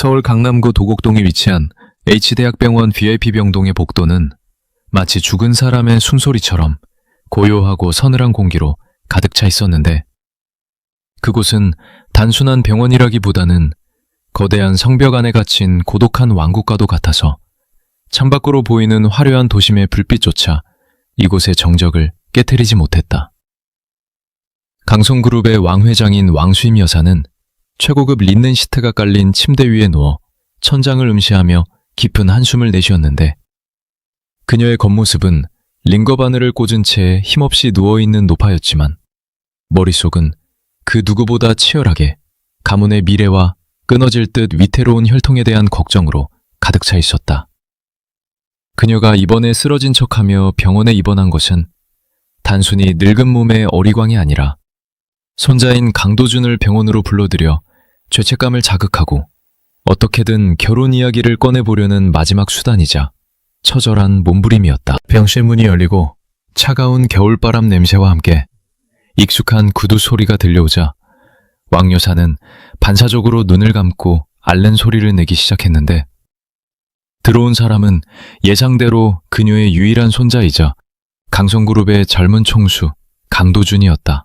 서울 강남구 도곡동에 위치한 H대학병원 VIP 병동의 복도는 마치 죽은 사람의 숨소리처럼 고요하고 서늘한 공기로 가득 차 있었는데, 그곳은 단순한 병원이라기보다는 거대한 성벽 안에 갇힌 고독한 왕국과도 같아서 창밖으로 보이는 화려한 도심의 불빛조차 이곳의 정적을 깨트리지 못했다. 강송그룹의 왕 회장인 왕수임 여사는 최고급 린넨 시트가 깔린 침대 위에 누워 천장을 음시하며 깊은 한숨을 내쉬었는데, 그녀의 겉모습은 링거 바늘을 꽂은 채 힘없이 누워있는 노파였지만 머릿속은 그 누구보다 치열하게 가문의 미래와 끊어질 듯 위태로운 혈통에 대한 걱정으로 가득 차 있었다. 그녀가 이번에 쓰러진 척하며 병원에 입원한 것은 단순히 늙은 몸의 어리광이 아니라 손자인 강도준을 병원으로 불러들여 죄책감을 자극하고 어떻게든 결혼 이야기를 꺼내보려는 마지막 수단이자 처절한 몸부림이었다. 병실 문이 열리고 차가운 겨울바람 냄새와 함께 익숙한 구두 소리가 들려오자 왕 여사는 반사적으로 눈을 감고 앓는 소리를 내기 시작했는데, 들어온 사람은 예상대로 그녀의 유일한 손자이자 강성그룹의 젊은 총수 강도준이었다.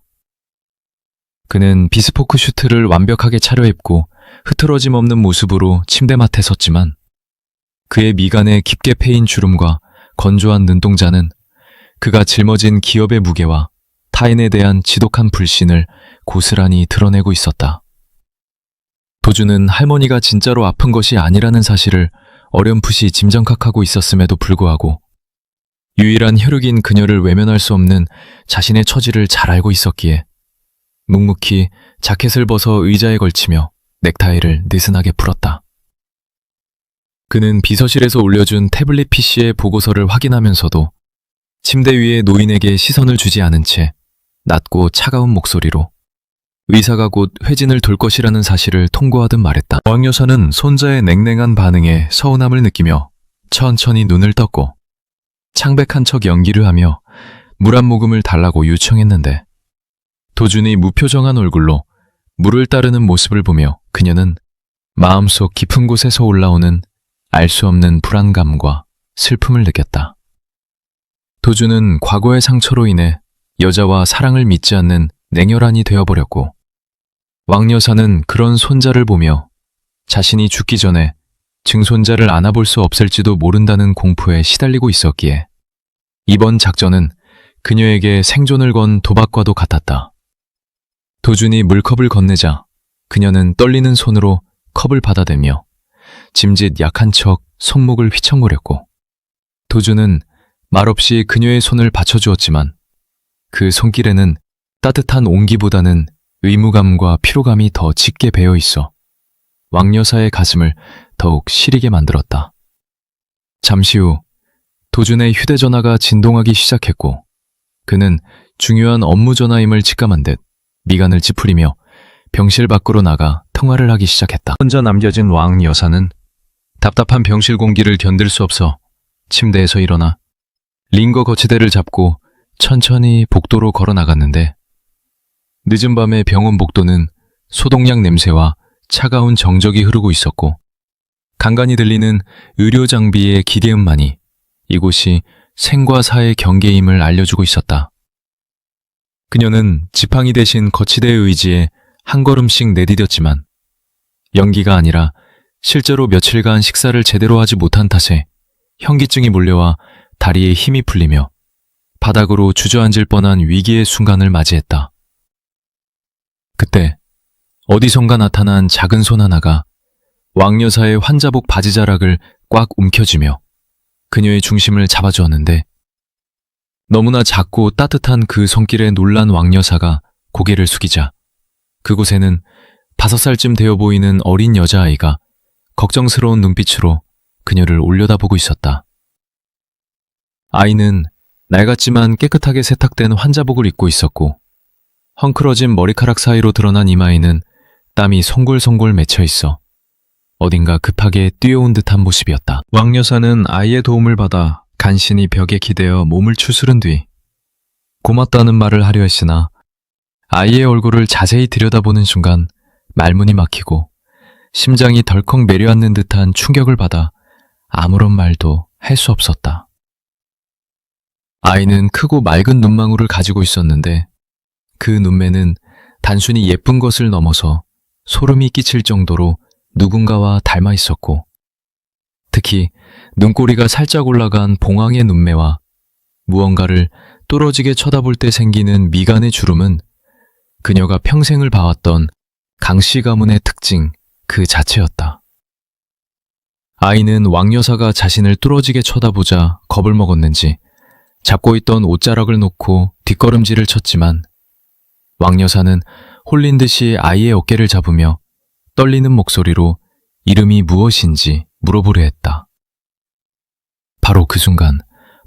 그는 비스포크 슈트를 완벽하게 차려입고 흐트러짐 없는 모습으로 침대맡에 섰지만 그의 미간에 깊게 패인 주름과 건조한 눈동자는 그가 짊어진 기업의 무게와 타인에 대한 지독한 불신을 고스란히 드러내고 있었다. 도준은 할머니가 진짜로 아픈 것이 아니라는 사실을 어렴풋이 짐작하고 있었음에도 불구하고 유일한 혈육인 그녀를 외면할 수 없는 자신의 처지를 잘 알고 있었기에 묵묵히 자켓을 벗어 의자에 걸치며 넥타이를 느슨하게 풀었다. 그는 비서실에서 올려준 태블릿 PC의 보고서를 확인하면서도 침대 위에 노인에게 시선을 주지 않은 채 낮고 차가운 목소리로 의사가 곧 회진을 돌 것이라는 사실을 통보하듯 말했다. 왕 여사는 손자의 냉랭한 반응에 서운함을 느끼며 천천히 눈을 떴고 창백한 척 연기를 하며 물 한 모금을 달라고 요청했는데, 도준이 무표정한 얼굴로 물을 따르는 모습을 보며 그녀는 마음속 깊은 곳에서 올라오는 알 수 없는 불안감과 슬픔을 느꼈다. 도준은 과거의 상처로 인해 여자와 사랑을 믿지 않는 냉혈한이 되어버렸고, 왕 여사는 그런 손자를 보며 자신이 죽기 전에 증손자를 안아볼 수 없을지도 모른다는 공포에 시달리고 있었기에 이번 작전은 그녀에게 생존을 건 도박과도 같았다. 도준이 물컵을 건네자 그녀는 떨리는 손으로 컵을 받아대며 짐짓 약한 척 손목을 휘청거렸고, 도준은 말없이 그녀의 손을 받쳐주었지만 그 손길에는 따뜻한 온기보다는 의무감과 피로감이 더 짙게 배어 있어 왕 여사의 가슴을 더욱 시리게 만들었다. 잠시 후 도준의 휴대전화가 진동하기 시작했고, 그는 중요한 업무 전화임을 직감한 듯 미간을 찌푸리며 병실 밖으로 나가 통화를 하기 시작했다. 혼자 남겨진 왕 여사는 답답한 병실 공기를 견딜 수 없어 침대에서 일어나 링거 거치대를 잡고 천천히 복도로 걸어 나갔는데, 늦은 밤의 병원 복도는 소독약 냄새와 차가운 정적이 흐르고 있었고 간간히 들리는 의료 장비의 기대음만이 이곳이 생과 사의 경계임을 알려주고 있었다. 그녀는 지팡이 대신 거치대의 의지에 한 걸음씩 내디뎠지만 연기가 아니라 실제로 며칠간 식사를 제대로 하지 못한 탓에 현기증이 몰려와 다리에 힘이 풀리며 바닥으로 주저앉을 뻔한 위기의 순간을 맞이했다. 그때 어디선가 나타난 작은 손 하나가 왕 여사의 환자복 바지자락을 꽉 움켜쥐며 그녀의 중심을 잡아주었는데, 너무나 작고 따뜻한 그 손길에 놀란 왕 여사가 고개를 숙이자 그곳에는 5살쯤 되어 보이는 어린 여자아이가 걱정스러운 눈빛으로 그녀를 올려다보고 있었다. 아이는 낡았지만 깨끗하게 세탁된 환자복을 입고 있었고, 헝클어진 머리카락 사이로 드러난 이마에는 땀이 송골송골 맺혀 있어 어딘가 급하게 뛰어온 듯한 모습이었다. 왕 여사는 아이의 도움을 받아 간신히 벽에 기대어 몸을 추스른 뒤 고맙다는 말을 하려 했으나 아이의 얼굴을 자세히 들여다보는 순간 말문이 막히고 심장이 덜컥 내려앉는 듯한 충격을 받아 아무런 말도 할 수 없었다. 아이는 크고 맑은 눈망울을 가지고 있었는데 그 눈매는 단순히 예쁜 것을 넘어서 소름이 끼칠 정도로 누군가와 닮아 있었고, 특히 눈꼬리가 살짝 올라간 봉황의 눈매와 무언가를 뚫어지게 쳐다볼 때 생기는 미간의 주름은 그녀가 평생을 봐왔던 강씨 가문의 특징 그 자체였다. 아이는 왕여사가 자신을 뚫어지게 쳐다보자 겁을 먹었는지 잡고 있던 옷자락을 놓고 뒷걸음질을 쳤지만 왕여사는 홀린 듯이 아이의 어깨를 잡으며 떨리는 목소리로 이름이 무엇인지 물어보려 했다. 바로 그 순간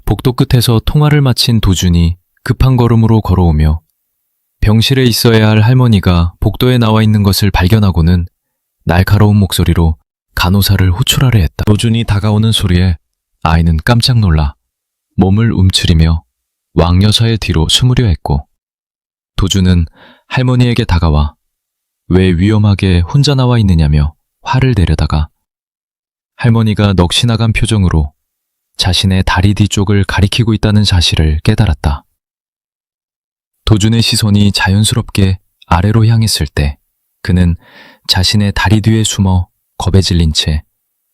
복도 끝에서 통화를 마친 도준이 급한 걸음으로 걸어오며 병실에 있어야 할 할머니가 복도에 나와 있는 것을 발견하고는 날카로운 목소리로 간호사를 호출하려 했다. 도준이 다가오는 소리에 아이는 깜짝 놀라 몸을 움츠리며 왕여사의 뒤로 숨으려 했고, 도준은 할머니에게 다가와 왜 위험하게 혼자 나와 있느냐며 화를 내려다가 할머니가 넋이 나간 표정으로 자신의 다리 뒤쪽을 가리키고 있다는 사실을 깨달았다. 도준의 시선이 자연스럽게 아래로 향했을 때 그는 자신의 다리 뒤에 숨어 겁에 질린 채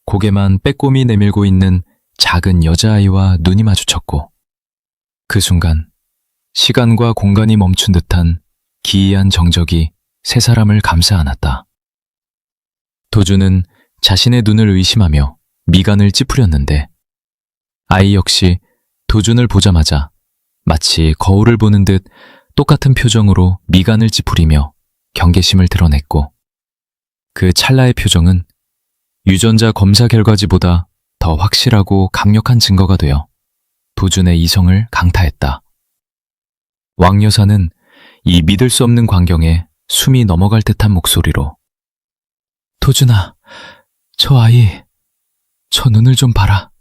고개만 빼꼼히 내밀고 있는 작은 여자아이와 눈이 마주쳤고, 그 순간 시간과 공간이 멈춘 듯한 기이한 정적이 세 사람을 감싸 안았다. 도준은 자신의 눈을 의심하며 미간을 찌푸렸는데 아이 역시 도준을 보자마자 마치 거울을 보는 듯 똑같은 표정으로 미간을 찌푸리며 경계심을 드러냈고, 그 찰나의 표정은 유전자 검사 결과지보다 더 확실하고 강력한 증거가 되어 도준의 이성을 강타했다. 왕여사는 이 믿을 수 없는 광경에 숨이 넘어갈 듯한 목소리로 도준아, 저 아이, 저 눈을 좀 봐라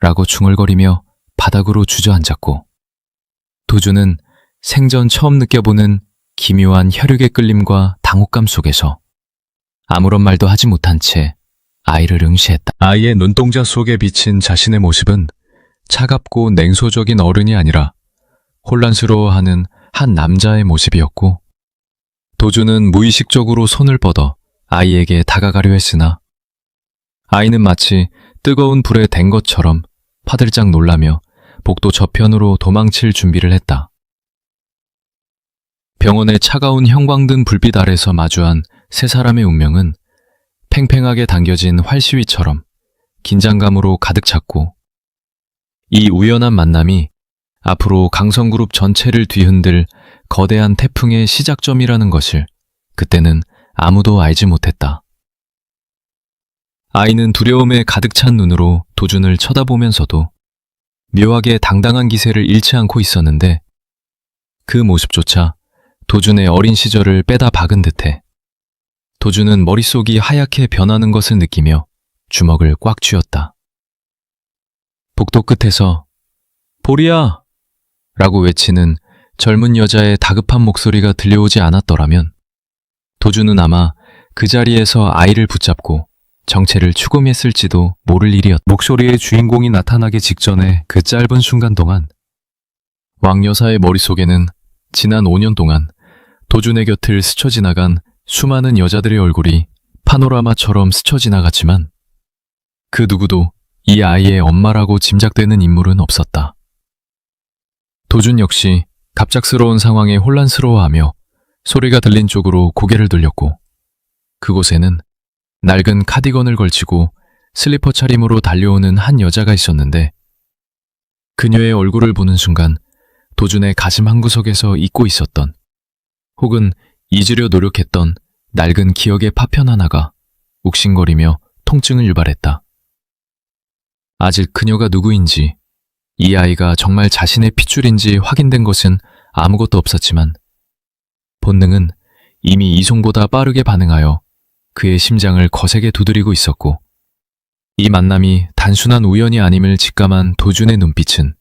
라고 중얼거리며 바닥으로 주저앉았고, 도준은 생전 처음 느껴보는 기묘한 혈육의 끌림과 당혹감 속에서 아무런 말도 하지 못한 채 아이를 응시했다. 아이의 눈동자 속에 비친 자신의 모습은 차갑고 냉소적인 어른이 아니라 혼란스러워하는 한 남자의 모습이었고, 도준은 무의식적으로 손을 뻗어 아이에게 다가가려 했으나 아이는 마치 뜨거운 불에 댄 것처럼 파들짝 놀라며 복도 저편으로 도망칠 준비를 했다. 병원의 차가운 형광등 불빛 아래서 마주한 세 사람의 운명은 팽팽하게 당겨진 활시위처럼 긴장감으로 가득 찼고, 이 우연한 만남이 앞으로 강성그룹 전체를 뒤흔들 거대한 태풍의 시작점이라는 것을 그때는 아무도 알지 못했다. 아이는 두려움에 가득 찬 눈으로 도준을 쳐다보면서도 묘하게 당당한 기세를 잃지 않고 있었는데, 그 모습조차 도준의 어린 시절을 빼다 박은 듯해 도준은 머릿속이 하얗게 변하는 것을 느끼며 주먹을 꽉 쥐었다. 복도 끝에서 보리야! 라고 외치는 젊은 여자의 다급한 목소리가 들려오지 않았더라면 도준은 아마 그 자리에서 아이를 붙잡고 정체를 추궁했을지도 모를 일이었다. 목소리의 주인공이 나타나기 직전의 그 짧은 순간 동안 왕여사의 머릿속에는 지난 5년 동안 도준의 곁을 스쳐 지나간 수많은 여자들의 얼굴이 파노라마처럼 스쳐 지나갔지만 그 누구도 이 아이의 엄마라고 짐작되는 인물은 없었다. 도준 역시 갑작스러운 상황에 혼란스러워하며 소리가 들린 쪽으로 고개를 돌렸고, 그곳에는 낡은 카디건을 걸치고 슬리퍼 차림으로 달려오는 한 여자가 있었는데, 그녀의 얼굴을 보는 순간 도준의 가슴 한구석에서 잊고 있었던, 혹은 잊으려 노력했던 낡은 기억의 파편 하나가 욱신거리며 통증을 유발했다. 아직 그녀가 누구인지, 이 아이가 정말 자신의 핏줄인지 확인된 것은 아무것도 없었지만 본능은 이미 이송보다 빠르게 반응하여 그의 심장을 거세게 두드리고 있었고, 이 만남이 단순한 우연이 아님을 직감한 도준의 눈빛은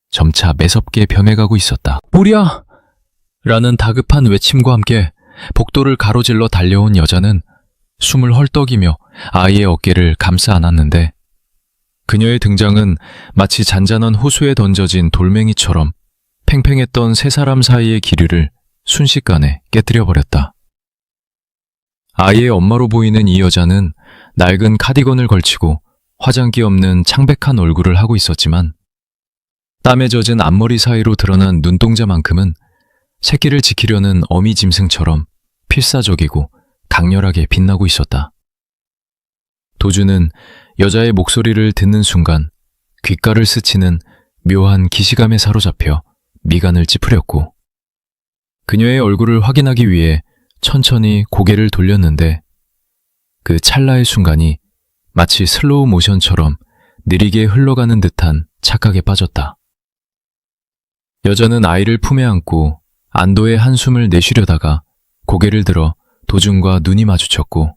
점차 매섭게 변해가고 있었다. 보리야! 라는 다급한 외침과 함께 복도를 가로질러 달려온 여자는 숨을 헐떡이며 아이의 어깨를 감싸 안았는데 그녀의 등장은 마치 잔잔한 호수에 던져진 돌멩이처럼 팽팽했던 세 사람 사이의 기류를 순식간에 깨뜨려 버렸다. 아이의 엄마로 보이는 이 여자는 낡은 카디건을 걸치고 화장기 없는 창백한 얼굴을 하고 있었지만 땀에 젖은 앞머리 사이로 드러난 눈동자만큼은 새끼를 지키려는 어미 짐승처럼 필사적이고 강렬하게 빛나고 있었다. 도주는 여자의 목소리를 듣는 순간 귓가를 스치는 묘한 기시감에 사로잡혀 미간을 찌푸렸고 그녀의 얼굴을 확인하기 위해 천천히 고개를 돌렸는데 그 찰나의 순간이 마치 슬로우 모션처럼 느리게 흘러가는 듯한 착각에 빠졌다. 여자는 아이를 품에 안고 안도의 한숨을 내쉬려다가 고개를 들어 도준과 눈이 마주쳤고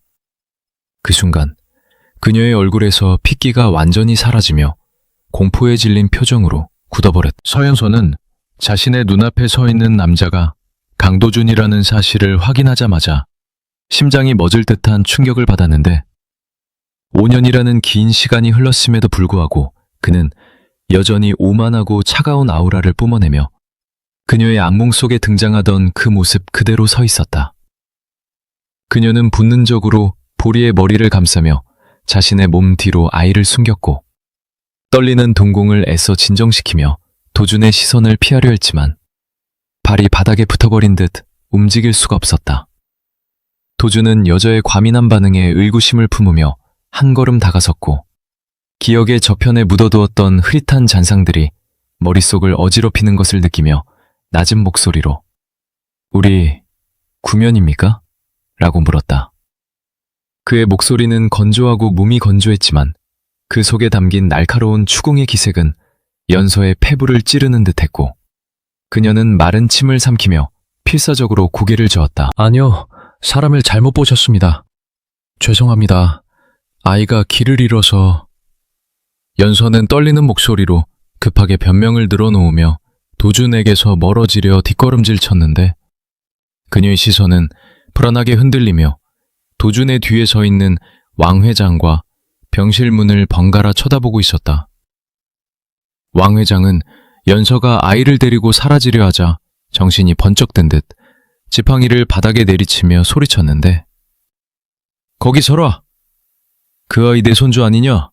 그 순간 그녀의 얼굴에서 핏기가 완전히 사라지며 공포에 질린 표정으로 굳어버렸다. 서연서는 자신의 눈앞에 서 있는 남자가 강도준이라는 사실을 확인하자마자 심장이 멎을 듯한 충격을 받았는데 5년이라는 긴 시간이 흘렀음에도 불구하고 그는 여전히 오만하고 차가운 아우라를 뿜어내며 그녀의 악몽 속에 등장하던 그 모습 그대로 서 있었다. 그녀는 본능적으로 보리의 머리를 감싸며 자신의 몸 뒤로 아이를 숨겼고 떨리는 동공을 애써 진정시키며 도준의 시선을 피하려 했지만 발이 바닥에 붙어버린 듯 움직일 수가 없었다. 도준은 여자의 과민한 반응에 의구심을 품으며 한 걸음 다가섰고 기억의 저편에 묻어두었던 흐릿한 잔상들이 머릿속을 어지럽히는 것을 느끼며 낮은 목소리로 "우리 구면입니까?" 라고 물었다. 그의 목소리는 건조하고 몸이 건조했지만 그 속에 담긴 날카로운 추궁의 기색은 연서의 폐부를 찌르는 듯했고 그녀는 마른 침을 삼키며 필사적으로 고개를 저었다. "아니요, 사람을 잘못 보셨습니다. 죄송합니다. 아이가 길을 잃어서..." 연서는 떨리는 목소리로 급하게 변명을 늘어놓으며 도준에게서 멀어지려 뒷걸음질 쳤는데 그녀의 시선은 불안하게 흔들리며 도준의 뒤에 서 있는 왕 회장과 병실 문을 번갈아 쳐다보고 있었다. 왕 회장은 연서가 아이를 데리고 사라지려 하자 정신이 번쩍 든 듯 지팡이를 바닥에 내리치며 소리쳤는데 "거기 서라! 그 아이 내 손주 아니냐?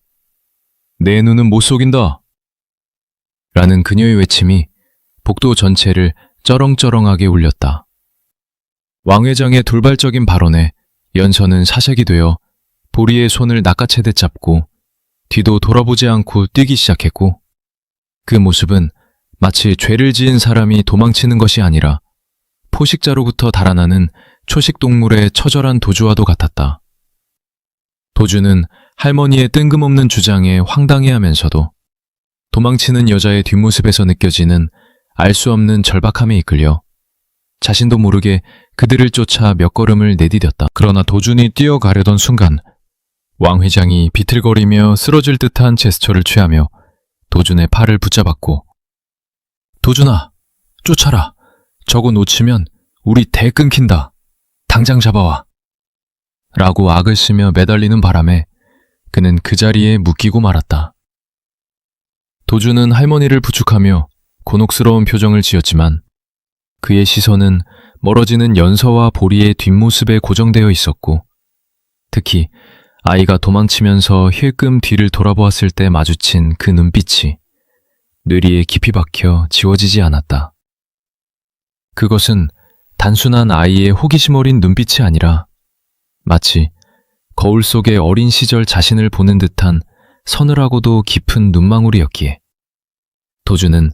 내 눈은 못 속인다!" 라는 그녀의 외침이 복도 전체를 쩌렁쩌렁하게 울렸다. 왕 회장의 돌발적인 발언에 연서는 사색이 되어 보리의 손을 낚아채듯 잡고 뒤도 돌아보지 않고 뛰기 시작했고 그 모습은 마치 죄를 지은 사람이 도망치는 것이 아니라 포식자로부터 달아나는 초식 동물의 처절한 도주와도 같았다. 도주는 할머니의 뜬금없는 주장에 황당해하면서도 도망치는 여자의 뒷모습에서 느껴지는 알 수 없는 절박함에 이끌려 자신도 모르게 그들을 쫓아 몇 걸음을 내디뎠다. 그러나 도준이 뛰어가려던 순간 왕 회장이 비틀거리며 쓰러질 듯한 제스처를 취하며 도준의 팔을 붙잡았고 "도준아, 쫓아라. 저거 놓치면 우리 대 끊긴다. 당장 잡아와." 라고 악을 쓰며 매달리는 바람에 그는 그 자리에 묶이고 말았다. 도준은 할머니를 부축하며 곤혹스러운 표정을 지었지만 그의 시선은 멀어지는 연서와 보리의 뒷모습에 고정되어 있었고 특히 아이가 도망치면서 힐끔 뒤를 돌아보았을 때 마주친 그 눈빛이 뇌리에 깊이 박혀 지워지지 않았다. 그것은 단순한 아이의 호기심 어린 눈빛이 아니라 마치 거울 속의 어린 시절 자신을 보는 듯한 서늘하고도 깊은 눈망울이었기에 도준은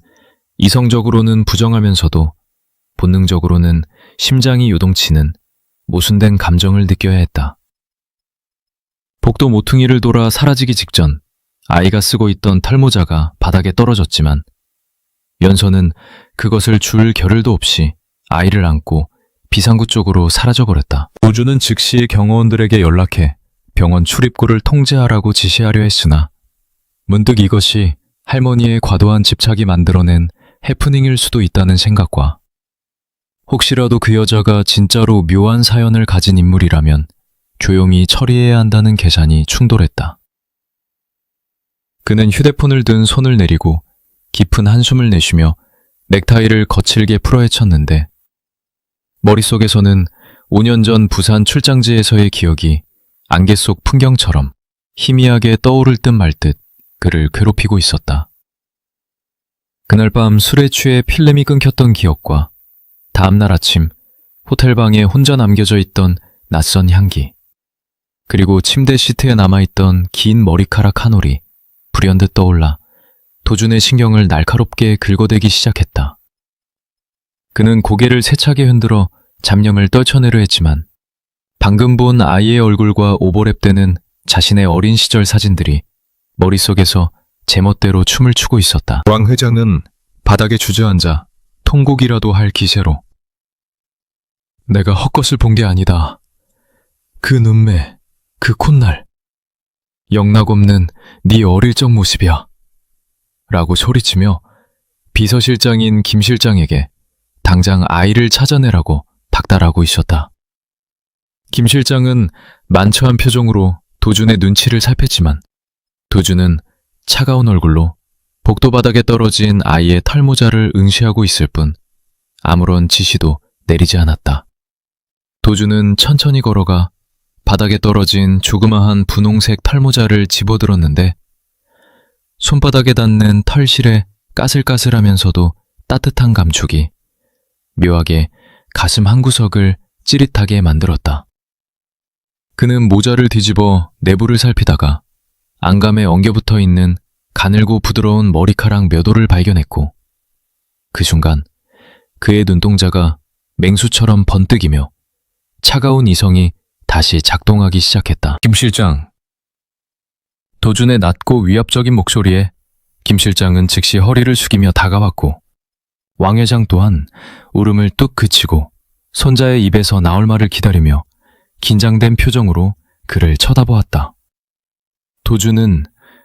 이성적으로는 부정하면서도 본능적으로는 심장이 요동치는 모순된 감정을 느껴야 했다. 복도 모퉁이를 돌아 사라지기 직전 아이가 쓰고 있던 털모자가 바닥에 떨어졌지만 연서는 그것을 줄 겨를도 없이 아이를 안고 비상구 쪽으로 사라져버렸다. 도주는 즉시 경호원들에게 연락해 병원 출입구를 통제하라고 지시하려 했으나 문득 이것이 할머니의 과도한 집착이 만들어낸 해프닝일 수도 있다는 생각과 혹시라도 그 여자가 진짜로 묘한 사연을 가진 인물이라면 조용히 처리해야 한다는 계산이 충돌했다. 그는 휴대폰을 든 손을 내리고 깊은 한숨을 내쉬며 넥타이를 거칠게 풀어헤쳤는데 머릿속에서는 5년 전 부산 출장지에서의 기억이 안개 속 풍경처럼 희미하게 떠오를 듯 말 듯 그를 괴롭히고 있었다. 그날 밤 술에 취해 필름이 끊겼던 기억과 다음날 아침 호텔방에 혼자 남겨져 있던 낯선 향기, 그리고 침대 시트에 남아있던 긴 머리카락 한 올이 불현듯 떠올라 도준의 신경을 날카롭게 긁어대기 시작했다. 그는 고개를 세차게 흔들어 잡념을 떨쳐내려 했지만 방금 본 아이의 얼굴과 오버랩되는 자신의 어린 시절 사진들이 머릿속에서 제멋대로 춤을 추고 있었다. 왕 회장은 바닥에 주저앉아 통곡이라도 할 기세로 내가 헛것을 본 게 아니다. 그 눈매, 그 콧날, 영락없는 네 어릴 적 모습이야. 라고 소리치며 비서실장인 김 실장에게 당장 아이를 찾아내라고 닥달하고 있었다. 김 실장은 만처한 표정으로 도준의 눈치를 살폈지만 도준은 차가운 얼굴로 복도 바닥에 떨어진 아이의 털모자를 응시하고 있을 뿐 아무런 지시도 내리지 않았다. 도준은 천천히 걸어가 바닥에 떨어진 조그마한 분홍색 털모자를 집어들었는데 손바닥에 닿는 털실에 까슬까슬하면서도 따뜻한 감촉이 묘하게 가슴 한구석을 찌릿하게 만들었다. 그는 모자를 뒤집어 내부를 살피다가 안감에 엉겨붙어 있는 가늘고 부드러운 머리카락 몇 올을 발견했고 그 순간 그의 눈동자가 맹수처럼 번뜩이며 차가운 이성이 다시 작동하기 시작했다. 김 실장. 도준의 낮고 위압적인 목소리에 김 실장은 즉시 허리를 숙이며 다가왔고 왕 회장 또한 울음을 뚝 그치고 손자의 입에서 나올 말을 기다리며 긴장된 표정으로 그를 쳐다보았다. 도준은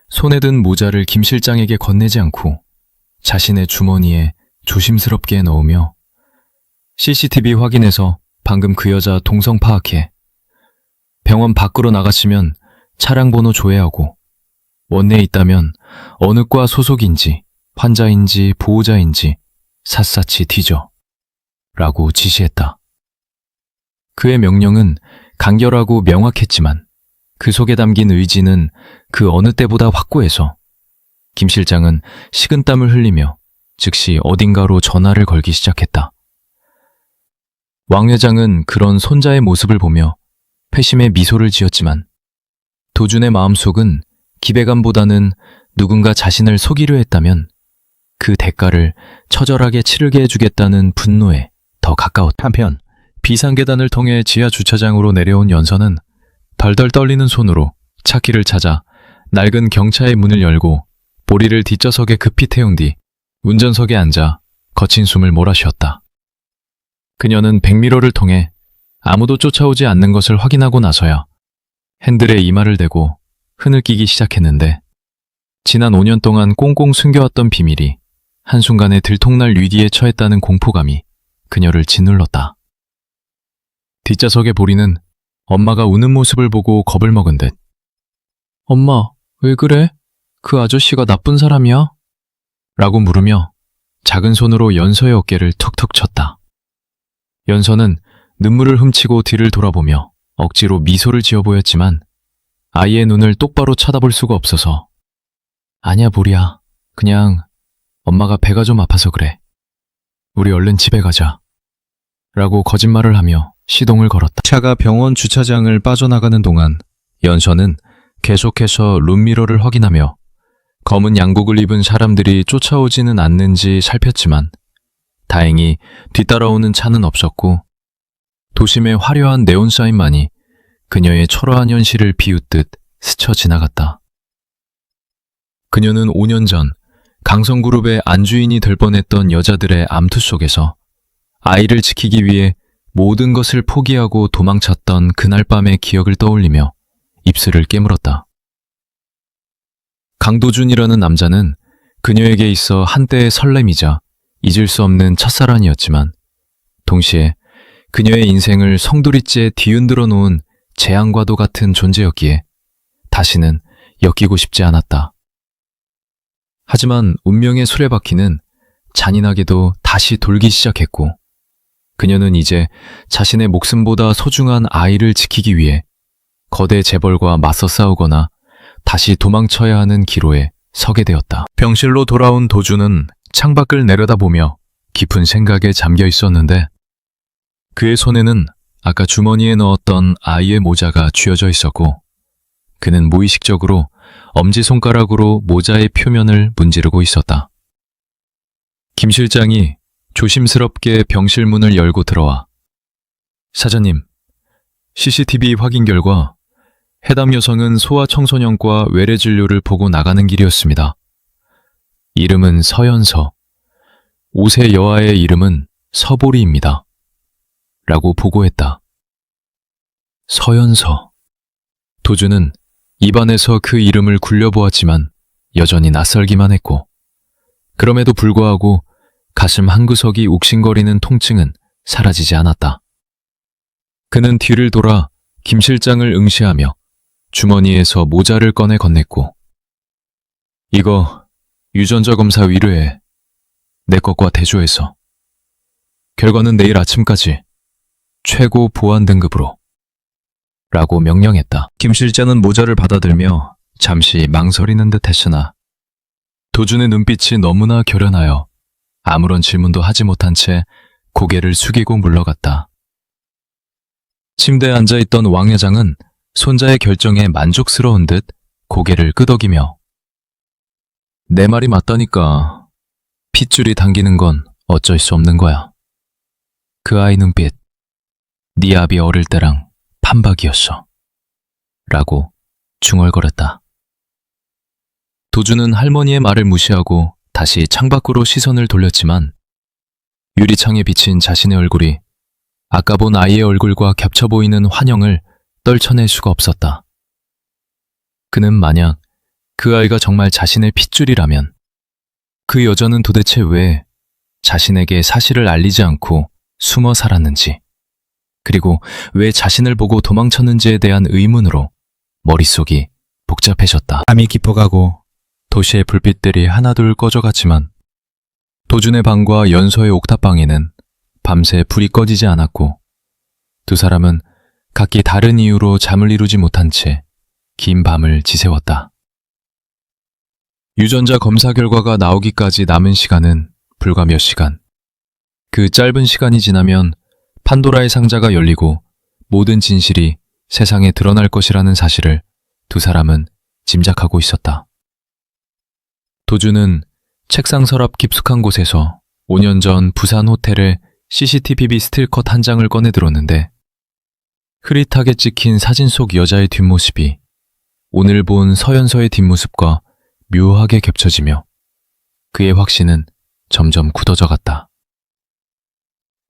손에 든 모자를 김 실장에게 건네지 않고 자신의 주머니에 조심스럽게 넣으며 CCTV 확인해서 방금 그 여자 동성 파악해. 병원 밖으로 나가시면 차량 번호 조회하고 원내에 있다면 어느 과 소속인지 환자인지 보호자인지 샅샅이 뒤져 라고 지시했다. 그의 명령은 간결하고 명확했지만 그 속에 담긴 의지는 그 어느 때보다 확고해서 김 실장은 식은땀을 흘리며 즉시 어딘가로 전화를 걸기 시작했다. 왕 회장은 그런 손자의 모습을 보며 회심의 미소를 지었지만 도준의 마음속은 기대감보다는 누군가 자신을 속이려 했다면 그 대가를 처절하게 치르게 해주겠다는 분노에 더 가까웠다. 한편 비상계단을 통해 지하 주차장으로 내려온 연서는 덜덜 떨리는 손으로 차키를 찾아 낡은 경차의 문을 열고 보리를 뒷좌석에 급히 태운 뒤 운전석에 앉아 거친 숨을 몰아쉬었다. 그녀는 백미러를 통해 아무도 쫓아오지 않는 것을 확인하고 나서야 핸들에 이마를 대고 흐느끼기 시작했는데 지난 5년 동안 꽁꽁 숨겨왔던 비밀이 한순간에 들통날 위기에 처했다는 공포감이 그녀를 짓눌렀다. 뒷좌석의 보리는 엄마가 우는 모습을 보고 겁을 먹은 듯 엄마, 왜 그래? 그 아저씨가 나쁜 사람이야? 라고 물으며 작은 손으로 연서의 어깨를 툭툭 쳤다. 연서는 눈물을 훔치고 뒤를 돌아보며 억지로 미소를 지어 보였지만 아이의 눈을 똑바로 쳐다볼 수가 없어서 아니야 보리야, 그냥 엄마가 배가 좀 아파서 그래. 우리 얼른 집에 가자. 라고 거짓말을 하며 시동을 걸었다. 차가 병원 주차장을 빠져나가는 동안 연서는 계속해서 룸미러를 확인하며 검은 양복을 입은 사람들이 쫓아오지는 않는지 살폈지만 다행히 뒤따라오는 차는 없었고 도심의 화려한 네온사인만이 그녀의 초라한 현실을 비웃듯 스쳐 지나갔다. 그녀는 5년 전 강성그룹의 안주인이 될 뻔했던 여자들의 암투 속에서 아이를 지키기 위해 모든 것을 포기하고 도망쳤던 그날 밤의 기억을 떠올리며 입술을 깨물었다. 강도준이라는 남자는 그녀에게 있어 한때의 설렘이자 잊을 수 없는 첫사랑이었지만 동시에 그녀의 인생을 성두리째 뒤흔들어 놓은 재앙과도 같은 존재였기에 다시는 엮이고 싶지 않았다. 하지만 운명의 수레바퀴는 잔인하게도 다시 돌기 시작했고 그녀는 이제 자신의 목숨보다 소중한 아이를 지키기 위해 거대 재벌과 맞서 싸우거나 다시 도망쳐야 하는 기로에 서게 되었다. 병실로 돌아온 도주는 창밖을 내려다보며 깊은 생각에 잠겨 있었는데 그의 손에는 아까 주머니에 넣었던 아이의 모자가 쥐어져 있었고 그는 무의식적으로 엄지손가락으로 모자의 표면을 문지르고 있었다. 김 실장이 조심스럽게 병실 문을 열고 들어와 사장님, CCTV 확인 결과 해당 여성은 소아청소년과 외래진료를 보고 나가는 길이었습니다. 이름은 서연서, 5세 여아의 이름은 서보리입니다. 라고 보고했다. 서연서. 도주는 입안에서 그 이름을 굴려보았지만 여전히 낯설기만 했고 그럼에도 불구하고 가슴 한구석이 욱신거리는 통증은 사라지지 않았다. 그는 뒤를 돌아 김 실장을 응시하며 주머니에서 모자를 꺼내 건넸고 이거 유전자 검사 위로해. 내 것과 대조해서. 결과는 내일 아침까지 최고 보안 등급으로. 라고 명령했다. 김 실장은 모자를 받아들며 잠시 망설이는 듯 했으나 도준의 눈빛이 너무나 결연하여 아무런 질문도 하지 못한 채 고개를 숙이고 물러갔다. 침대에 앉아있던 왕 여장은 손자의 결정에 만족스러운 듯 고개를 끄덕이며 내 말이 맞다니까. 핏줄이 당기는 건 어쩔 수 없는 거야. 그 아이 눈빛, 네 아비 어릴 때랑 판박이었어. 라고 중얼거렸다. 도주는 할머니의 말을 무시하고 다시 창밖으로 시선을 돌렸지만 유리창에 비친 자신의 얼굴이 아까 본 아이의 얼굴과 겹쳐 보이는 환영을 떨쳐낼 수가 없었다. 그는 만약 그 아이가 정말 자신의 핏줄이라면 그 여자는 도대체 왜 자신에게 사실을 알리지 않고 숨어 살았는지 그리고 왜 자신을 보고 도망쳤는지에 대한 의문으로 머릿속이 복잡해졌다. 밤이 깊어가고 도시의 불빛들이 하나둘 꺼져갔지만 도준의 방과 연서의 옥탑방에는 밤새 불이 꺼지지 않았고 두 사람은 각기 다른 이유로 잠을 이루지 못한 채 긴 밤을 지새웠다. 유전자 검사 결과가 나오기까지 남은 시간은 불과 몇 시간. 그 짧은 시간이 지나면 판도라의 상자가 열리고 모든 진실이 세상에 드러날 것이라는 사실을 두 사람은 짐작하고 있었다. 도주는 책상 서랍 깊숙한 곳에서 5년 전 부산 호텔의 CCTV 스틸컷 한 장을 꺼내 들었는데 흐릿하게 찍힌 사진 속 여자의 뒷모습이 오늘 본 서연서의 뒷모습과 묘하게 겹쳐지며 그의 확신은 점점 굳어져 갔다.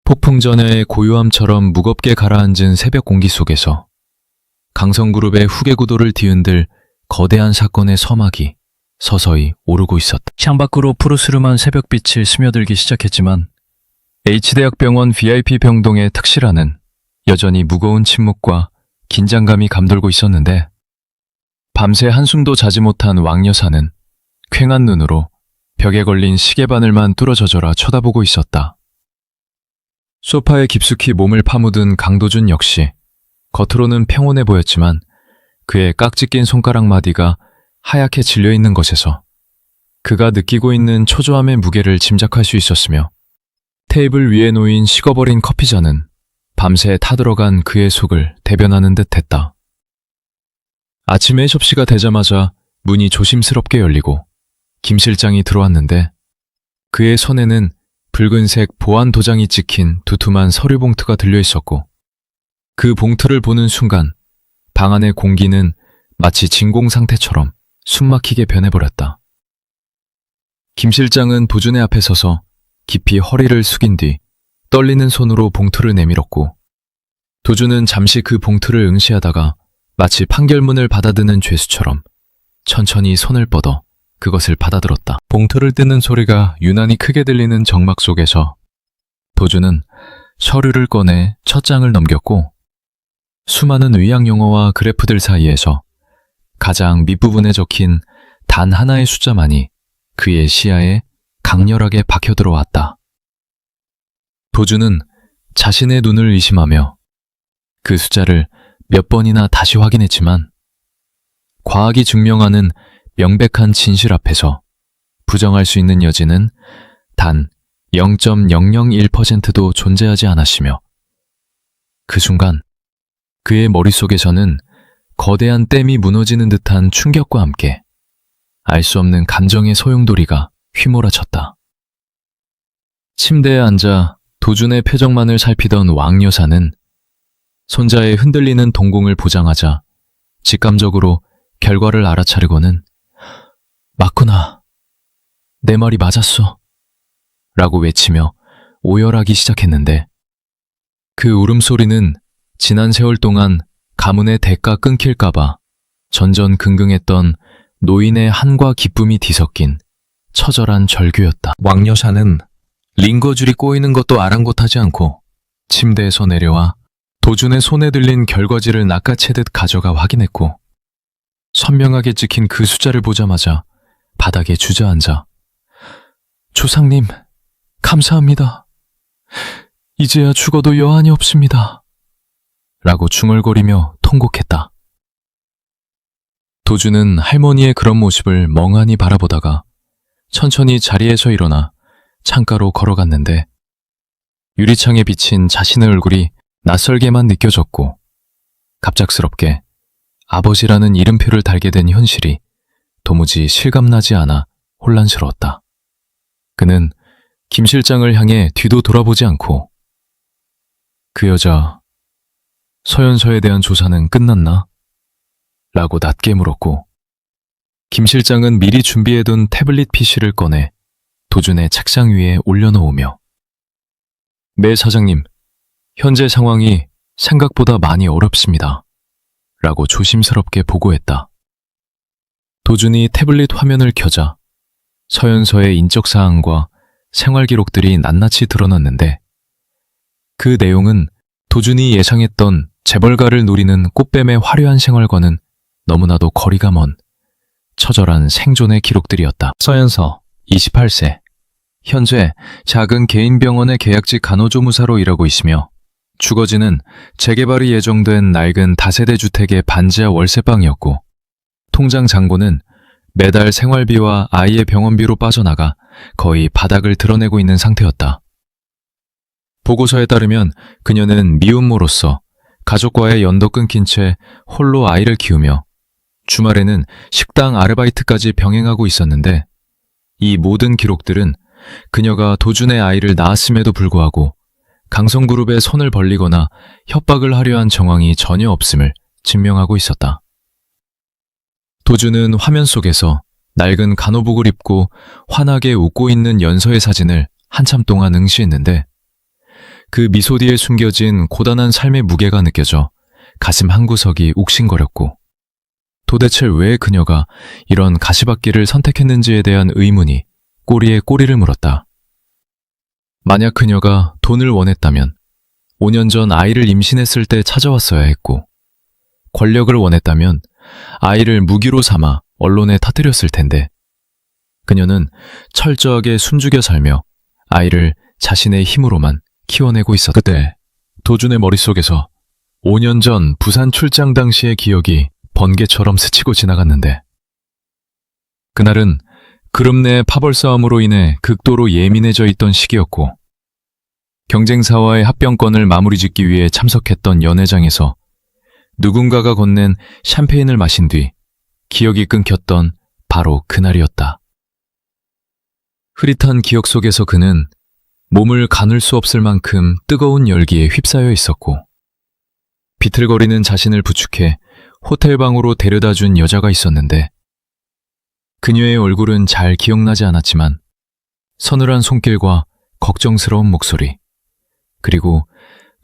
폭풍 전야의 고요함처럼 무겁게 가라앉은 새벽 공기 속에서 강성그룹의 후계구도를 뒤흔들 거대한 사건의 서막이 서서히 오르고 있었다. 창밖으로 푸르스름한 새벽빛이 스며들기 시작했지만 H대학병원 VIP 병동의 특실화는 여전히 무거운 침묵과 긴장감이 감돌고 있었는데 밤새 한숨도 자지 못한 왕 여사는 퀭한 눈으로 벽에 걸린 시계바늘만 뚫어져져라 쳐다보고 있었다. 소파에 깊숙이 몸을 파묻은 강도준 역시 겉으로는 평온해 보였지만 그의 깍지 낀 손가락 마디가 하얗게 질려있는 것에서 그가 느끼고 있는 초조함의 무게를 짐작할 수 있었으며 테이블 위에 놓인 식어버린 커피잔은 밤새 타들어간 그의 속을 대변하는 듯 했다. 아침에 접시가 되자마자 문이 조심스럽게 열리고 김 실장이 들어왔는데 그의 손에는 붉은색 보안 도장이 찍힌 두툼한 서류 봉투가 들려 있었고 그 봉투를 보는 순간 방 안의 공기는 마치 진공 상태처럼 숨막히게 변해버렸다. 김 실장은 도준의 앞에 서서 깊이 허리를 숙인 뒤 떨리는 손으로 봉투를 내밀었고 도준은 잠시 그 봉투를 응시하다가 마치 판결문을 받아드는 죄수처럼 천천히 손을 뻗어 그것을 받아들었다. 봉투를 뜯는 소리가 유난히 크게 들리는 정막 속에서 도준은 서류를 꺼내 첫 장을 넘겼고 수많은 의학 용어와 그래프들 사이에서 가장 밑부분에 적힌 단 하나의 숫자만이 그의 시야에 강렬하게 박혀 들어왔다. 도주는 자신의 눈을 의심하며 그 숫자를 몇 번이나 다시 확인했지만 과학이 증명하는 명백한 진실 앞에서 부정할 수 있는 여지는 단 0.001%도 존재하지 않았으며 그 순간 그의 머릿속에서는 거대한 댐이 무너지는 듯한 충격과 함께 알 수 없는 감정의 소용돌이가 휘몰아쳤다. 침대에 앉아 도준의 표정만을 살피던 왕 여사는 손자의 흔들리는 동공을 보장하자 직감적으로 결과를 알아차리고는 맞구나. 내 말이 맞았어. 라고 외치며 오열하기 시작했는데 그 울음소리는 지난 세월 동안 가문의 대가 끊길까봐 전전긍긍했던 노인의 한과 기쁨이 뒤섞인 처절한 절규였다. 왕여사는 링거줄이 꼬이는 것도 아랑곳하지 않고 침대에서 내려와 도준의 손에 들린 결과지를 낚아채듯 가져가 확인했고 선명하게 찍힌 그 숫자를 보자마자 바닥에 주저앉아 조상님, 감사합니다. 이제야 죽어도 여한이 없습니다. 라고 중얼거리며 통곡했다. 도준은 할머니의 그런 모습을 멍하니 바라보다가 천천히 자리에서 일어나 창가로 걸어갔는데 유리창에 비친 자신의 얼굴이 낯설게만 느껴졌고 갑작스럽게 아버지라는 이름표를 달게 된 현실이 도무지 실감나지 않아 혼란스러웠다. 그는 김 실장을 향해 뒤도 돌아보지 않고 그 여자 서연서에 대한 조사는 끝났나? 라고 낮게 물었고 김 실장은 미리 준비해둔 태블릿 PC를 꺼내 도준의 책상 위에 올려놓으며 네 사장님, 현재 상황이 생각보다 많이 어렵습니다. 라고 조심스럽게 보고했다. 도준이 태블릿 화면을 켜자 서연서의 인적사항과 생활기록들이 낱낱이 드러났는데 그 내용은 도준이 예상했던 재벌가를 노리는 꽃뱀의 화려한 생활과는 너무나도 거리가 먼 처절한 생존의 기록들이었다. 서연서, 28세. 현재 작은 개인 병원의 계약직 간호조무사로 일하고 있으며 주거지는 재개발이 예정된 낡은 다세대 주택의 반지하 월세방이었고 통장 잔고는 매달 생활비와 아이의 병원비로 빠져나가 거의 바닥을 드러내고 있는 상태였다. 보고서에 따르면 그녀는 미혼모로서 가족과의 연도 끊긴 채 홀로 아이를 키우며 주말에는 식당 아르바이트까지 병행하고 있었는데 이 모든 기록들은 그녀가 도준의 아이를 낳았음에도 불구하고 강성그룹에 손을 벌리거나 협박을 하려 한 정황이 전혀 없음을 증명하고 있었다. 도준은 화면 속에서 낡은 간호복을 입고 환하게 웃고 있는 연서의 사진을 한참 동안 응시했는데 그 미소 뒤에 숨겨진 고단한 삶의 무게가 느껴져 가슴 한구석이 욱신거렸고 도대체 왜 그녀가 이런 가시밭길을 선택했는지에 대한 의문이 꼬리에 꼬리를 물었다. 만약 그녀가 돈을 원했다면 5년 전 아이를 임신했을 때 찾아왔어야 했고 권력을 원했다면 아이를 무기로 삼아 언론에 터뜨렸을 텐데 그녀는 철저하게 숨죽여 살며 아이를 자신의 힘으로만 키워내고 있었다. 그때 도준의 머릿속에서 5년 전 부산 출장 당시의 기억이 번개처럼 스치고 지나갔는데 그날은 그룹 내 파벌 싸움으로 인해 극도로 예민해져 있던 시기였고 경쟁사와의 합병권을 마무리 짓기 위해 참석했던 연회장에서 누군가가 건넨 샴페인을 마신 뒤 기억이 끊겼던 바로 그날이었다. 흐릿한 기억 속에서 그는 몸을 가눌 수 없을 만큼 뜨거운 열기에 휩싸여 있었고 비틀거리는 자신을 부축해 호텔방으로 데려다 준 여자가 있었는데 그녀의 얼굴은 잘 기억나지 않았지만 서늘한 손길과 걱정스러운 목소리 그리고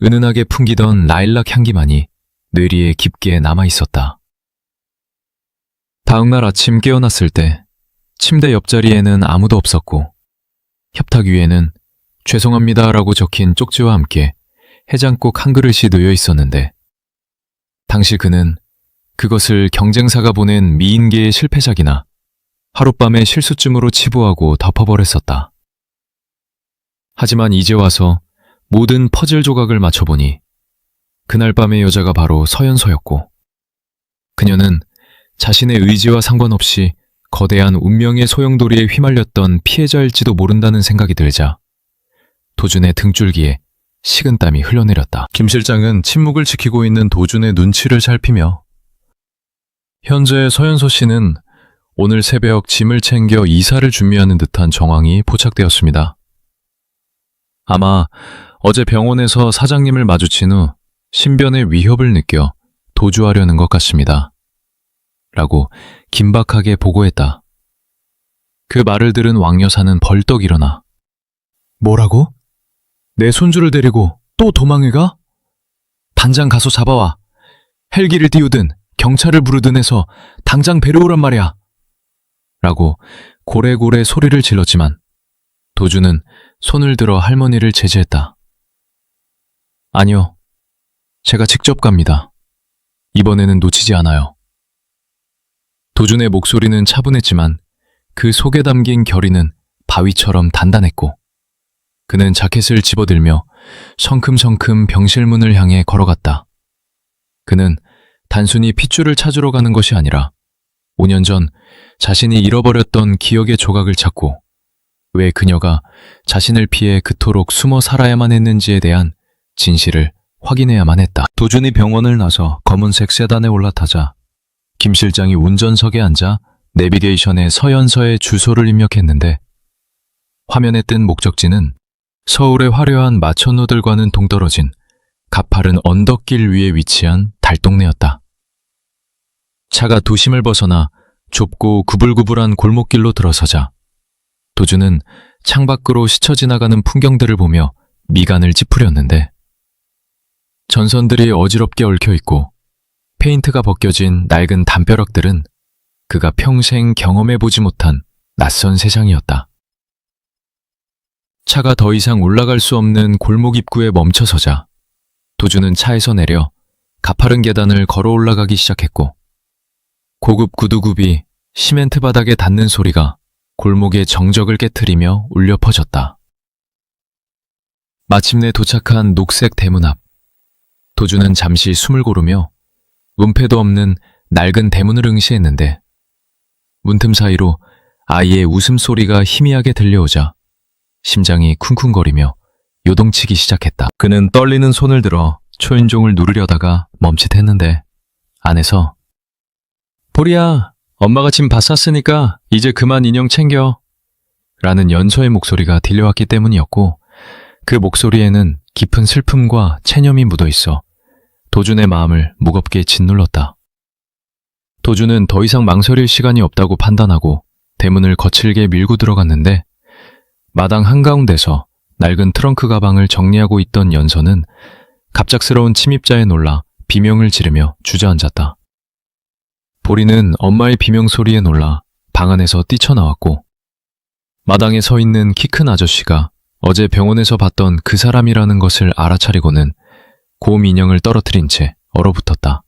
은은하게 풍기던 라일락 향기만이 뇌리에 깊게 남아있었다. 다음날 아침 깨어났을 때 침대 옆자리에는 아무도 없었고 협탁 위에는 죄송합니다라고 적힌 쪽지와 함께 해장국 한 그릇이 놓여 있었는데 당시 그는 그것을 경쟁사가 보낸 미인계의 실패작이나 하룻밤의 실수쯤으로 치부하고 덮어버렸었다. 하지만 이제 와서 모든 퍼즐 조각을 맞춰보니 그날 밤의 여자가 바로 서연서였고, 그녀는 자신의 의지와 상관없이 거대한 운명의 소용돌이에 휘말렸던 피해자일지도 모른다는 생각이 들자 도준의 등줄기에 식은땀이 흘러내렸다. 김 실장은 침묵을 지키고 있는 도준의 눈치를 살피며, 현재 서연서 씨는 오늘 새벽 짐을 챙겨 이사를 준비하는 듯한 정황이 포착되었습니다. 아마 어제 병원에서 사장님을 마주친 후 신변의 위협을 느껴 도주하려는 것 같습니다. 라고 긴박하게 보고했다. 그 말을 들은 왕 여사는 벌떡 일어나, 뭐라고? 내 손주를 데리고 또 도망을 가? 당장 가서 잡아와. 헬기를 띄우든 경찰을 부르든 해서 당장 데려오란 말이야. 라고 고래고래 소리를 질렀지만 도주는 손을 들어 할머니를 제지했다. 아니요. 제가 직접 갑니다. 이번에는 놓치지 않아요. 도준의 목소리는 차분했지만 그 속에 담긴 결의는 바위처럼 단단했고, 그는 자켓을 집어들며 성큼성큼 병실문을 향해 걸어갔다. 그는 단순히 핏줄을 찾으러 가는 것이 아니라 5년 전 자신이 잃어버렸던 기억의 조각을 찾고 왜 그녀가 자신을 피해 그토록 숨어 살아야만 했는지에 대한 진실을 확인해야만 했다. 도준이 병원을 나서 검은색 세단에 올라타자 김 실장이 운전석에 앉아 내비게이션에 서연서의 주소를 입력했는데, 화면에 뜬 목적지는 서울의 화려한 마천루들과는 동떨어진 가파른 언덕길 위에 위치한 달동네였다. 차가 도심을 벗어나 좁고 구불구불한 골목길로 들어서자 도준은 창밖으로 스쳐 지나가는 풍경들을 보며 미간을 찌푸렸는데, 전선들이 어지럽게 얽혀있고 페인트가 벗겨진 낡은 담벼락들은 그가 평생 경험해보지 못한 낯선 세상이었다. 차가 더 이상 올라갈 수 없는 골목 입구에 멈춰서자 도준은 차에서 내려 가파른 계단을 걸어 올라가기 시작했고, 고급 구두굽이 시멘트 바닥에 닿는 소리가 골목의 정적을 깨트리며 울려 퍼졌다. 마침내 도착한 녹색 대문 앞. 도준은 잠시 숨을 고르며 문패도 없는 낡은 대문을 응시했는데, 문틈 사이로 아이의 웃음소리가 희미하게 들려오자 심장이 쿵쿵거리며 요동치기 시작했다. 그는 떨리는 손을 들어 초인종을 누르려다가 멈칫했는데 안에서, 보리야, 엄마가 짐 다 쌌으니까 이제 그만 인형 챙겨. 라는 연서의 목소리가 들려왔기 때문이었고, 그 목소리에는 깊은 슬픔과 체념이 묻어있어 도준의 마음을 무겁게 짓눌렀다. 도준은 더 이상 망설일 시간이 없다고 판단하고 대문을 거칠게 밀고 들어갔는데, 마당 한가운데서 낡은 트렁크 가방을 정리하고 있던 연서는 갑작스러운 침입자에 놀라 비명을 지르며 주저앉았다. 보리는 엄마의 비명 소리에 놀라 방 안에서 뛰쳐나왔고, 마당에 서 있는 키 큰 아저씨가 어제 병원에서 봤던 그 사람이라는 것을 알아차리고는 곰 인형을 떨어뜨린 채 얼어붙었다.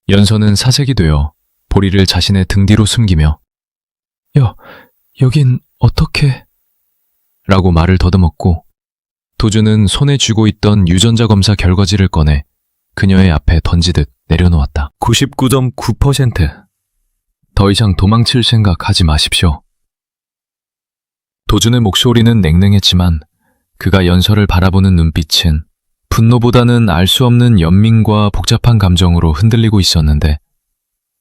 연서는 사색이 되어 보리를 자신의 등 뒤로 숨기며 여긴 어떻게? 라고 말을 더듬었고, 도준은 손에 쥐고 있던 유전자 검사 결과지를 꺼내 그녀의 앞에 던지듯 내려놓았다. 99.9%. 더 이상 도망칠 생각 하지 마십시오. 도준의 목소리는 냉랭했지만 그가 연서를 바라보는 눈빛은 분노보다는 알 수 없는 연민과 복잡한 감정으로 흔들리고 있었는데,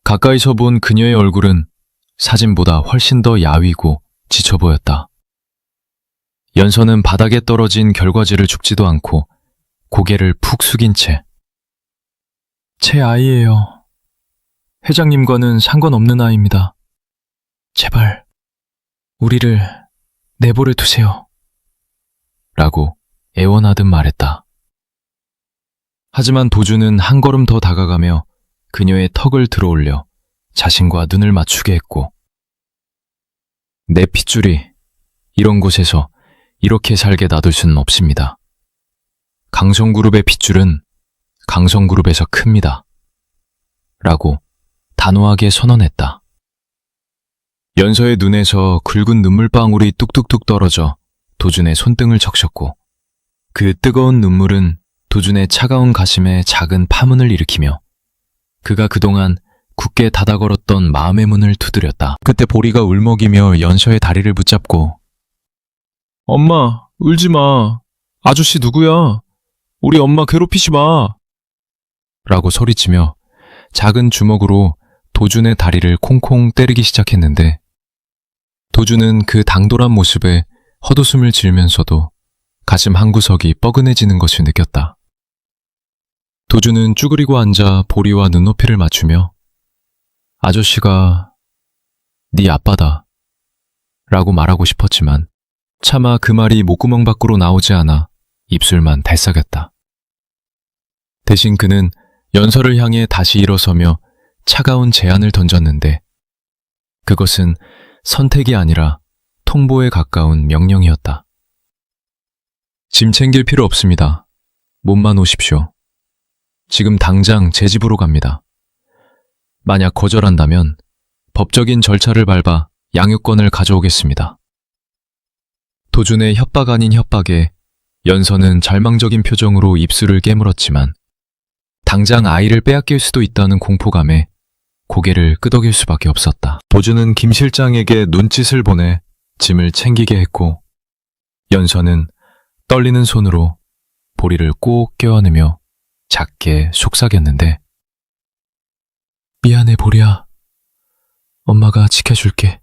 가까이서 본 그녀의 얼굴은 사진보다 훨씬 더 야위고 지쳐 보였다. 연서는 바닥에 떨어진 결과지를 줍지도 않고 고개를 푹 숙인 채, 제 아이예요. 회장님과는 상관없는 아이입니다. 제발 우리를 내버려 두세요. 라고 애원하듯 말했다. 하지만 도준은 한 걸음 더 다가가며 그녀의 턱을 들어올려 자신과 눈을 맞추게 했고, 내 핏줄이 이런 곳에서 이렇게 살게 놔둘 수는 없습니다. 강성그룹의 핏줄은 강성그룹에서 큽니다. 라고 단호하게 선언했다. 연서의 눈에서 굵은 눈물방울이 뚝뚝뚝 떨어져 도준의 손등을 적셨고 그 뜨거운 눈물은 도준의 차가운 가슴에 작은 파문을 일으키며 그가 그동안 굳게 닫아 걸었던 마음의 문을 두드렸다. 그때 보리가 울먹이며 연서의 다리를 붙잡고 엄마, 울지 마. 아저씨 누구야? 우리 엄마 괴롭히지 마. 라고 소리치며 작은 주먹으로 도준의 다리를 콩콩 때리기 시작했는데 도준은 그 당돌한 모습에 헛웃음을 지으면서도 가슴 한구석이 뻐근해지는 것을 느꼈다. 도준은 쭈그리고 앉아 보리와 눈높이를 맞추며 아저씨가 네 아빠다 라고 말하고 싶었지만 차마 그 말이 목구멍 밖으로 나오지 않아 입술만 달싹였다. 대신 그는 연서를 향해 다시 일어서며 차가운 제안을 던졌는데 그것은 선택이 아니라 통보에 가까운 명령이었다. 짐 챙길 필요 없습니다. 몸만 오십시오. 지금 당장 제 집으로 갑니다. 만약 거절한다면 법적인 절차를 밟아 양육권을 가져오겠습니다. 도준의 협박 아닌 협박에 연서는 절망적인 표정으로 입술을 깨물었지만 당장 아이를 빼앗길 수도 있다는 공포감에 고개를 끄덕일 수밖에 없었다. 도준은 김 실장에게 눈짓을 보내 짐을 챙기게 했고 연서는 떨리는 손으로 보리를 꼭 껴안으며 작게 속삭였는데 미안해 보리야. 엄마가 지켜줄게.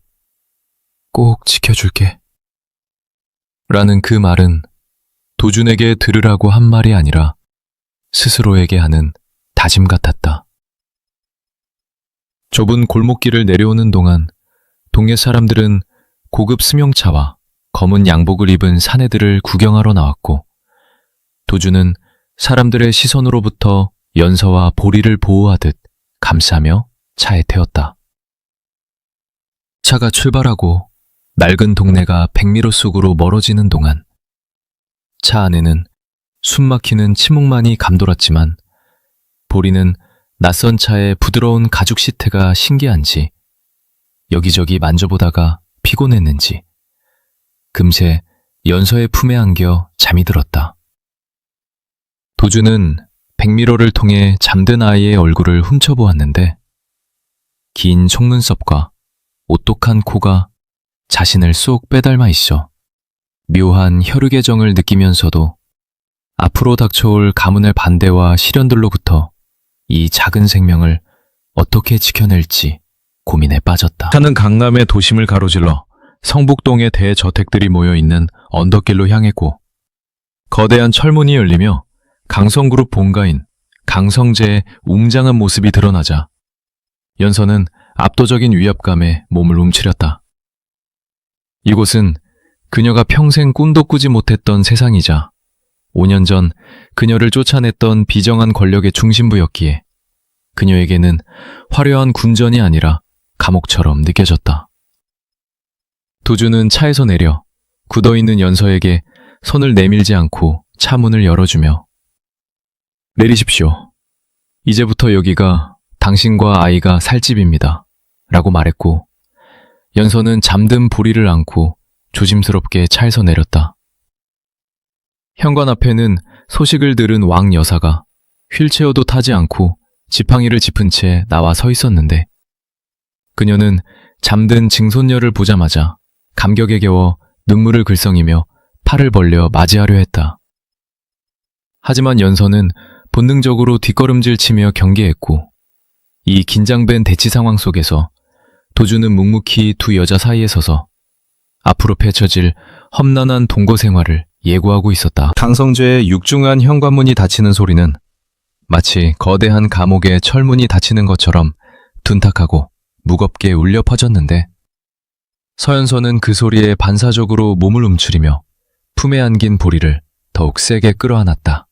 꼭 지켜줄게. 라는 그 말은 도준에게 들으라고 한 말이 아니라 스스로에게 하는 다짐 같았다. 좁은 골목길을 내려오는 동안 동네 사람들은 고급 승용차와 검은 양복을 입은 사내들을 구경하러 나왔고 도준은 사람들의 시선으로부터 연서와 보리를 보호하듯 감싸며 차에 태웠다. 차가 출발하고 낡은 동네가 백미로 속으로 멀어지는 동안 차 안에는 숨막히는 침묵만이 감돌았지만 보리는 낯선 차의 부드러운 가죽 시트가 신기한지 여기저기 만져보다가 피곤했는지 금세 연서의 품에 안겨 잠이 들었다. 도준은 백미러를 통해 잠든 아이의 얼굴을 훔쳐보았는데 긴 속눈썹과 오똑한 코가 자신을 쏙 빼닮아 있어 묘한 혈육의 정을 느끼면서도 앞으로 닥쳐올 가문의 반대와 시련들로부터 이 작은 생명을 어떻게 지켜낼지 고민에 빠졌다. 차는 강남의 도심을 가로질러 성북동의 대저택들이 모여있는 언덕길로 향했고 거대한 철문이 열리며 강성그룹 본가인 강성재의 웅장한 모습이 드러나자 연서는 압도적인 위압감에 몸을 움츠렸다. 이곳은 그녀가 평생 꿈도 꾸지 못했던 세상이자 5년 전 그녀를 쫓아냈던 비정한 권력의 중심부였기에 그녀에게는 화려한 군전이 아니라 감옥처럼 느껴졌다. 도준은 차에서 내려 굳어있는 연서에게 손을 내밀지 않고 차 문을 열어주며 내리십시오. 이제부터 여기가 당신과 아이가 살 집입니다. 라고 말했고 연서는 잠든 보리를 안고 조심스럽게 차에서 내렸다. 현관 앞에는 소식을 들은 왕 여사가 휠체어도 타지 않고 지팡이를 짚은 채 나와 서 있었는데 그녀는 잠든 증손녀를 보자마자 감격에 겨워 눈물을 글썽이며 팔을 벌려 맞이하려 했다. 하지만 연서는 본능적으로 뒷걸음질 치며 경계했고 이 긴장된 대치 상황 속에서 도준은 묵묵히 두 여자 사이에 서서 앞으로 펼쳐질 험난한 동거 생활을 예고하고 있었다. 강성재의 육중한 현관문이 닫히는 소리는 마치 거대한 감옥의 철문이 닫히는 것처럼 둔탁하고 무겁게 울려 퍼졌는데 서연서는 그 소리에 반사적으로 몸을 움츠리며 품에 안긴 보리를 더욱 세게 끌어안았다.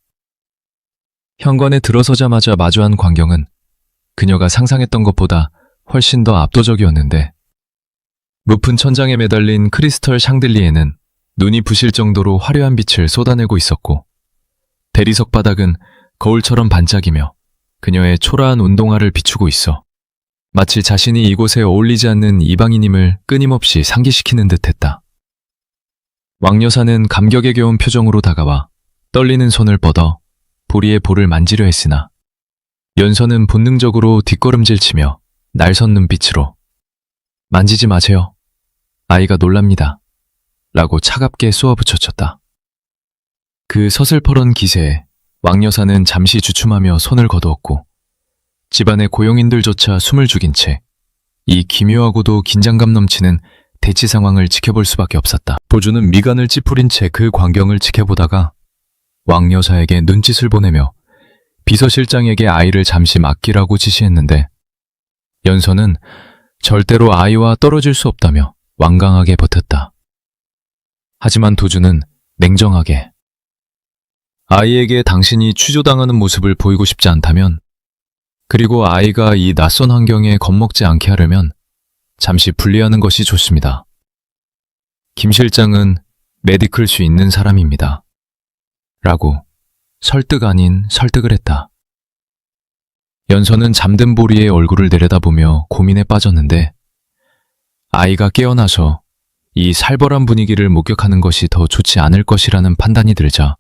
현관에 들어서자마자 마주한 광경은 그녀가 상상했던 것보다 훨씬 더 압도적이었는데 높은 천장에 매달린 크리스털 샹들리에는 눈이 부실 정도로 화려한 빛을 쏟아내고 있었고 대리석 바닥은 거울처럼 반짝이며 그녀의 초라한 운동화를 비추고 있어 마치 자신이 이곳에 어울리지 않는 이방인임을 끊임없이 상기시키는 듯했다. 왕여사는 감격에 겨운 표정으로 다가와 떨리는 손을 뻗어 보리의 볼을 만지려 했으나 연서는 본능적으로 뒷걸음질치며 날선 눈빛으로 만지지 마세요. 아이가 놀랍니다. 라고 차갑게 쏘아붙여쳤다. 그 서슬퍼런 기세에 왕여사는 잠시 주춤하며 손을 거두었고 집안의 고용인들조차 숨을 죽인 채 이 기묘하고도 긴장감 넘치는 대치 상황을 지켜볼 수밖에 없었다. 보주는 미간을 찌푸린 채 그 광경을 지켜보다가 왕여사에게 눈짓을 보내며 비서실장에게 아이를 잠시 맡기라고 지시했는데 연서는 절대로 아이와 떨어질 수 없다며 완강하게 버텼다. 하지만 도주는 냉정하게 아이에게 당신이 취조당하는 모습을 보이고 싶지 않다면 그리고 아이가 이 낯선 환경에 겁먹지 않게 하려면 잠시 분리하는 것이 좋습니다. 김 실장은 메디클 수 있는 사람입니다. 라고 설득 아닌 설득을 했다. 연서는 잠든 보리의 얼굴을 내려다보며 고민에 빠졌는데 아이가 깨어나서 이 살벌한 분위기를 목격하는 것이 더 좋지 않을 것이라는 판단이 들자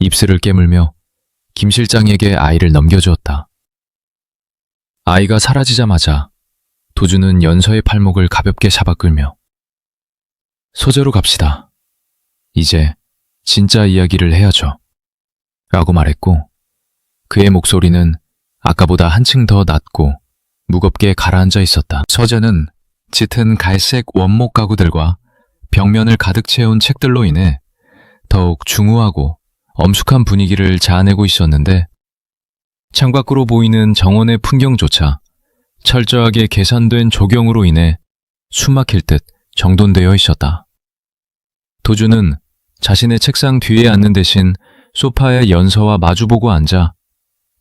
입술을 깨물며 김 실장에게 아이를 넘겨주었다. 아이가 사라지자마자 도주는 연서의 팔목을 가볍게 잡아 끌며 소재로 갑시다. 이제 진짜 이야기를 해야죠. 라고 말했고 그의 목소리는 아까보다 한층 더 낮고 무겁게 가라앉아 있었다. 서재는 짙은 갈색 원목 가구들과 벽면을 가득 채운 책들로 인해 더욱 중후하고 엄숙한 분위기를 자아내고 있었는데 창밖으로 보이는 정원의 풍경조차 철저하게 계산된 조경으로 인해 숨막힐 듯 정돈되어 있었다. 도주는 자신의 책상 뒤에 앉는 대신 소파에 연서와 마주보고 앉아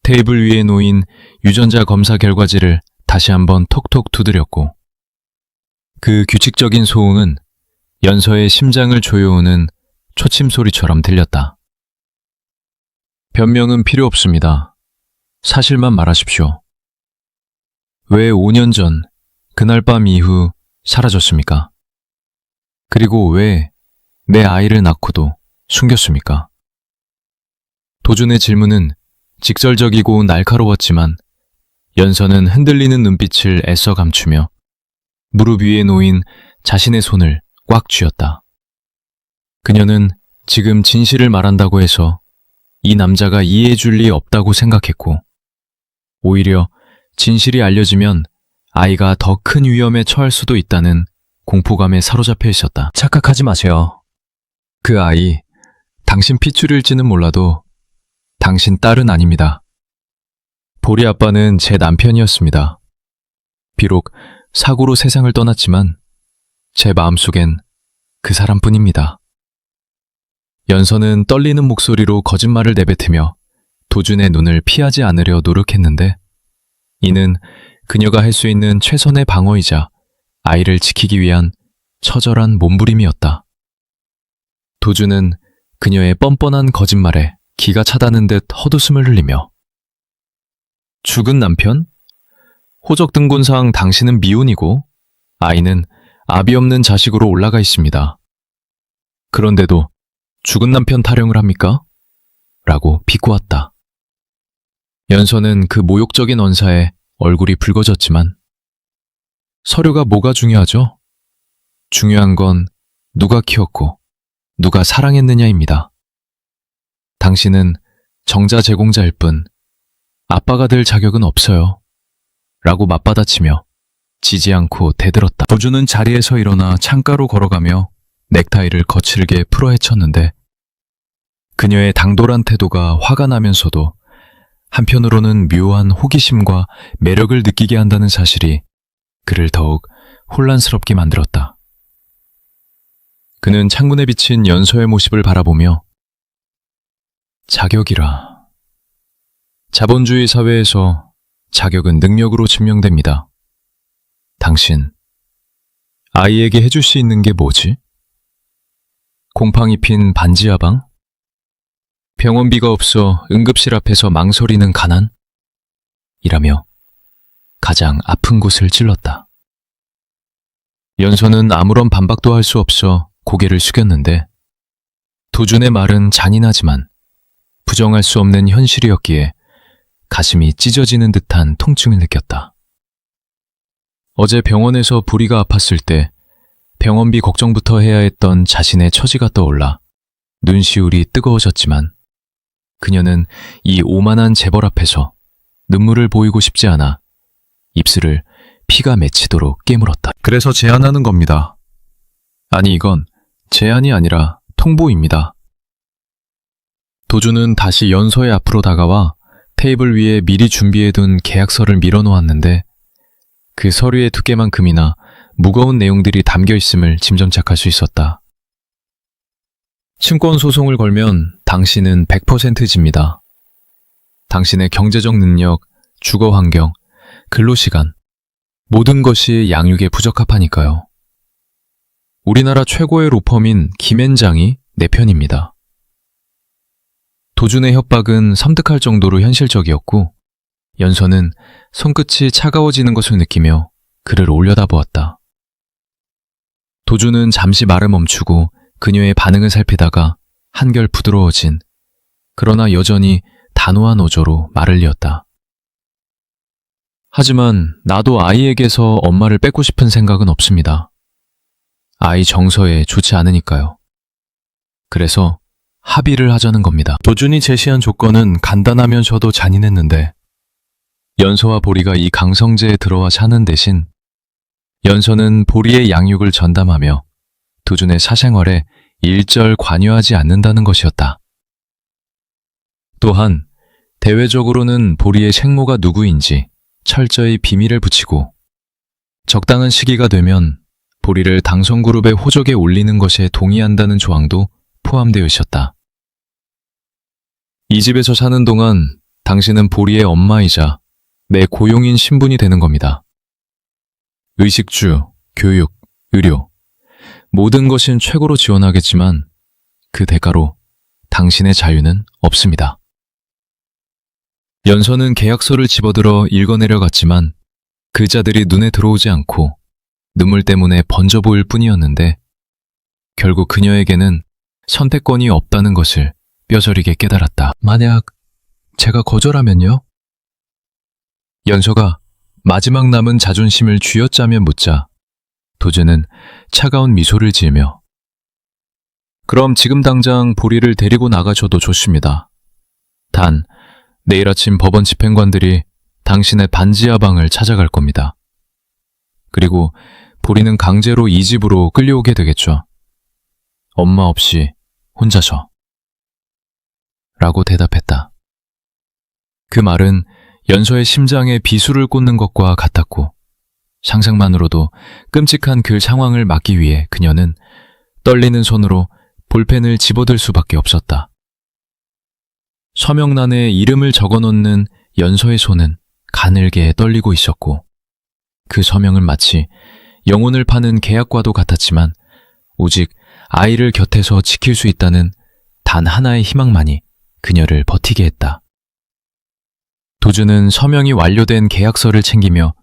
테이블 위에 놓인 유전자 검사 결과지를 다시 한번 톡톡 두드렸고 그 규칙적인 소음은 연서의 심장을 조여오는 초침 소리처럼 들렸다. 변명은 필요 없습니다. 사실만 말하십시오. 왜 5년 전 그날 밤 이후 사라졌습니까? 그리고 왜 내 아이를 낳고도 숨겼습니까? 도준의 질문은 직설적이고 날카로웠지만 연서는 흔들리는 눈빛을 애써 감추며 무릎 위에 놓인 자신의 손을 꽉 쥐었다. 그녀는 지금 진실을 말한다고 해서 이 남자가 이해해 줄 리 없다고 생각했고 오히려 진실이 알려지면 아이가 더 큰 위험에 처할 수도 있다는 공포감에 사로잡혀 있었다. 착각하지 마세요. 그 아이, 당신 핏줄일지는 몰라도 당신 딸은 아닙니다. 보리 아빠는 제 남편이었습니다. 비록 사고로 세상을 떠났지만 제 마음속엔 그 사람뿐입니다. 연서는 떨리는 목소리로 거짓말을 내뱉으며 도준의 눈을 피하지 않으려 노력했는데 이는 그녀가 할 수 있는 최선의 방어이자 아이를 지키기 위한 처절한 몸부림이었다. 도준은 그녀의 뻔뻔한 거짓말에 기가 차다는 듯 헛웃음을 흘리며 죽은 남편? 호적등본상 당신은 미혼이고 아이는 아비 없는 자식으로 올라가 있습니다. 그런데도 죽은 남편 타령을 합니까? 라고 비꼬았다. 연서는 그 모욕적인 언사에 얼굴이 붉어졌지만 서류가 뭐가 중요하죠? 중요한 건 누가 키웠고 누가 사랑했느냐입니다. 당신은 정자 제공자일 뿐 아빠가 될 자격은 없어요. 라고 맞받아치며 지지 않고 대들었다. 도주는 자리에서 일어나 창가로 걸어가며 넥타이를 거칠게 풀어 헤쳤는데 그녀의 당돌한 태도가 화가 나면서도 한편으로는 묘한 호기심과 매력을 느끼게 한다는 사실이 그를 더욱 혼란스럽게 만들었다. 그는 창문에 비친 연서의 모습을 바라보며 자격이라. 자본주의 사회에서 자격은 능력으로 증명됩니다. 당신, 아이에게 해줄 수 있는 게 뭐지? 곰팡이 핀 반지 하방? 병원비가 없어 응급실 앞에서 망설이는 가난? 이라며 가장 아픈 곳을 찔렀다. 연서는 아무런 반박도 할 수 없어 고개를 숙였는데 도준의 말은 잔인하지만 부정할 수 없는 현실이었기에 가슴이 찢어지는 듯한 통증을 느꼈다. 어제 병원에서 보리가 아팠을 때 병원비 걱정부터 해야 했던 자신의 처지가 떠올라 눈시울이 뜨거워졌지만 그녀는 이 오만한 재벌 앞에서 눈물을 보이고 싶지 않아 입술을 피가 맺히도록 깨물었다. 그래서 제안하는 겁니다. 아니, 이건 제안이 아니라 통보입니다. 도준은 다시 연서의 앞으로 다가와 테이블 위에 미리 준비해둔 계약서를 밀어놓았는데 그 서류의 두께만큼이나 무거운 내용들이 담겨 있음을 짐작할 수 있었다. 친권 소송을 걸면 당신은 100% 집니다. 당신의 경제적 능력, 주거 환경, 근로시간, 모든 것이 양육에 부적합하니까요. 우리나라 최고의 로펌인 김앤장이 내 편입니다. 도준의 협박은 섬뜩할 정도로 현실적이었고 연서는 손끝이 차가워지는 것을 느끼며 그를 올려다보았다. 도준은 잠시 말을 멈추고 그녀의 반응을 살피다가 한결 부드러워진 그러나 여전히 단호한 어조로 말을 이었다. 하지만 나도 아이에게서 엄마를 뺏고 싶은 생각은 없습니다. 아이 정서에 좋지 않으니까요. 그래서 합의를 하자는 겁니다. 도준이 제시한 조건은 간단하면서도 잔인했는데 연서와 보리가 이 강성제에 들어와 사는 대신 연서는 보리의 양육을 전담하며 도준의 사생활에 일절 관여하지 않는다는 것이었다. 또한 대외적으로는 보리의 생모가 누구인지 철저히 비밀을 붙이고 적당한 시기가 되면 보리를 당선그룹의 호적에 올리는 것에 동의한다는 조항도 포함되어 있었다. 이 집에서 사는 동안 당신은 보리의 엄마이자 내 고용인 신분이 되는 겁니다. 의식주, 교육, 의료, 모든 것은 최고로 지원하겠지만 그 대가로 당신의 자유는 없습니다. 연서는 계약서를 집어들어 읽어내려갔지만 글자들이 눈에 들어오지 않고 눈물 때문에 번져 보일 뿐이었는데 결국 그녀에게는 선택권이 없다는 것을 뼈저리게 깨달았다. 만약 제가 거절하면요? 연서가 마지막 남은 자존심을 쥐어짜며 묻자 도준은 차가운 미소를 지으며 그럼 지금 당장 보리를 데리고 나가셔도 좋습니다. 단 내일 아침 법원 집행관들이 당신의 반지하 방을 찾아갈 겁니다. 그리고 보리는 강제로 이 집으로 끌려오게 되겠죠. 엄마 없이 혼자서. 라고 대답했다. 그 말은 연서의 심장에 비수를 꽂는 것과 같았고 상상만으로도 끔찍한 그 상황을 막기 위해 그녀는 떨리는 손으로 볼펜을 집어들 수밖에 없었다. 서명란에 이름을 적어놓는 연서의 손은 가늘게 떨리고 있었고 그 서명은 마치 영혼을 파는 계약과도 같았지만 오직 아이를 곁에서 지킬 수 있다는 단 하나의 희망만이 그녀를 버티게 했다. 도준은 서명이 완료된 계약서를 챙기며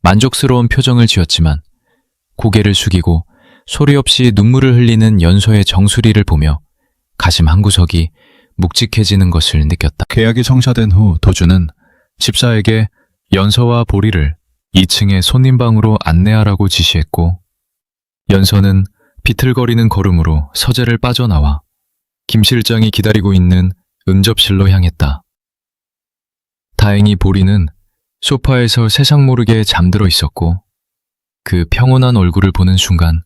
만족스러운 표정을 지었지만 고개를 숙이고 소리 없이 눈물을 흘리는 연서의 정수리를 보며 가슴 한구석이 묵직해지는 것을 느꼈다. 계약이 성사된 후 도준은 집사에게 연서와 보리를 2층의 손님방으로 안내하라고 지시했고 연서는 비틀거리는 걸음으로 서재를 빠져나와 김 실장이 기다리고 있는 응접실로 향했다. 다행히 보리는 소파에서 세상 모르게 잠들어 있었고 그 평온한 얼굴을 보는 순간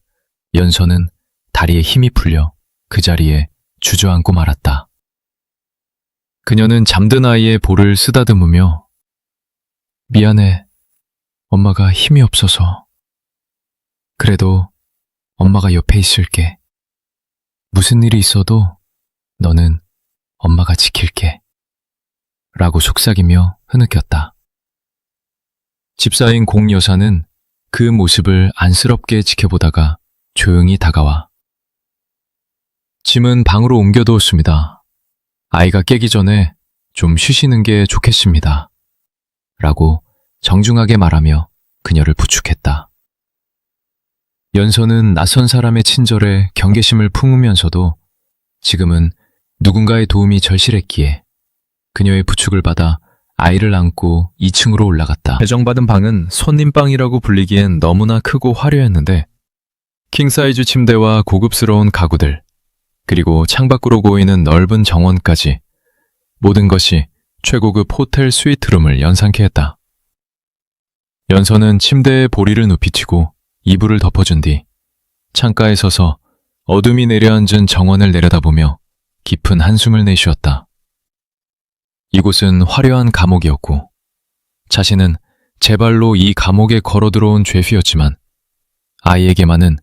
연서는 다리에 힘이 풀려 그 자리에 주저앉고 말았다. 그녀는 잠든 아이의 볼을 쓰다듬으며 미안해, 엄마가 힘이 없어서. 그래도 엄마가 옆에 있을게. 무슨 일이 있어도 너는 엄마가 지킬게. 라고 속삭이며 흐느꼈다. 집사인 공 여사는 그 모습을 안쓰럽게 지켜보다가 조용히 다가와 짐은 방으로 옮겨두었습니다. 아이가 깨기 전에 좀 쉬시는 게 좋겠습니다. 라고 정중하게 말하며 그녀를 부축했다. 연서는 낯선 사람의 친절에 경계심을 품으면서도 지금은 누군가의 도움이 절실했기에 그녀의 부축을 받아 아이를 안고 2층으로 올라갔다. 배정받은 방은 손님방이라고 불리기엔 너무나 크고 화려했는데 킹사이즈 침대와 고급스러운 가구들, 그리고 창밖으로 보이는 넓은 정원까지 모든 것이 최고급 호텔 스위트룸을 연상케 했다. 연서는 침대에 보리를 눕히치고 이불을 덮어준 뒤 창가에 서서 어둠이 내려앉은 정원을 내려다보며 깊은 한숨을 내쉬었다. 이곳은 화려한 감옥이었고 자신은 제 발로 이 감옥에 걸어 들어온 죄수였지만 아이에게만은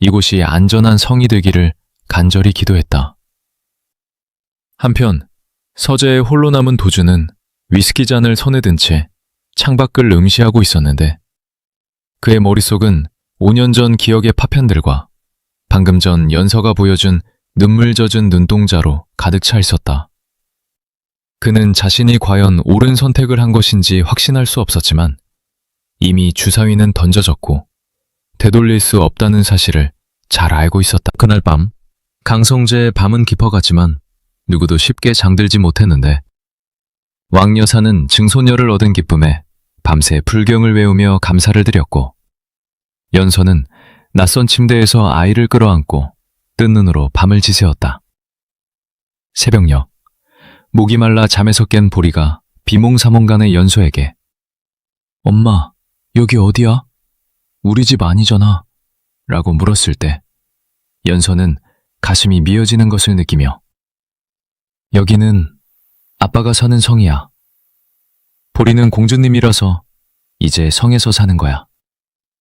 이곳이 안전한 성이 되기를 간절히 기도했다. 한편 서재에 홀로 남은 도주는 위스키 잔을 손에 든 채 창밖을 응시하고 있었는데 그의 머릿속은 5년 전 기억의 파편들과 방금 전 연서가 보여준 눈물 젖은 눈동자로 가득 차 있었다. 그는 자신이 과연 옳은 선택을 한 것인지 확신할 수 없었지만 이미 주사위는 던져졌고 되돌릴 수 없다는 사실을 잘 알고 있었다. 그날 밤 강성재의 밤은 깊어갔지만 누구도 쉽게 잠들지 못했는데 왕 여사는 증손녀를 얻은 기쁨에 밤새 불경을 외우며 감사를 드렸고 연서는 낯선 침대에서 아이를 끌어안고 뜬 눈으로 밤을 지새웠다. 새벽녘 목이 말라 잠에서 깬 보리가 비몽사몽간의 연서에게 엄마, 여기 어디야? 우리 집 아니잖아 라고 물었을 때 연서는 가슴이 미어지는 것을 느끼며 여기는 아빠가 사는 성이야. 보리는 공주님이라서 이제 성에서 사는 거야.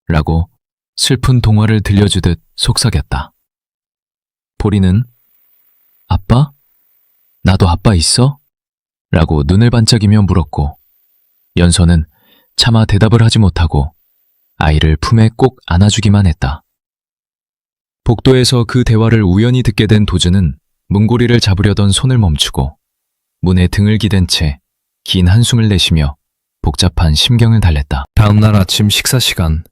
라고 슬픈 동화를 들려주듯 속삭였다. 보리는 아빠? 나도 아빠 있어? 라고 눈을 반짝이며 물었고 연서는 차마 대답을 하지 못하고 아이를 품에 꼭 안아주기만 했다. 복도에서 그 대화를 우연히 듣게 된 도주는 문고리를 잡으려던 손을 멈추고 문에 등을 기댄 채 긴 한숨을 내쉬며 복잡한 심경을 달랬다. 다음날 아침 식사 시간.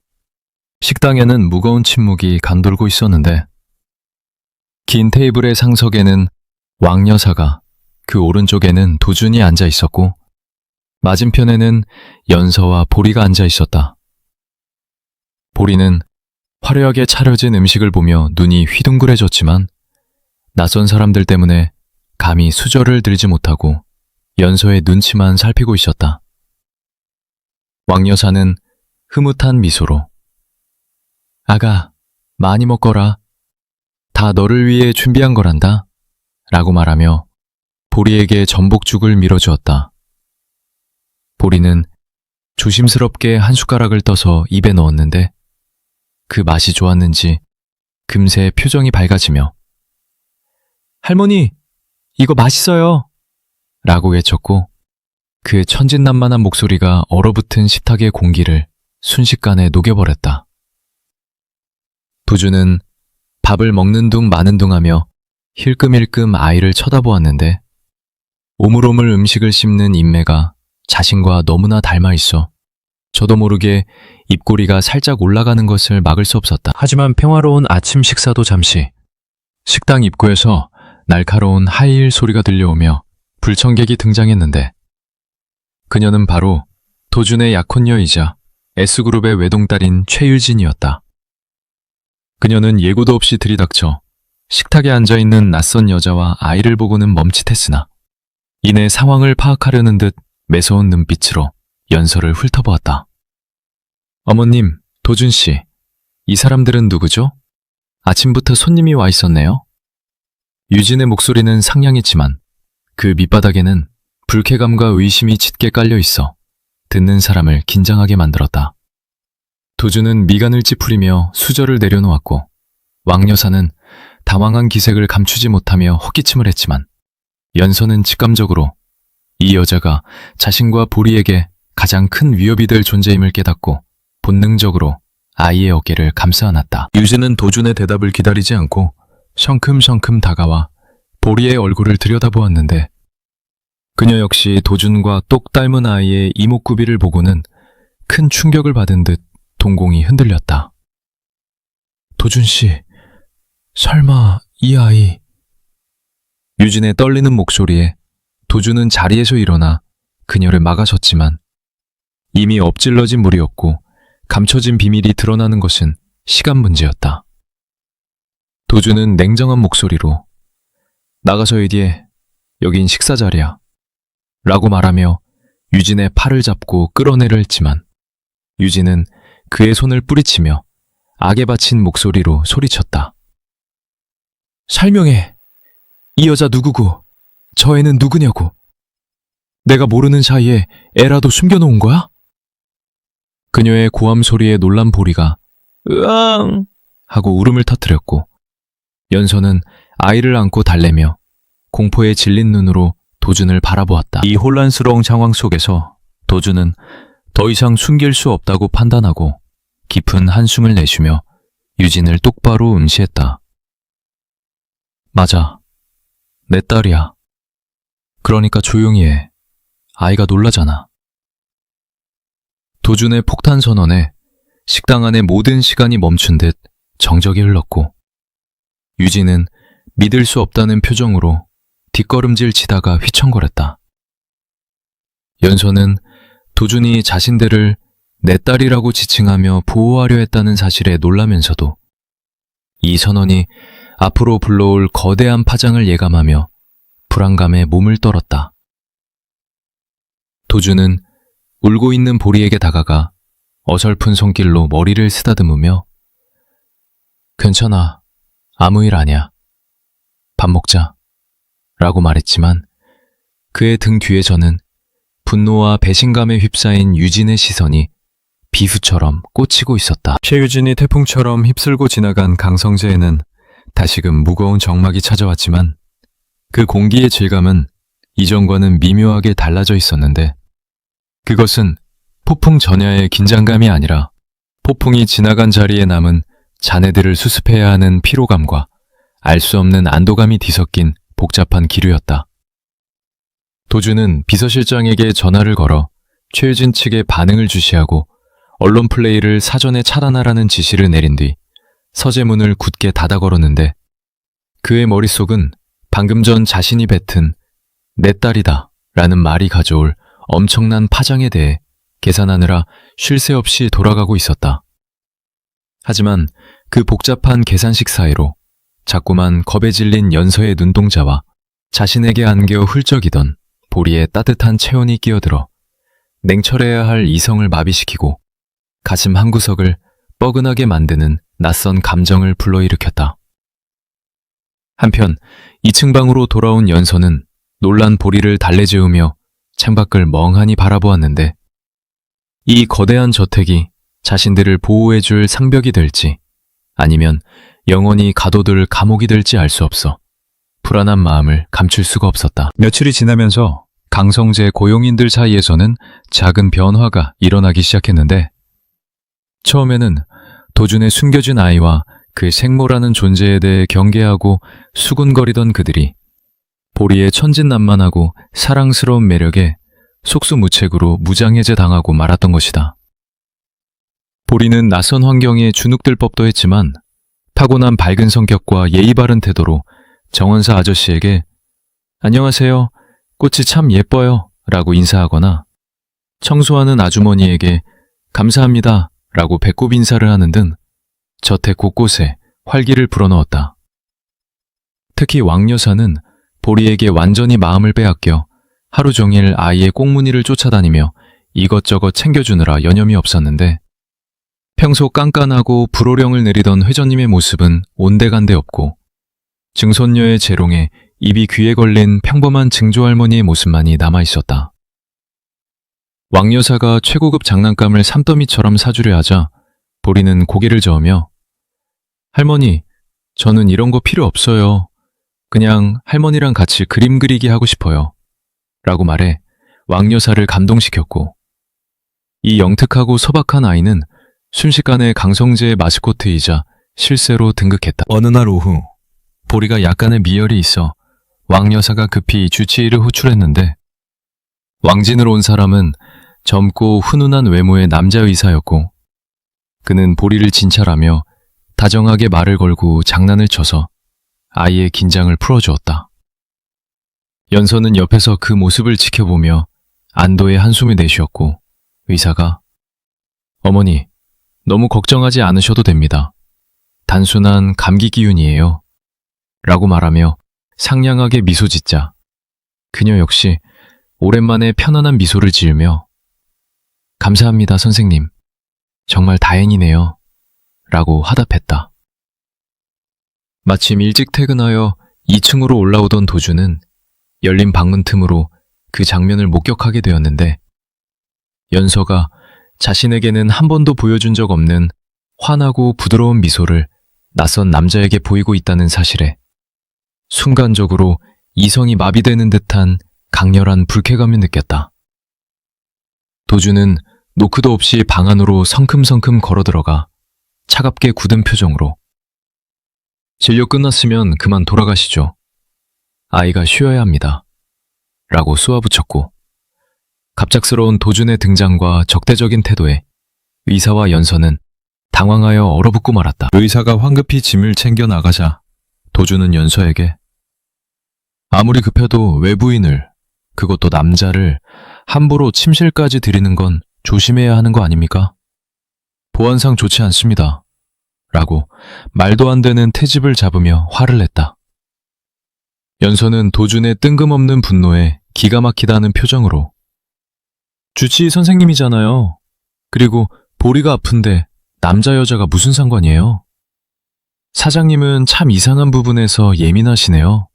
식당에는 무거운 침묵이 감돌고 있었는데 긴 테이블의 상석에는 왕 여사가, 그 오른쪽에는 도준이 앉아 있었고 맞은편에는 연서와 보리가 앉아 있었다. 보리는 화려하게 차려진 음식을 보며 눈이 휘둥그레졌지만 낯선 사람들 때문에 감히 수저를 들지 못하고 연서의 눈치만 살피고 있었다. 왕 여사는 흐뭇한 미소로 아가, 많이 먹거라. 다 너를 위해 준비한 거란다. 라고 말하며 보리에게 전복죽을 밀어주었다. 보리는 조심스럽게 한 숟가락을 떠서 입에 넣었는데 그 맛이 좋았는지 금세 표정이 밝아지며 할머니, 이거 맛있어요. 라고 외쳤고 그 천진난만한 목소리가 얼어붙은 식탁의 공기를 순식간에 녹여버렸다. 부주는 밥을 먹는 둥 마는 둥 하며 힐끔힐끔 아이를 쳐다보았는데 오물오물 음식을 씹는 인매가 자신과 너무나 닮아 있어 저도 모르게 입꼬리가 살짝 올라가는 것을 막을 수 없었다. 하지만 평화로운 아침 식사도 잠시 식당 입구에서 날카로운 하이힐 소리가 들려오며 불청객이 등장했는데 그녀는 바로 도준의 약혼녀이자 S그룹의 외동딸인 최율진이었다. 그녀는 예고도 없이 들이닥쳐 식탁에 앉아있는 낯선 여자와 아이를 보고는 멈칫했으나 이내 상황을 파악하려는 듯 매서운 눈빛으로 연서를 훑어보았다. 어머님, 도준씨, 이 사람들은 누구죠? 아침부터 손님이 와 있었네요. 유진의 목소리는 상냥했지만 그 밑바닥에는 불쾌감과 의심이 짙게 깔려 있어 듣는 사람을 긴장하게 만들었다. 도준은 미간을 찌푸리며 수저를 내려놓았고 왕 여사는 당황한 기색을 감추지 못하며 헛기침을 했지만 연서는 직감적으로 이 여자가 자신과 보리에게 가장 큰 위협이 될 존재임을 깨닫고 본능적으로 아이의 어깨를 감싸 안았다. 유진은 도준의 대답을 기다리지 않고 성큼성큼 다가와 보리의 얼굴을 들여다보았는데 그녀 역시 도준과 똑 닮은 아이의 이목구비를 보고는 큰 충격을 받은 듯 동공이 흔들렸다. 도준 씨, 설마 이 아이... 유진의 떨리는 목소리에 도준은 자리에서 일어나 그녀를 막아섰지만 이미 엎질러진 물이었고 감춰진 비밀이 드러나는 것은 시간 문제였다. 도준은 냉정한 목소리로 나가서 얘기해. 여긴 식사 자리야. 라고 말하며 유진의 팔을 잡고 끌어내려 했지만 유진은 그의 손을 뿌리치며 악에 바친 목소리로 소리쳤다. 설명해. 이 여자 누구고 저 애는 누구냐고. 내가 모르는 사이에 애라도 숨겨놓은 거야? 그녀의 고함 소리에 놀란 보리가 으앙 하고 울음을 터뜨렸고 연서는 아이를 안고 달래며 공포에 질린 눈으로 도준을 바라보았다. 이 혼란스러운 상황 속에서 도준은 더 이상 숨길 수 없다고 판단하고 깊은 한숨을 내쉬며 유진을 똑바로 응시했다. 맞아. 내 딸이야. 그러니까 조용히 해. 아이가 놀라잖아. 도준의 폭탄 선언에 식당 안의 모든 시간이 멈춘 듯 정적이 흘렀고 유진은 믿을 수 없다는 표정으로 뒷걸음질 치다가 휘청거렸다. 연서는 도준이 자신들을 내 딸이라고 지칭하며 보호하려 했다는 사실에 놀라면서도 이 선언이 앞으로 불러올 거대한 파장을 예감하며 불안감에 몸을 떨었다. 도준은 울고 있는 보리에게 다가가 어설픈 손길로 머리를 쓰다듬으며 괜찮아. 아무 일 아니야. 밥 먹자. 라고 말했지만 그의 등 뒤에서는 분노와 배신감에 휩싸인 유진의 시선이 비수처럼 꽂히고 있었다. 최유진이 태풍처럼 휩쓸고 지나간 강성재에는 다시금 무거운 정막이 찾아왔지만 그 공기의 질감은 이전과는 미묘하게 달라져 있었는데 그것은 폭풍 전야의 긴장감이 아니라 폭풍이 지나간 자리에 남은 자네들을 수습해야 하는 피로감과 알 수 없는 안도감이 뒤섞인 복잡한 기류였다. 도준은 비서실장에게 전화를 걸어 최유진 측의 반응을 주시하고 언론 플레이를 사전에 차단하라는 지시를 내린 뒤 서재문을 굳게 닫아 걸었는데 그의 머릿속은 방금 전 자신이 뱉은 내 딸이다 라는 말이 가져올 엄청난 파장에 대해 계산하느라 쉴 새 없이 돌아가고 있었다. 하지만 그 복잡한 계산식 사이로 자꾸만 겁에 질린 연서의 눈동자와 자신에게 안겨 흘적이던 보리의 따뜻한 체온이 끼어들어 냉철해야 할 이성을 마비시키고 가슴 한구석을 뻐근하게 만드는 낯선 감정을 불러일으켰다. 한편 2층 방으로 돌아온 연서는 놀란 보리를 달래재우며 창밖을 멍하니 바라보았는데 이 거대한 저택이 자신들을 보호해줄 상벽이 될지 아니면 영원히 가둬둘 감옥이 될지 알 수 없어 불안한 마음을 감출 수가 없었다. 며칠이 지나면서 강성재 고용인들 사이에서는 작은 변화가 일어나기 시작했는데 처음에는 도준의 숨겨진 아이와 그 생모라는 존재에 대해 경계하고 수군거리던 그들이 보리의 천진난만하고 사랑스러운 매력에 속수무책으로 무장해제 당하고 말았던 것이다. 보리는 낯선 환경에 주눅들 법도 했지만 타고난 밝은 성격과 예의 바른 태도로 정원사 아저씨에게 안녕하세요. 꽃이 참 예뻐요. 라고 인사하거나 청소하는 아주머니에게 감사합니다. 라고 배꼽 인사를 하는 등 저택 곳곳에 활기를 불어넣었다. 특히 왕 여사는 보리에게 완전히 마음을 빼앗겨 하루 종일 아이의 꽁무니를 쫓아다니며 이것저것 챙겨주느라 여념이 없었는데 평소 깐깐하고 불호령을 내리던 회전님의 모습은 온데간데 없고 증손녀의 재롱에 입이 귀에 걸린 평범한 증조할머니의 모습만이 남아있었다. 왕여사가 최고급 장난감을 산더미처럼 사주려 하자 보리는 고개를 저으며 할머니, 저는 이런 거 필요 없어요. 그냥 할머니랑 같이 그림 그리기 하고 싶어요. 라고 말해 왕여사를 감동시켰고 이 영특하고 소박한 아이는 순식간에 강성재의 마스코트이자 실세로 등극했다. 어느 날 오후 보리가 약간의 미열이 있어 왕 여사가 급히 주치의를 호출했는데 왕진으로 온 사람은 젊고 훈훈한 외모의 남자 의사였고 그는 보리를 진찰하며 다정하게 말을 걸고 장난을 쳐서 아이의 긴장을 풀어주었다. 연서는 옆에서 그 모습을 지켜보며 안도의 한숨을 내쉬었고 의사가 어머니, 너무 걱정하지 않으셔도 됩니다. 단순한 감기 기운이에요. 라고 말하며 상냥하게 미소 짓자 그녀 역시 오랜만에 편안한 미소를 지으며 감사합니다, 선생님. 정말 다행이네요. 라고 화답했다. 마침 일찍 퇴근하여 2층으로 올라오던 도주는 열린 방문 틈으로 그 장면을 목격하게 되었는데 연서가 자신에게는 한 번도 보여준 적 없는 환하고 부드러운 미소를 낯선 남자에게 보이고 있다는 사실에 순간적으로 이성이 마비되는 듯한 강렬한 불쾌감을 느꼈다. 도주는 노크도 없이 방 안으로 성큼성큼 걸어들어가 차갑게 굳은 표정으로 진료 끝났으면 그만 돌아가시죠. 아이가 쉬어야 합니다. 라고 쏘아붙였고 갑작스러운 도준의 등장과 적대적인 태도에 의사와 연서는 당황하여 얼어붙고 말았다. 의사가 황급히 짐을 챙겨 나가자 도준은 연서에게 아무리 급해도 외부인을, 그것도 남자를 함부로 침실까지 들이는 건 조심해야 하는 거 아닙니까? 보안상 좋지 않습니다. 라고 말도 안 되는 트집을 잡으며 화를 냈다. 연서는 도준의 뜬금없는 분노에 기가 막히다는 표정으로 주치의 선생님이잖아요. 그리고 보리가 아픈데 남자 여자가 무슨 상관이에요? 사장님은 참 이상한 부분에서 예민하시네요.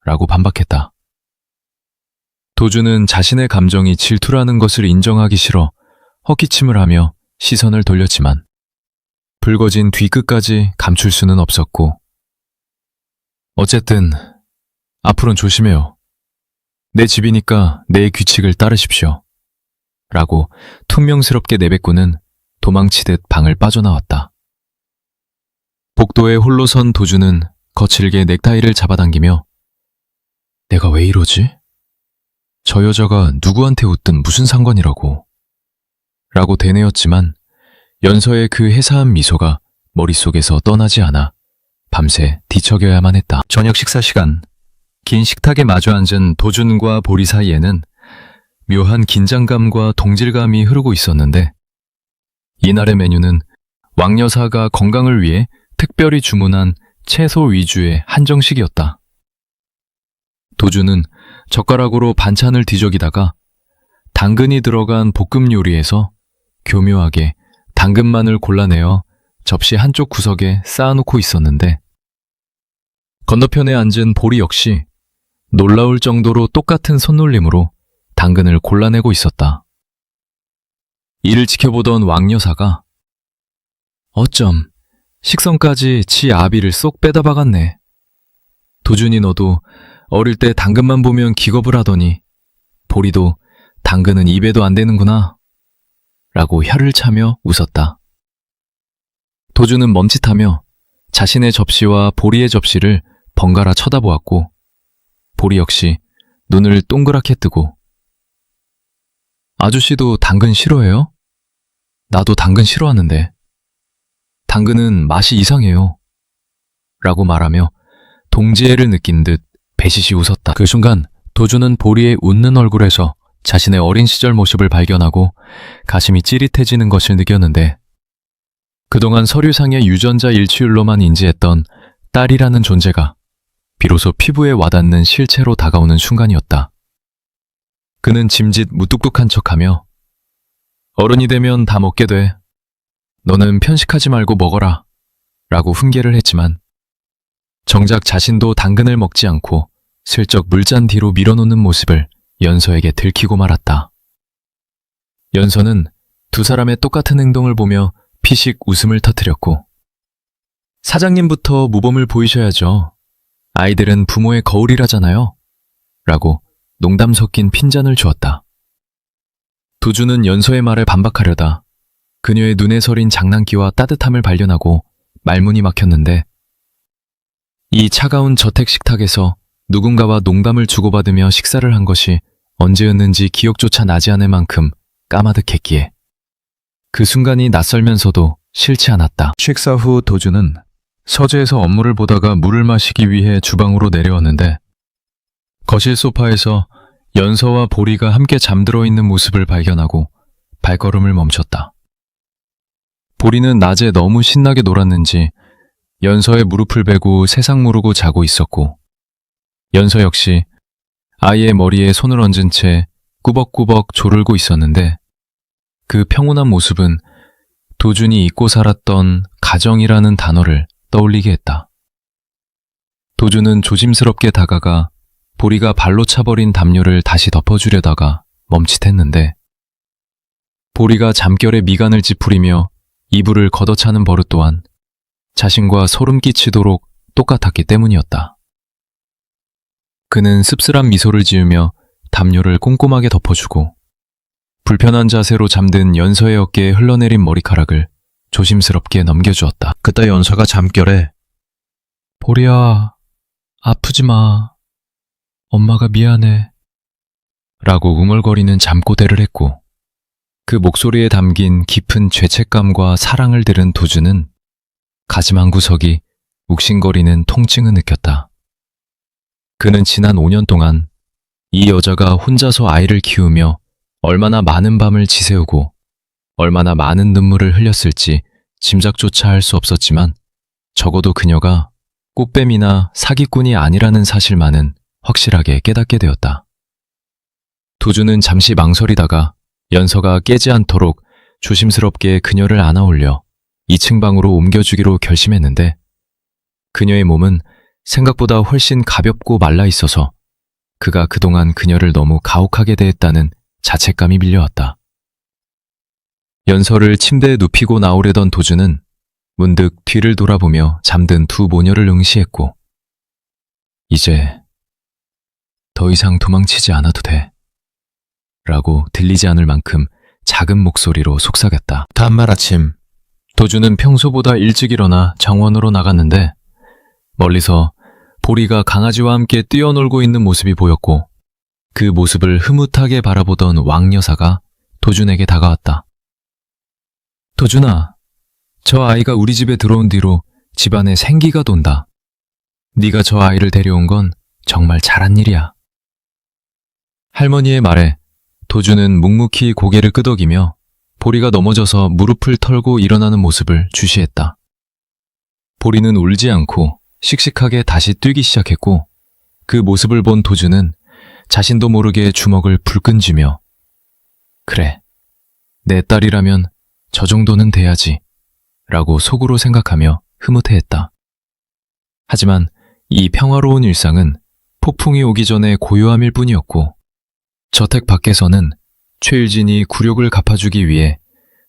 라고 반박했다. 도준은 자신의 감정이 질투라는 것을 인정하기 싫어 헛기침을 하며 시선을 돌렸지만 붉어진 뒤끝까지 감출 수는 없었고 어쨌든 앞으로는 조심해요. 내 집이니까 내 규칙을 따르십시오. 라고 퉁명스럽게 내뱉고는 도망치듯 방을 빠져나왔다. 복도에 홀로 선 도준은 거칠게 넥타이를 잡아당기며 내가 왜 이러지? 저 여자가 누구한테 웃든 무슨 상관이라고. 라고 되뇌었지만 연서의 그 해사한 미소가 머릿속에서 떠나지 않아 밤새 뒤척여야만 했다. 저녁 식사 시간, 긴 식탁에 마주 앉은 도준과 보리 사이에는 묘한 긴장감과 동질감이 흐르고 있었는데 이날의 메뉴는 왕여사가 건강을 위해 특별히 주문한 채소 위주의 한정식이었다. 도준은 젓가락으로 반찬을 뒤적이다가 당근이 들어간 볶음 요리에서 교묘하게 당근만을 골라내어 접시 한쪽 구석에 쌓아놓고 있었는데 건너편에 앉은 보리 역시 놀라울 정도로 똑같은 손놀림으로 당근을 골라내고 있었다. 이를 지켜보던 왕여사가 어쩜 식성까지 지 아비를 쏙 빼다 박았네. 도준이 너도 어릴 때 당근만 보면 기겁을 하더니 보리도 당근은 입에도 안 되는구나. 라고 혀를 차며 웃었다. 도준은 멈칫하며 자신의 접시와 보리의 접시를 번갈아 쳐다보았고 보리 역시 눈을 동그랗게 뜨고 아저씨도 당근 싫어해요? 나도 당근 싫어하는데 당근은 맛이 이상해요. 라고 말하며 동지애를 느낀 듯 배시시 웃었다. 그 순간 도준은 보리의 웃는 얼굴에서 자신의 어린 시절 모습을 발견하고 가슴이 찌릿해지는 것을 느꼈는데 그동안 서류상의 유전자 일치율로만 인지했던 딸이라는 존재가 비로소 피부에 와닿는 실체로 다가오는 순간이었다. 그는 짐짓 무뚝뚝한 척하며 어른이 되면 다 먹게 돼. 너는 편식하지 말고 먹어라. 라고 훈계를 했지만 정작 자신도 당근을 먹지 않고 슬쩍 물잔 뒤로 밀어놓는 모습을 연서에게 들키고 말았다. 연서는 두 사람의 똑같은 행동을 보며 피식 웃음을 터뜨렸고 사장님부터 모범을 보이셔야죠. 아이들은 부모의 거울이라잖아요. 라고 농담 섞인 핀잔을 주었다. 도준은 연서의 말에 반박하려다 그녀의 눈에 서린 장난기와 따뜻함을 발견하고 말문이 막혔는데 이 차가운 저택 식탁에서 누군가와 농담을 주고받으며 식사를 한 것이 언제였는지 기억조차 나지 않을 만큼 까마득했기에 그 순간이 낯설면서도 싫지 않았다. 식사 후 도주는 서재에서 업무를 보다가 물을 마시기 위해 주방으로 내려왔는데 거실 소파에서 연서와 보리가 함께 잠들어 있는 모습을 발견하고 발걸음을 멈췄다. 보리는 낮에 너무 신나게 놀았는지 연서의 무릎을 베고 세상 모르고 자고 있었고 연서 역시 아이의 머리에 손을 얹은 채 꾸벅꾸벅 조르고 있었는데 그 평온한 모습은 도준이 잊고 살았던 가정이라는 단어를 떠올리게 했다. 도준은 조심스럽게 다가가 보리가 발로 차버린 담요를 다시 덮어주려다가 멈칫했는데 보리가 잠결에 미간을 찌푸리며 이불을 걷어차는 버릇 또한 자신과 소름 끼치도록 똑같았기 때문이었다. 그는 씁쓸한 미소를 지으며 담요를 꼼꼼하게 덮어주고 불편한 자세로 잠든 연서의 어깨에 흘러내린 머리카락을 조심스럽게 넘겨주었다. 그때 연서가 잠결에 보리야, 아프지 마. 엄마가 미안해. 라고 웅얼거리는 잠꼬대를 했고 그 목소리에 담긴 깊은 죄책감과 사랑을 들은 도준은 가슴 한 구석이 욱신거리는 통증을 느꼈다. 그는 지난 5년 동안 이 여자가 혼자서 아이를 키우며 얼마나 많은 밤을 지새우고 얼마나 많은 눈물을 흘렸을지 짐작조차 할 수 없었지만 적어도 그녀가 꽃뱀이나 사기꾼이 아니라는 사실만은 확실하게 깨닫게 되었다. 도준은 잠시 망설이다가 연서가 깨지 않도록 조심스럽게 그녀를 안아올려 2층 방으로 옮겨주기로 결심했는데 그녀의 몸은 생각보다 훨씬 가볍고 말라 있어서 그가 그동안 그녀를 너무 가혹하게 대했다는 자책감이 밀려왔다. 연서를 침대에 눕히고 나오려던 도준은 문득 뒤를 돌아보며 잠든 두 모녀를 응시했고 이제 더 이상 도망치지 않아도 돼 라고 들리지 않을 만큼 작은 목소리로 속삭였다. 다음날 아침 도준은 평소보다 일찍 일어나 정원으로 나갔는데 멀리서 보리가 강아지와 함께 뛰어놀고 있는 모습이 보였고 그 모습을 흐뭇하게 바라보던 왕여사가 도준에게 다가왔다. 도준아, 저 아이가 우리 집에 들어온 뒤로 집안에 생기가 돈다. 네가 저 아이를 데려온 건 정말 잘한 일이야. 할머니의 말에 도준은 묵묵히 고개를 끄덕이며 보리가 넘어져서 무릎을 털고 일어나는 모습을 주시했다. 보리는 울지 않고 씩씩하게 다시 뛰기 시작했고 그 모습을 본 도준은 자신도 모르게 주먹을 불끈 쥐며 그래, 내 딸이라면 저 정도는 돼야지 라고 속으로 생각하며 흐뭇해했다. 하지만 이 평화로운 일상은 폭풍이 오기 전에 고요함일 뿐이었고 저택 밖에서는 최일진이 굴욕을 갚아주기 위해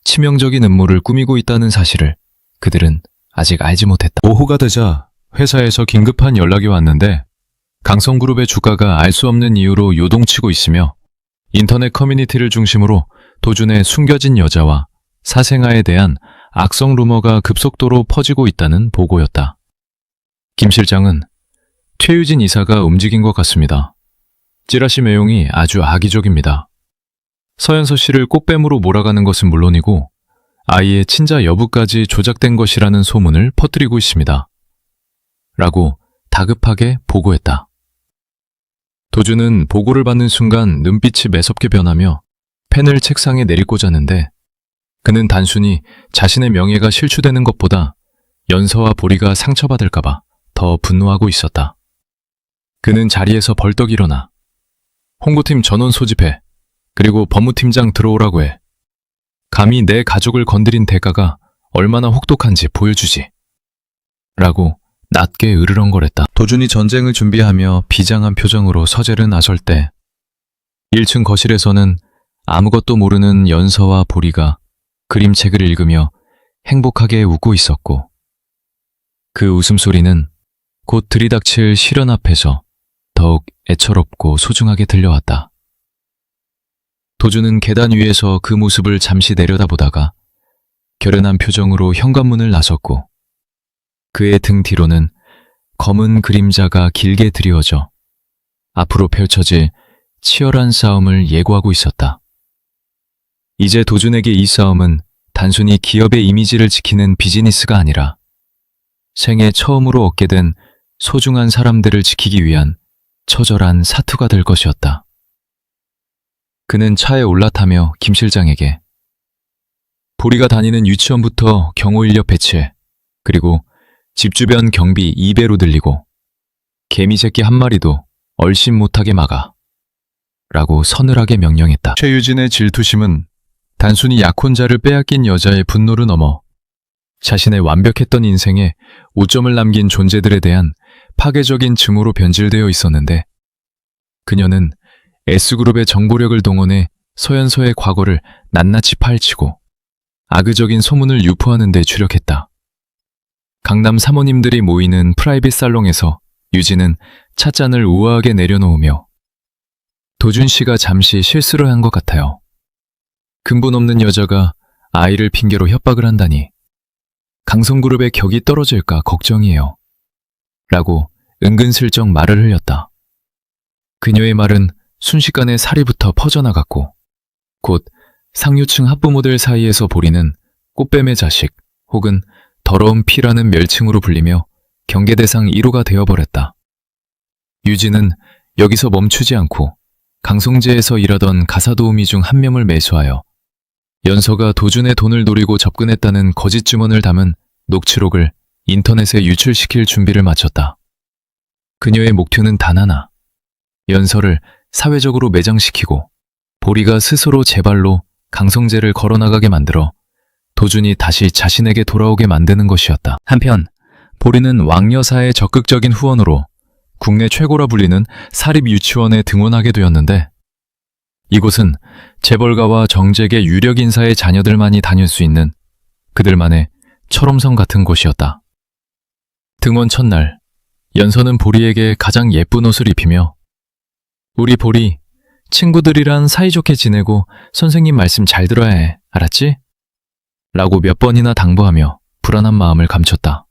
치명적인 음모를 꾸미고 있다는 사실을 그들은 아직 알지 못했다. 오후가 되자 회사에서 긴급한 연락이 왔는데 강성그룹의 주가가 알 수 없는 이유로 요동치고 있으며 인터넷 커뮤니티를 중심으로 도준의 숨겨진 여자와 사생아에 대한 악성 루머가 급속도로 퍼지고 있다는 보고였다. 김 실장은 최유진 이사가 움직인 것 같습니다. 찌라시 내용이 아주 악의적입니다. 서연서 씨를 꽃뱀으로 몰아가는 것은 물론이고 아이의 친자 여부까지 조작된 것이라는 소문을 퍼뜨리고 있습니다. 라고 다급하게 보고했다. 도준은 보고를 받는 순간 눈빛이 매섭게 변하며 펜을 책상에 내리꽂았는데 그는 단순히 자신의 명예가 실추되는 것보다 연서와 보리가 상처받을까봐 더 분노하고 있었다. 그는 자리에서 벌떡 일어나 홍보팀 전원 소집해. 그리고 법무팀장 들어오라고 해. 감히 내 가족을 건드린 대가가 얼마나 혹독한지 보여주지. 라고 낮게 으르렁거렸다. 도준이 전쟁을 준비하며 비장한 표정으로 서재를 나설 때 1층 거실에서는 아무것도 모르는 연서와 보리가 그림책을 읽으며 행복하게 웃고 있었고 그 웃음소리는 곧 들이닥칠 시련 앞에서 더욱 애처롭고 소중하게 들려왔다. 도준은 계단 위에서 그 모습을 잠시 내려다보다가 결연한 표정으로 현관문을 나섰고 그의 등 뒤로는 검은 그림자가 길게 드리워져 앞으로 펼쳐질 치열한 싸움을 예고하고 있었다. 이제 도준에게 이 싸움은 단순히 기업의 이미지를 지키는 비즈니스가 아니라 생애 처음으로 얻게 된 소중한 사람들을 지키기 위한 처절한 사투가 될 것이었다. 그는 차에 올라타며 김 실장에게 보리가 다니는 유치원부터 경호 인력 배치해, 그리고 집 주변 경비 2배로 들리고 개미 새끼 한 마리도 얼씬 못하게 막아 라고 서늘하게 명령했다. 최유진의 질투심은 단순히 약혼자를 빼앗긴 여자의 분노를 넘어 자신의 완벽했던 인생에 오점을 남긴 존재들에 대한 파괴적인 증오로 변질되어 있었는데, 그녀는 S그룹의 정보력을 동원해 서연서의 과거를 낱낱이 파헤치고 악의적인 소문을 유포하는 데 주력했다. 강남 사모님들이 모이는 프라이빗 살롱에서 유진은 찻잔을 우아하게 내려놓으며 도준 씨가 잠시 실수를 한 것 같아요. 근본 없는 여자가 아이를 핑계로 협박을 한다니 강성그룹의 격이 떨어질까 걱정이에요. 라고 은근슬쩍 말을 흘렸다. 그녀의 말은 순식간에 사리부터 퍼져나갔고 곧 상류층 학부모들 사이에서 보리는 꽃뱀의 자식 혹은 더러운 피라는 멸칭으로 불리며 경계대상 1호가 되어버렸다. 유진은 여기서 멈추지 않고 강성제에서 일하던 가사도우미 중 한 명을 매수하여 연서가 도준의 돈을 노리고 접근했다는 거짓 증언을 담은 녹취록을 인터넷에 유출시킬 준비를 마쳤다. 그녀의 목표는 단 하나, 연서를 사회적으로 매장시키고 보리가 스스로 제 발로 강성제를 걸어나가게 만들어 도준이 다시 자신에게 돌아오게 만드는 것이었다. 한편 보리는 왕여사의 적극적인 후원으로 국내 최고라 불리는 사립유치원에 등원하게 되었는데, 이곳은 재벌가와 정재계 유력 인사의 자녀들만이 다닐 수 있는 그들만의 철옹성 같은 곳이었다. 등원 첫날, 연서는 보리에게 가장 예쁜 옷을 입히며 우리 보리, 친구들이랑 사이좋게 지내고 선생님 말씀 잘 들어야 해, 알았지? 라고 몇 번이나 당부하며 불안한 마음을 감췄다.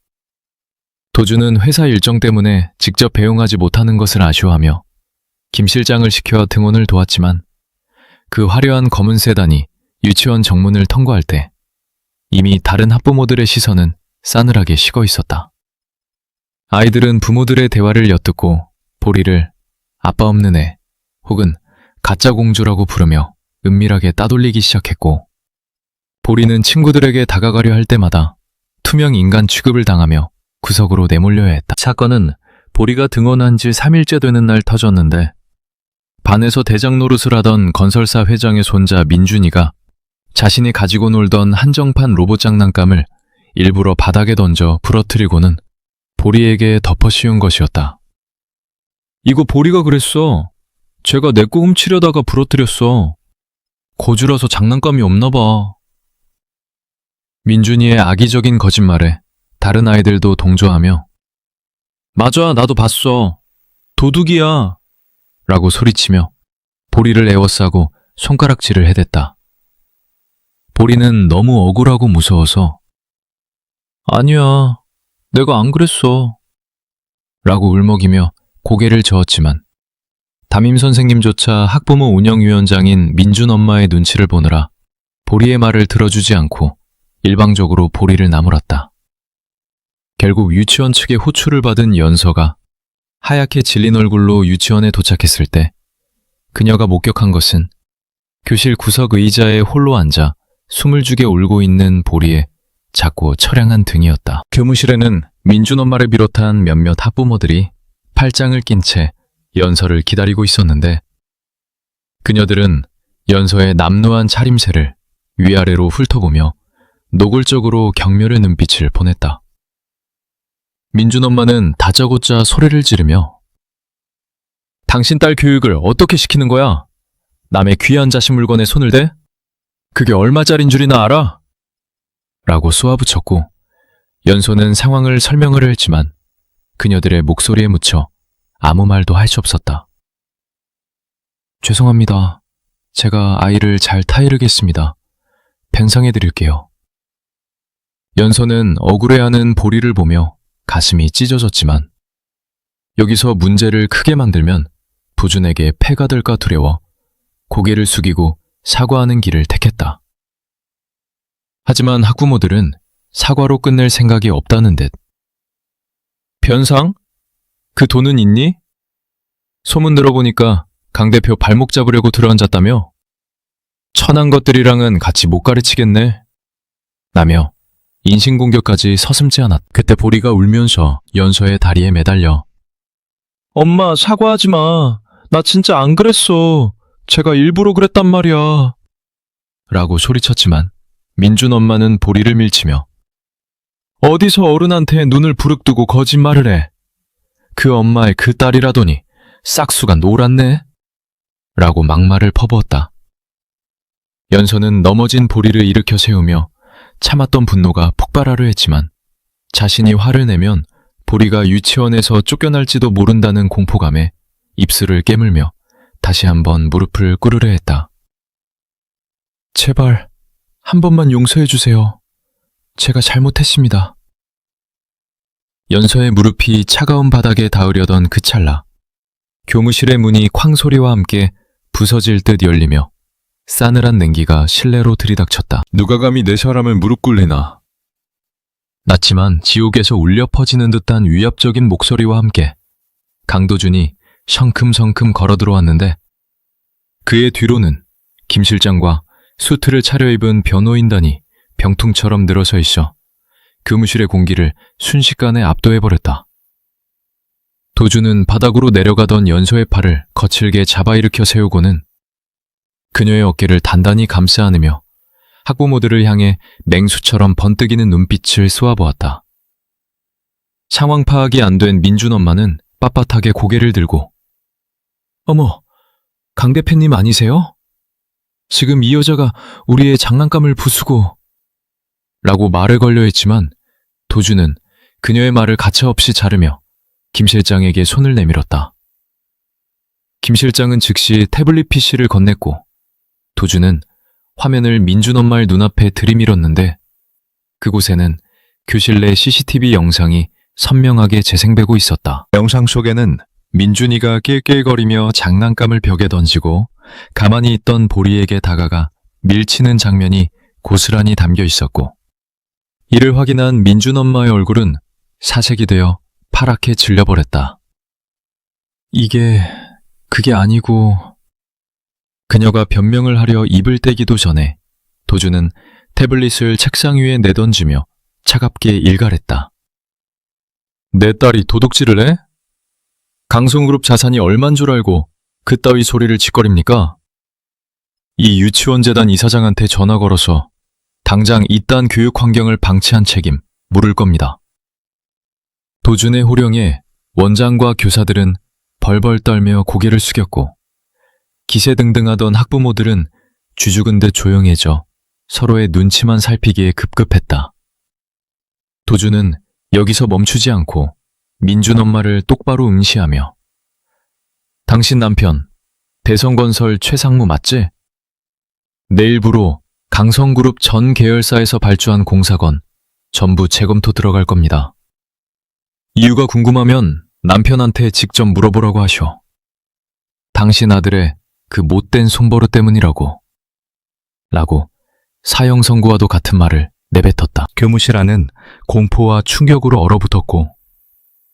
도준은 회사 일정 때문에 직접 배웅하지 못하는 것을 아쉬워하며 김 실장을 시켜 등원을 도왔지만 그 화려한 검은 세단이 유치원 정문을 통과할 때 이미 다른 학부모들의 시선은 싸늘하게 식어 있었다. 아이들은 부모들의 대화를 엿듣고 보리를 아빠 없는 애 혹은 가짜 공주라고 부르며 은밀하게 따돌리기 시작했고, 보리는 친구들에게 다가가려 할 때마다 투명 인간 취급을 당하며 구석으로 내몰려야 했다. 사건은 보리가 등원한 지 3일째 되는 날 터졌는데, 반에서 대장 노릇을 하던 건설사 회장의 손자 민준이가 자신이 가지고 놀던 한정판 로봇 장난감을 일부러 바닥에 던져 부러뜨리고는 보리에게 덮어 씌운 것이었다. 이거 보리가 그랬어. 제가 내 거 훔치려다가 부러뜨렸어. 거지라서 장난감이 없나 봐. 민준이의 악의적인 거짓말에 다른 아이들도 동조하며 맞아, 나도 봤어. 도둑이야. 라고 소리치며 보리를 에워싸고 손가락질을 해댔다. 보리는 너무 억울하고 무서워서 아니야, 내가 안 그랬어. 라고 울먹이며 고개를 저었지만 담임 선생님조차 학부모 운영위원장인 민준 엄마의 눈치를 보느라 보리의 말을 들어주지 않고 일방적으로 보리를 나무랐다. 결국 유치원 측의 호출을 받은 연서가 하얗게 질린 얼굴로 유치원에 도착했을 때 그녀가 목격한 것은 교실 구석 의자에 홀로 앉아 숨을 죽여 울고 있는 보리의 작고 처량한 등이었다. 교무실에는 민준 엄마를 비롯한 몇몇 학부모들이 팔짱을 낀 채 연서를 기다리고 있었는데, 그녀들은 연서의 남루한 차림새를 위아래로 훑어보며 노골적으로 경멸의 눈빛을 보냈다. 민준 엄마는 다짜고짜 소리를 지르며 당신 딸 교육을 어떻게 시키는 거야? 남의 귀한 자식 물건에 손을 대? 그게 얼마짜린 줄이나 알아? 라고 쏘아붙였고, 연소는 상황을 설명을 했지만 그녀들의 목소리에 묻혀 아무 말도 할 수 없었다. 죄송합니다. 제가 아이를 잘 타이르겠습니다. 변상해드릴게요. 연서는 억울해하는 보리를 보며 가슴이 찢어졌지만 여기서 문제를 크게 만들면 도준에게 패가 될까 두려워 고개를 숙이고 사과하는 길을 택했다. 하지만 학부모들은 사과로 끝낼 생각이 없다는 듯. 변상? 그 돈은 있니? 소문 들어보니까 강 대표 발목 잡으려고 들어앉았다며? 천한 것들이랑은 같이 못 가르치겠네. 라며 인신공격까지 서슴지 않았다. 그때 보리가 울면서 연서의 다리에 매달려 엄마 사과하지 마. 나 진짜 안 그랬어. 제가 일부러 그랬단 말이야. 라고 소리쳤지만 민준 엄마는 보리를 밀치며 어디서 어른한테 눈을 부릅뜨고 거짓말을 해. 그 엄마의 그 딸이라더니 싹수가 놀았네. 라고 막말을 퍼부었다. 연서는 넘어진 보리를 일으켜 세우며 참았던 분노가 폭발하려 했지만 자신이 화를 내면 보리가 유치원에서 쫓겨날지도 모른다는 공포감에 입술을 깨물며 다시 한번 무릎을 꿇으려 했다. 제발 한 번만 용서해 주세요. 제가 잘못했습니다. 연서의 무릎이 차가운 바닥에 닿으려던 그 찰나 교무실의 문이 쾅 소리와 함께 부서질 듯 열리며 싸늘한 냉기가 실내로 들이닥쳤다. 누가 감히 내 사람을 무릎 꿇리나. 낮지만 지옥에서 울려 퍼지는 듯한 위압적인 목소리와 함께 강도준이 성큼성큼 걸어 들어왔는데 그의 뒤로는 김 실장과 수트를 차려입은 변호인단이 병풍처럼 늘어서 있어 교무실의 공기를 순식간에 압도해버렸다. 도준은 바닥으로 내려가던 연서의 팔을 거칠게 잡아 일으켜 세우고는 그녀의 어깨를 단단히 감싸 안으며 학부모들을 향해 맹수처럼 번뜩이는 눈빛을 쏘아보았다. 상황 파악이 안 된 민준 엄마는 빳빳하게 고개를 들고 어머, 강 대표님 아니세요? 지금 이 여자가 우리의 장난감을 부수고 라고 말을 걸려 했지만 도준은 그녀의 말을 가차없이 자르며 김 실장에게 손을 내밀었다. 김 실장은 즉시 태블릿 PC를 건넸고 도준은 화면을 민준 엄마의 눈앞에 들이밀었는데 그곳에는 교실 내 CCTV 영상이 선명하게 재생되고 있었다. 영상 속에는 민준이가 낄낄거리며 장난감을 벽에 던지고 가만히 있던 보리에게 다가가 밀치는 장면이 고스란히 담겨 있었고 이를 확인한 민준 엄마의 얼굴은 사색이 되어 파랗게 질려버렸다. 그게 아니고... 그녀가 변명을 하려 입을 떼기도 전에 도준은 태블릿을 책상 위에 내던지며 차갑게 일갈했다. 내 딸이 도둑질을 해? 강성그룹 자산이 얼만 줄 알고 그따위 소리를 짓거립니까? 이 유치원 재단 이사장한테 전화 걸어서 당장 이딴 교육 환경을 방치한 책임 물을 겁니다. 도준의 호령에 원장과 교사들은 벌벌 떨며 고개를 숙였고 기세등등하던 학부모들은 쥐죽은 듯 조용해져 서로의 눈치만 살피기에 급급했다. 도준은 여기서 멈추지 않고 민준 엄마를 똑바로 응시하며 당신 남편 대성건설 최상무 맞지? 내일부로 강성그룹 전 계열사에서 발주한 공사건 전부 재검토 들어갈 겁니다. 이유가 궁금하면 남편한테 직접 물어보라고 하셔. 당신 아들의 그 못된 손버릇 때문이라고. 라고 사형 선고와도 같은 말을 내뱉었다. 교무실 안은 공포와 충격으로 얼어붙었고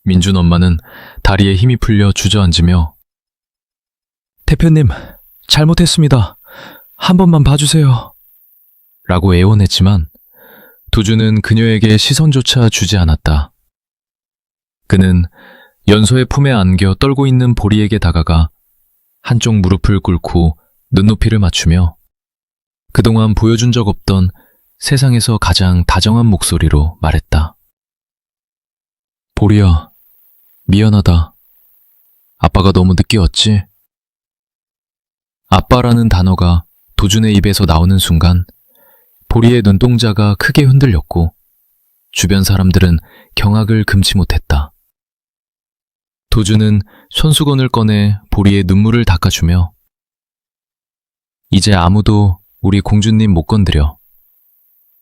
민준 엄마는 다리에 힘이 풀려 주저앉으며 대표님, 잘못했습니다. 한 번만 봐주세요. 라고 애원했지만 도준은 그녀에게 시선조차 주지 않았다. 그는 연서의 품에 안겨 떨고 있는 보리에게 다가가 한쪽 무릎을 꿇고 눈높이를 맞추며 그동안 보여준 적 없던 세상에서 가장 다정한 목소리로 말했다. 보리야, 미안하다. 아빠가 너무 늦게 왔지? 아빠라는 단어가 도준의 입에서 나오는 순간 보리의 눈동자가 크게 흔들렸고 주변 사람들은 경악을 금치 못했다. 도준은 손수건을 꺼내 보리의 눈물을 닦아주며 이제 아무도 우리 공주님 못 건드려.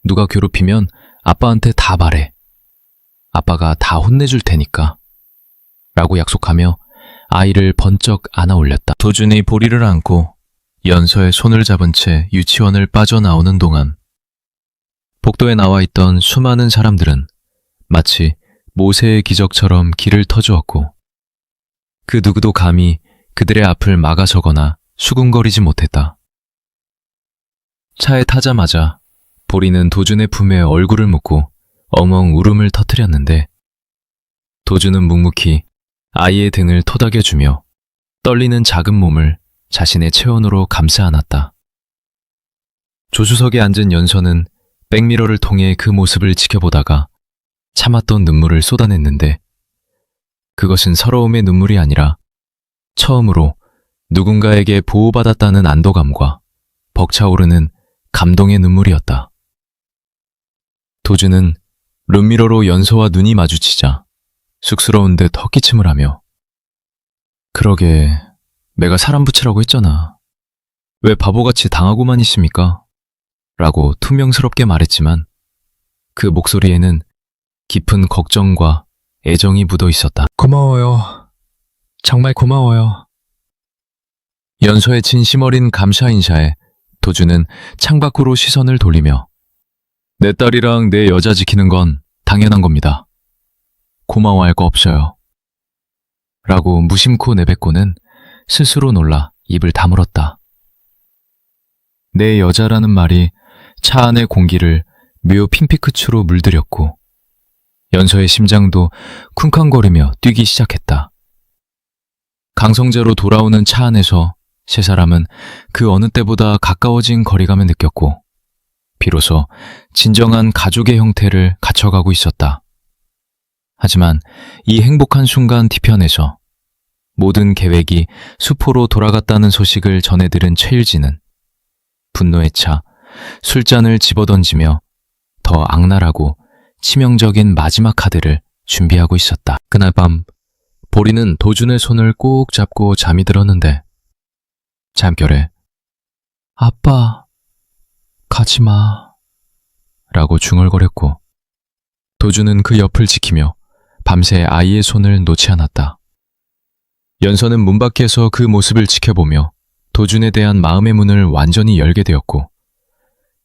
누가 괴롭히면 아빠한테 다 말해. 아빠가 다 혼내줄 테니까. 라고 약속하며 아이를 번쩍 안아 올렸다. 도준이 보리를 안고 연서의 손을 잡은 채 유치원을 빠져나오는 동안 복도에 나와 있던 수많은 사람들은 마치 모세의 기적처럼 길을 터주었고 그 누구도 감히 그들의 앞을 막아서거나 수군거리지 못했다. 차에 타자마자 보리는 도준의 품에 얼굴을 묻고 엉엉 울음을 터뜨렸는데 도준은 묵묵히 아이의 등을 토닥여주며 떨리는 작은 몸을 자신의 체온으로 감싸 안았다. 조수석에 앉은 연서는 백미러를 통해 그 모습을 지켜보다가 참았던 눈물을 쏟아냈는데 그것은 서러움의 눈물이 아니라 처음으로 누군가에게 보호받았다는 안도감과 벅차오르는 감동의 눈물이었다. 도준은 룸미러로 연서와 눈이 마주치자 쑥스러운 듯 헛기침을 하며 그러게 내가 사람 붙이라고 했잖아. 왜 바보같이 당하고만 있습니까? 라고 투명스럽게 말했지만 그 목소리에는 깊은 걱정과 애정이 묻어 있었다. 고마워요. 정말 고마워요. 연서의 진심 어린 감사 인사에 도준은 창밖으로 시선을 돌리며 내 딸이랑 내 여자 지키는 건 당연한 겁니다. 고마워할 거 없어요. 라고 무심코 내뱉고는 스스로 놀라 입을 다물었다. 내 여자라는 말이 차 안의 공기를 묘 핑피크추로 물들였고 연서의 심장도 쿵쾅거리며 뛰기 시작했다. 강성재로 돌아오는 차 안에서 세 사람은 그 어느 때보다 가까워진 거리감을 느꼈고 비로소 진정한 가족의 형태를 갖춰가고 있었다. 하지만 이 행복한 순간 뒤편에서 모든 계획이 수포로 돌아갔다는 소식을 전해 들은 최일지는 분노에 차 술잔을 집어던지며 더 악랄하고 치명적인 마지막 카드를 준비하고 있었다. 그날 밤 보리는 도준의 손을 꼭 잡고 잠이 들었는데 잠결에 아빠 가지마 라고 중얼거렸고 도준은 그 옆을 지키며 밤새 아이의 손을 놓지 않았다. 연서는 문 밖에서 그 모습을 지켜보며 도준에 대한 마음의 문을 완전히 열게 되었고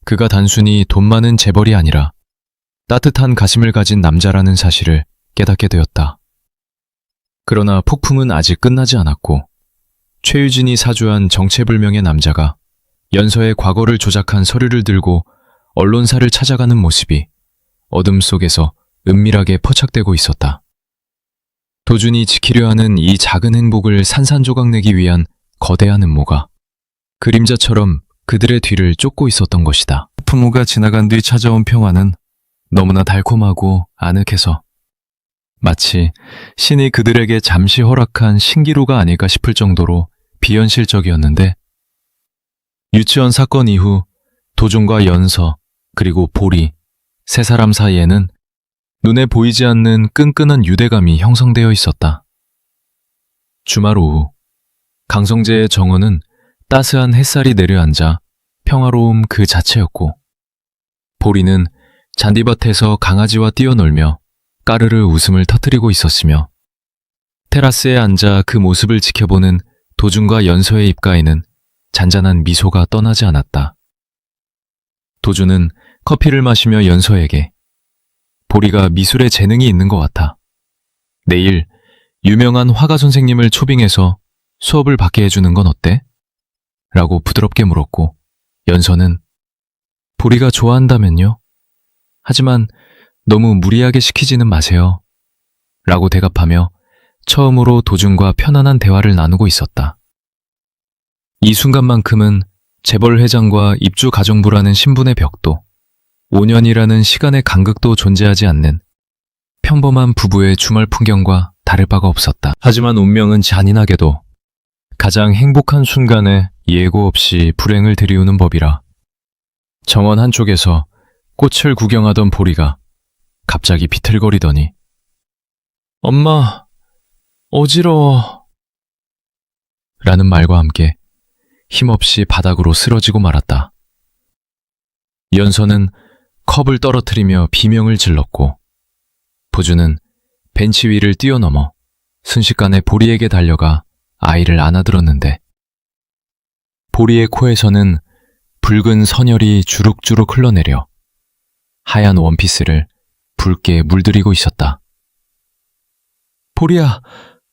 그가 단순히 돈 많은 재벌이 아니라 따뜻한 가슴을 가진 남자라는 사실을 깨닫게 되었다. 그러나 폭풍은 아직 끝나지 않았고 최유진이 사주한 정체불명의 남자가 연서의 과거를 조작한 서류를 들고 언론사를 찾아가는 모습이 어둠 속에서 은밀하게 포착되고 있었다. 도준이 지키려 하는 이 작은 행복을 산산조각내기 위한 거대한 음모가 그림자처럼 그들의 뒤를 쫓고 있었던 것이다. 풍우가 지나간 뒤 찾아온 평화는 너무나 달콤하고 아늑해서 마치 신이 그들에게 잠시 허락한 신기루가 아닐까 싶을 정도로 비현실적이었는데 유치원 사건 이후 도준과 연서 그리고 보리 세 사람 사이에는 눈에 보이지 않는 끈끈한 유대감이 형성되어 있었다. 주말 오후 강성재의 정원은 따스한 햇살이 내려앉아 평화로움 그 자체였고 보리는 잔디밭에서 강아지와 뛰어놀며 까르르 웃음을 터뜨리고 있었으며 테라스에 앉아 그 모습을 지켜보는 도준과 연서의 입가에는 잔잔한 미소가 떠나지 않았다. 도준은 커피를 마시며 연서에게 보리가 미술에 재능이 있는 것 같아. 내일 유명한 화가 선생님을 초빙해서 수업을 받게 해주는 건 어때? 라고 부드럽게 물었고 연서는 보리가 좋아한다면요? 하지만 너무 무리하게 시키지는 마세요. 라고 대답하며 처음으로 도준과 편안한 대화를 나누고 있었다. 이 순간만큼은 재벌 회장과 입주 가정부라는 신분의 벽도 5년이라는 시간의 간극도 존재하지 않는 평범한 부부의 주말 풍경과 다를 바가 없었다. 하지만 운명은 잔인하게도 가장 행복한 순간에 예고 없이 불행을 들이우는 법이라 정원 한쪽에서 꽃을 구경하던 보리가 갑자기 비틀거리더니 엄마, 어지러워 라는 말과 함께 힘없이 바닥으로 쓰러지고 말았다. 연서는 컵을 떨어뜨리며 비명을 질렀고 도준은 벤치 위를 뛰어넘어 순식간에 보리에게 달려가 아이를 안아들었는데 보리의 코에서는 붉은 선혈이 주룩주룩 흘러내려 하얀 원피스를 붉게 물들이고 있었다. 보리야,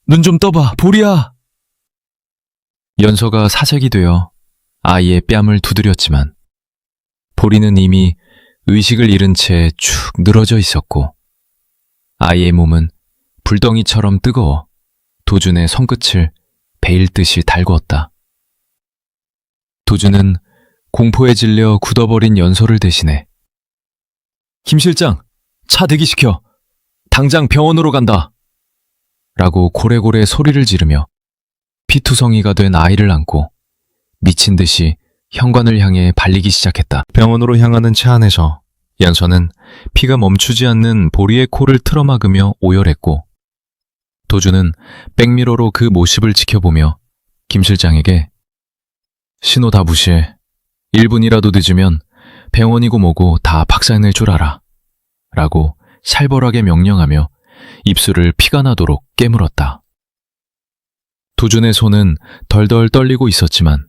눈 좀 떠봐, 보리야! 연서가 사색이 되어 아이의 뺨을 두드렸지만 보리는 이미 의식을 잃은 채 축 늘어져 있었고 아이의 몸은 불덩이처럼 뜨거워 도준의 손끝을 베일 듯이 달구었다. 도준은 공포에 질려 굳어버린 연서를 대신해 김 실장, 차 대기시켜. 당장 병원으로 간다. 라고 고래고래 소리를 지르며 피투성이가 된 아이를 안고 미친 듯이 현관을 향해 발리기 시작했다. 병원으로 향하는 차 안에서 연서는 피가 멈추지 않는 보리의 코를 틀어막으며 오열했고 도준은 백미러로 그 모습을 지켜보며 김 실장에게 신호 다 무시해. 1분이라도 늦으면 병원이고 뭐고 다 박살낼 줄 알아. 라고 살벌하게 명령하며 입술을 피가 나도록 깨물었다. 도준의 손은 덜덜 떨리고 있었지만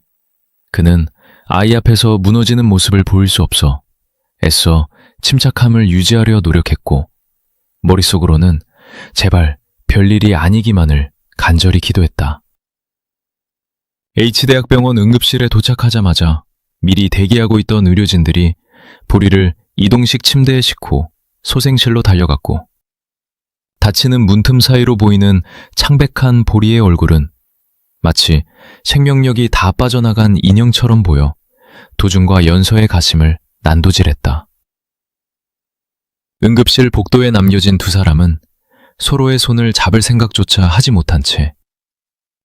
그는 아이 앞에서 무너지는 모습을 보일 수 없어 애써 침착함을 유지하려 노력했고 머릿속으로는 제발 별일이 아니기만을 간절히 기도했다. H대학병원 응급실에 도착하자마자 미리 대기하고 있던 의료진들이 보리를 이동식 침대에 싣고 소생실로 달려갔고 닫히는 문틈 사이로 보이는 창백한 보리의 얼굴은 마치 생명력이 다 빠져나간 인형처럼 보여 도준과 연서의 가슴을 난도질했다. 응급실 복도에 남겨진 두 사람은 서로의 손을 잡을 생각조차 하지 못한 채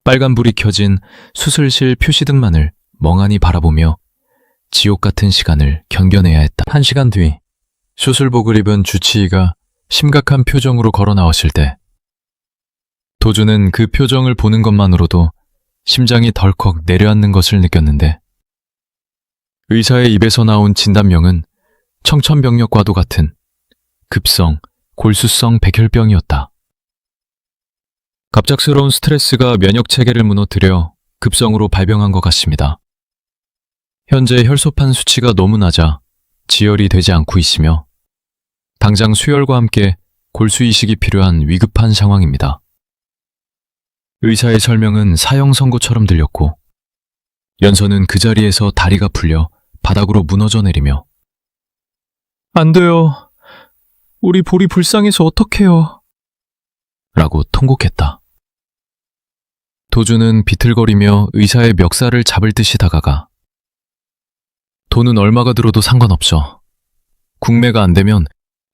빨간불이 켜진 수술실 표시등만을 멍하니 바라보며 지옥 같은 시간을 견뎌내야 했다. 1시간 뒤 수술복을 입은 주치의가 심각한 표정으로 걸어 나왔을 때 도준은 그 표정을 보는 것만으로도 심장이 덜컥 내려앉는 것을 느꼈는데 의사의 입에서 나온 진단명은 청천벽력과도 같은 급성 골수성 백혈병이었다. 갑작스러운 스트레스가 면역체계를 무너뜨려 급성으로 발병한 것 같습니다. 현재 혈소판 수치가 너무 낮아 지혈이 되지 않고 있으며 당장 수혈과 함께 골수 이식이 필요한 위급한 상황입니다. 의사의 설명은 사형 선고처럼 들렸고 연서는 그 자리에서 다리가 풀려 바닥으로 무너져 내리며 안 돼요. 우리 보리 불쌍해서 어떡해요. 라고 통곡했다. 도준은 비틀거리며 의사의 멱살을 잡을 듯이 다가가 돈은 얼마가 들어도 상관없어. 국매가 안 되면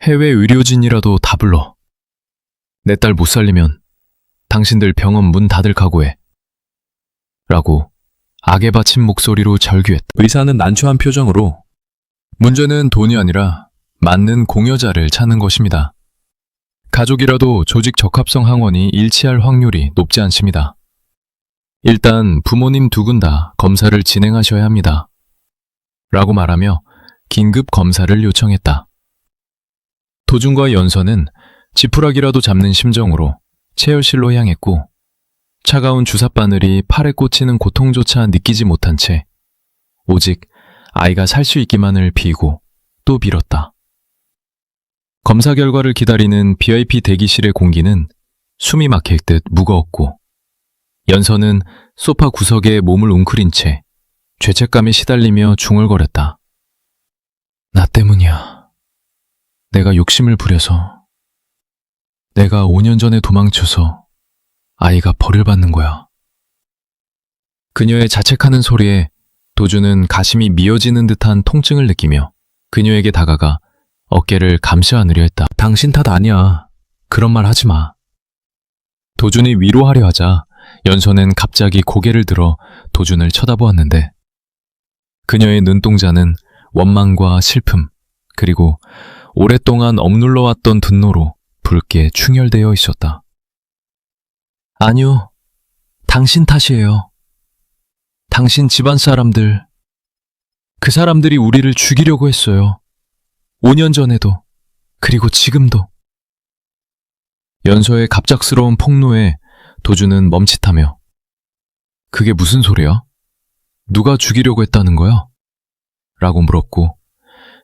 해외 의료진이라도 다 불러. 내 딸 못 살리면 당신들 병원 문 닫을 각오해. 라고 악에 바친 목소리로 절규했다. 의사는 난처한 표정으로 문제는 돈이 아니라 맞는 공여자를 찾는 것입니다. 가족이라도 조직 적합성 항원이 일치할 확률이 높지 않습니다. 일단 부모님 두 분 다 검사를 진행하셔야 합니다. 라고 말하며 긴급 검사를 요청했다. 도준과 연서는 지푸라기라도 잡는 심정으로 체열실로 향했고 차가운 주삿바늘이 팔에 꽂히는 고통조차 느끼지 못한 채 오직 아이가 살 수 있기만을 비고 또 빌었다. 검사 결과를 기다리는 VIP 대기실의 공기는 숨이 막힐 듯 무거웠고 연서는 소파 구석에 몸을 웅크린 채 죄책감에 시달리며 중얼거렸다. 나 때문이야. 내가 욕심을 부려서. 내가 5년 전에 도망쳐서 아이가 벌을 받는 거야. 그녀의 자책하는 소리에 도준은 가심이 미어지는 듯한 통증을 느끼며 그녀에게 다가가 어깨를 감싸 안으려 했다. 당신 탓 아니야. 그런 말 하지 마. 도준이 위로하려 하자 연서는 갑자기 고개를 들어 도준을 쳐다보았는데 그녀의 눈동자는 원망과 슬픔 그리고 오랫동안 억눌러왔던 분노로 붉게 충혈되어 있었다. 아니요. 당신 탓이에요. 당신 집안 사람들. 그 사람들이 우리를 죽이려고 했어요. 5년 전에도, 그리고 지금도. 연서의 갑작스러운 폭로에 도주는 멈칫하며 그게 무슨 소리야? 누가 죽이려고 했다는 거야? 라고 물었고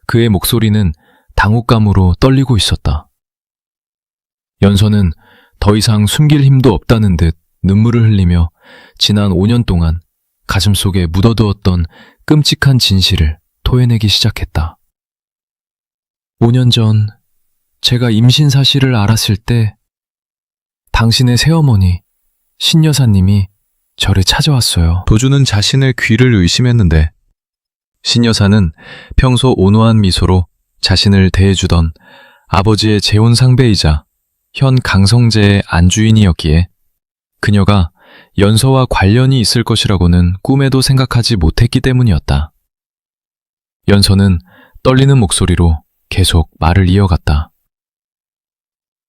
그의 목소리는 당혹감으로 떨리고 있었다. 연서는 더 이상 숨길 힘도 없다는 듯 눈물을 흘리며 지난 5년 동안 가슴속에 묻어두었던 끔찍한 진실을 토해내기 시작했다. 5년 전 제가 임신 사실을 알았을 때 당신의 새어머니 신여사님이 저를 찾아왔어요. 도주는 자신의 귀를 의심했는데 신여사는 평소 온화한 미소로 자신을 대해주던 아버지의 재혼 상배이자 현 강성재의 안주인이었기에 그녀가 연서와 관련이 있을 것이라고는 꿈에도 생각하지 못했기 때문이었다. 연서는 떨리는 목소리로 계속 말을 이어갔다.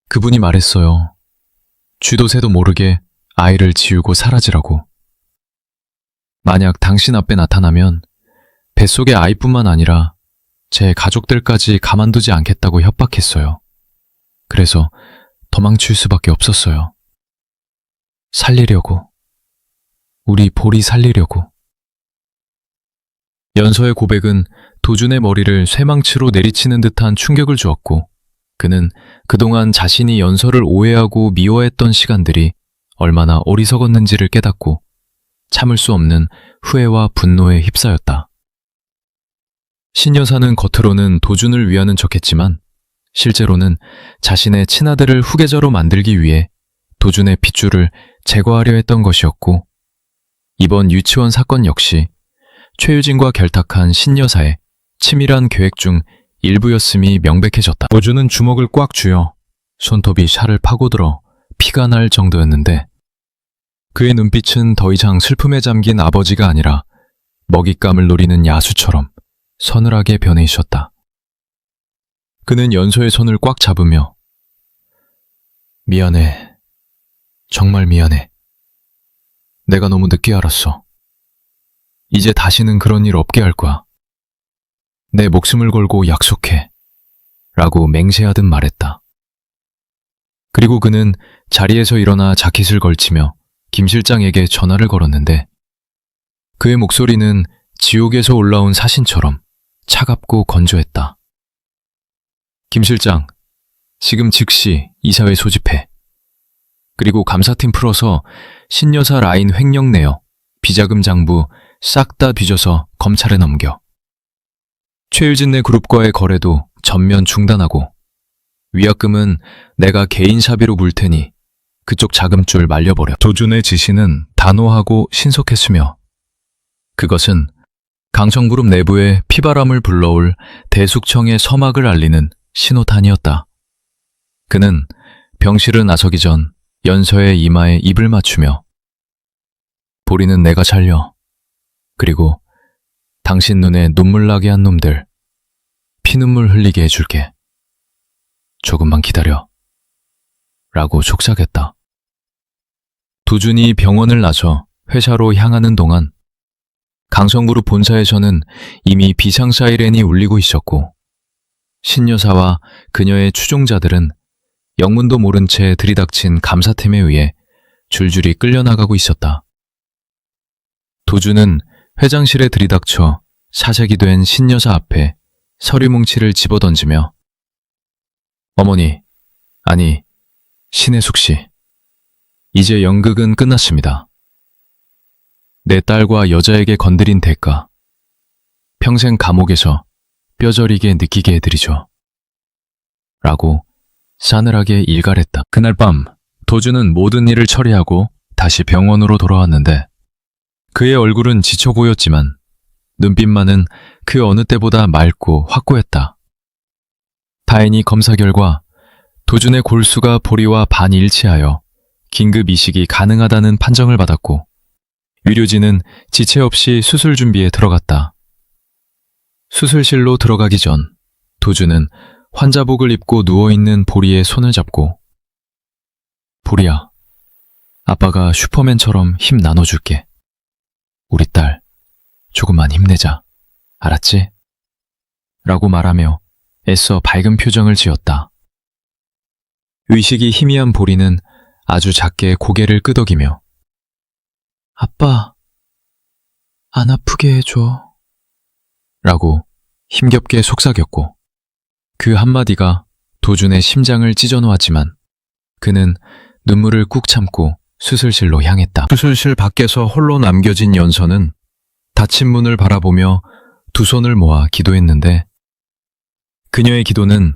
그분이 말했어요. 쥐도 새도 모르게 아이를 지우고 사라지라고. 만약 당신 앞에 나타나면 뱃속의 아이뿐만 아니라 제 가족들까지 가만두지 않겠다고 협박했어요. 그래서 도망칠 수밖에 없었어요. 살리려고. 우리 볼이 살리려고. 연서의 고백은 도준의 머리를 쇠망치로 내리치는 듯한 충격을 주었고 그는 그동안 자신이 연서를 오해하고 미워했던 시간들이 얼마나 어리석었는지를 깨닫고 참을 수 없는 후회와 분노에 휩싸였다. 신여사는 겉으로는 도준을 위하는 척했지만 실제로는 자신의 친아들을 후계자로 만들기 위해 도준의 핏줄을 제거하려 했던 것이었고 이번 유치원 사건 역시 최유진과 결탁한 신여사의 치밀한 계획 중 일부였음이 명백해졌다. 도준은 주먹을 꽉 쥐어 손톱이 샤를 파고들어 피가 날 정도였는데 그의 눈빛은 더 이상 슬픔에 잠긴 아버지가 아니라 먹잇감을 노리는 야수처럼 서늘하게 변해 있었다. 그는 연서의 손을 꽉 잡으며 미안해. 정말 미안해. 내가 너무 늦게 알았어. 이제 다시는 그런 일 없게 할 거야. 내 목숨을 걸고 약속해. 라고 맹세하듯 말했다. 그리고 그는 자리에서 일어나 자켓을 걸치며 김 실장에게 전화를 걸었는데 그의 목소리는 지옥에서 올라온 사신처럼 차갑고 건조했다. 김 실장, 지금 즉시 이사회 소집해. 그리고 감사팀 풀어서 신여사 라인 횡령 내어 비자금 장부 싹 다 뒤져서 검찰에 넘겨. 최유진 네 그룹과의 거래도 전면 중단하고 위약금은 내가 개인 사비로 물 테니 그쪽 자금줄 말려버려. 도준의 지시는 단호하고 신속했으며 그것은 강성그룹 내부에 피바람을 불러올 대숙청의 서막을 알리는 신호탄이었다. 그는 병실을 나서기 전 연서의 이마에 입을 맞추며 보리는 내가 살려. 그리고 당신 눈에 눈물 나게 한 놈들 피눈물 흘리게 해줄게. 조금만 기다려. 라고 속삭였다. 도준이 병원을 나서 회사로 향하는 동안 강성그룹 본사에서는 이미 비상 사이렌이 울리고 있었고 신여사와 그녀의 추종자들은 영문도 모른 채 들이닥친 감사팀에 의해 줄줄이 끌려나가고 있었다. 도준은 회장실에 들이닥쳐 사색이 된 신여사 앞에 서류 뭉치를 집어던지며 어머니, 아니 신혜숙 씨, 이제 연극은 끝났습니다. 내 딸과 여자에게 건드린 대가 평생 감옥에서 뼈저리게 느끼게 해드리죠. 라고 싸늘하게 일갈했다. 그날 밤 도준은 모든 일을 처리하고 다시 병원으로 돌아왔는데 그의 얼굴은 지쳐 보였지만 눈빛만은 그 어느 때보다 맑고 확고했다. 다행히 검사 결과 도준의 골수가 보리와 반일치하여 긴급 이식이 가능하다는 판정을 받았고 의료진은 지체 없이 수술 준비에 들어갔다. 수술실로 들어가기 전 도준은 환자복을 입고 누워있는 보리의 손을 잡고 보리야, 아빠가 슈퍼맨처럼 힘 나눠줄게. 우리 딸 조금만 힘내자. 알았지? 라고 말하며 애써 밝은 표정을 지었다. 의식이 희미한 보리는 아주 작게 고개를 끄덕이며 아빠, 안 아프게 해줘 라고 힘겹게 속삭였고 그 한마디가 도준의 심장을 찢어놓았지만 그는 눈물을 꾹 참고 수술실로 향했다. 수술실 밖에서 홀로 남겨진 연서는 닫힌 문을 바라보며 두 손을 모아 기도했는데 그녀의 기도는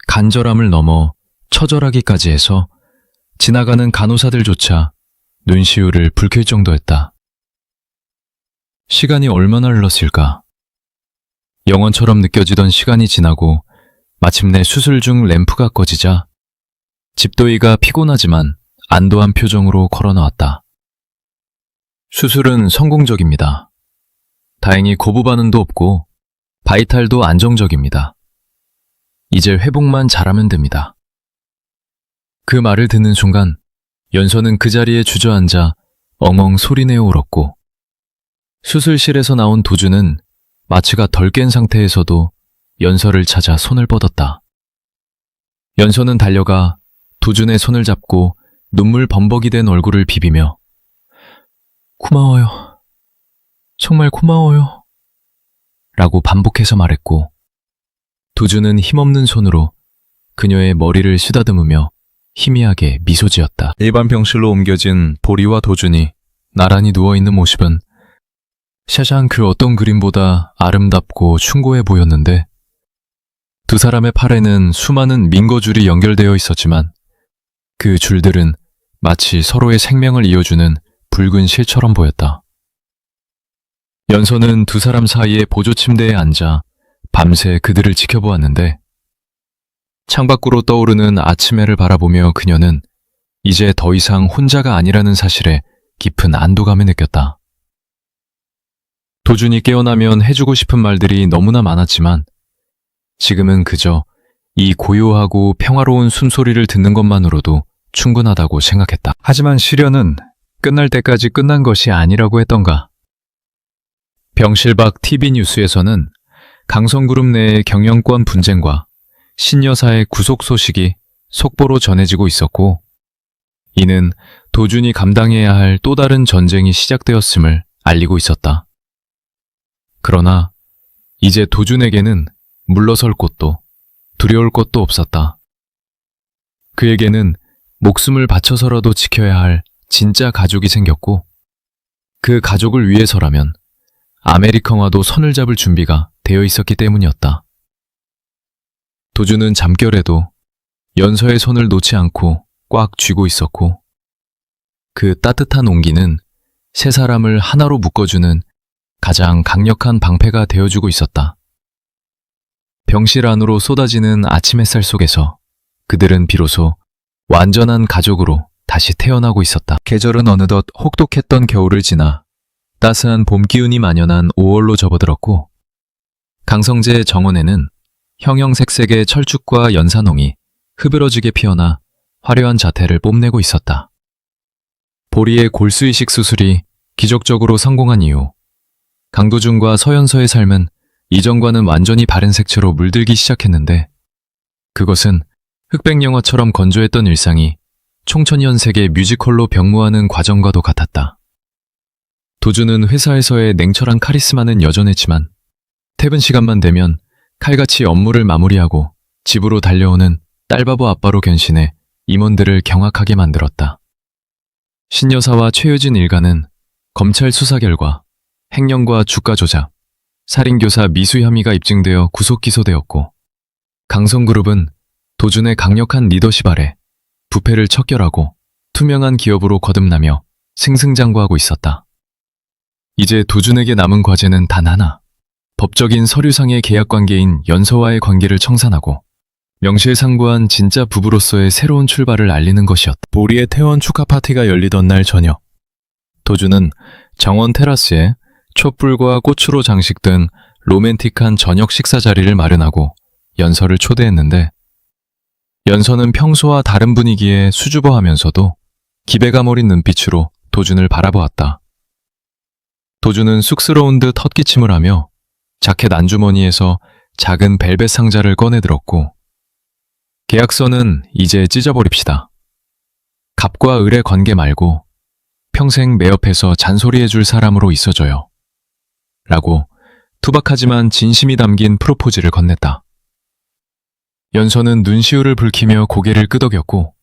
간절함을 넘어 처절하기까지 해서 지나가는 간호사들조차 눈시울을 붉힐 정도였다. 시간이 얼마나 흘렀을까? 영원처럼 느껴지던 시간이 지나고 마침내 수술 중 램프가 꺼지자 집도이가 피곤하지만 안도한 표정으로 걸어나왔다. 수술은 성공적입니다. 다행히 고부 반응도 없고 바이탈도 안정적입니다. 이제 회복만 잘하면 됩니다. 그 말을 듣는 순간 연서는 그 자리에 주저앉아 엉엉 소리내어 울었고 수술실에서 나온 도준은 마취가 덜 깬 상태에서도 연서를 찾아 손을 뻗었다. 연서는 달려가 도준의 손을 잡고 눈물 범벅이 된 얼굴을 비비며 고마워요. 정말 고마워요. 라고 반복해서 말했고 도준은 힘없는 손으로 그녀의 머리를 쓰다듬으며 희미하게 미소 지었다. 일반 병실로 옮겨진 보리와 도준이 나란히 누워있는 모습은 세상 그 어떤 그림보다 아름답고 숭고해 보였는데 두 사람의 팔에는 수많은 민거줄이 연결되어 있었지만 그 줄들은 마치 서로의 생명을 이어주는 붉은 실처럼 보였다. 연서는 두 사람 사이의 보조 침대에 앉아 밤새 그들을 지켜보았는데 창밖으로 떠오르는 아침 해를 바라보며 그녀는 이제 더 이상 혼자가 아니라는 사실에 깊은 안도감을 느꼈다. 도준이 깨어나면 해주고 싶은 말들이 너무나 많았지만 지금은 그저 이 고요하고 평화로운 숨소리를 듣는 것만으로도 충분하다고 생각했다. 하지만 시련은 끝날 때까지 끝난 것이 아니라고 했던가. 병실 밖 TV 뉴스에서는 강성그룹 내의 경영권 분쟁과 신여사의 구속 소식이 속보로 전해지고 있었고 이는 도준이 감당해야 할 또 다른 전쟁이 시작되었음을 알리고 있었다. 그러나 이제 도준에게는 물러설 곳도 두려울 것도 없었다. 그에게는 목숨을 바쳐서라도 지켜야 할 진짜 가족이 생겼고 그 가족을 위해서라면 아메리카와도 손을 잡을 준비가 되어 있었기 때문이었다. 도준은 잠결에도 연서의 손을 놓지 않고 꽉 쥐고 있었고 그 따뜻한 온기는 세 사람을 하나로 묶어주는 가장 강력한 방패가 되어주고 있었다. 병실 안으로 쏟아지는 아침 햇살 속에서 그들은 비로소 완전한 가족으로 다시 태어나고 있었다. 계절은 어느덧 혹독했던 겨울을 지나 따스한 봄 기운이 만연한 5월로 접어들었고 강성재 정원에는 형형색색의 철쭉과 연산홍이 흐드러지게 피어나 화려한 자태를 뽐내고 있었다. 보리의 골수이식 수술이 기적적으로 성공한 이후 강도준과 서연서의 삶은 이전과는 완전히 다른 색채로 물들기 시작했는데 그것은 흑백 영화처럼 건조했던 일상이 총천연색의 뮤지컬로 병무하는 과정과도 같았다. 도준은 회사에서의 냉철한 카리스마는 여전했지만 퇴근 시간만 되면 칼같이 업무를 마무리하고 집으로 달려오는 딸바보 아빠로 변신해 임원들을 경악하게 만들었다. 신여사와 최유진 일가는 검찰 수사 결과 횡령과 주가 조작, 살인교사 미수 혐의가 입증되어 구속 기소되었고 강성그룹은 도준의 강력한 리더십 아래 부패를 척결하고 투명한 기업으로 거듭나며 승승장구하고 있었다. 이제 도준에게 남은 과제는 단 하나. 법적인 서류상의 계약관계인 연서와의 관계를 청산하고 명실상부한 진짜 부부로서의 새로운 출발을 알리는 것이었다. 보리의 퇴원 축하 파티가 열리던 날 저녁. 도준은 정원 테라스에 촛불과 꽃으로 장식된 로맨틱한 저녁 식사 자리를 마련하고 연서를 초대했는데 연서는 평소와 다른 분위기에 수줍어하면서도 기배감 어린 눈빛으로 도준을 바라보았다. 도준은 쑥스러운 듯 헛기침을 하며 자켓 안주머니에서 작은 벨벳 상자를 꺼내 들었고 계약서는 이제 찢어버립시다. 갑과 을의 관계 말고 평생 내 옆에서 잔소리해줄 사람으로 있어줘요. 라고 투박하지만 진심이 담긴 프로포즈를 건넸다. 연서는 눈시울을 붉히며 고개를 끄덕였고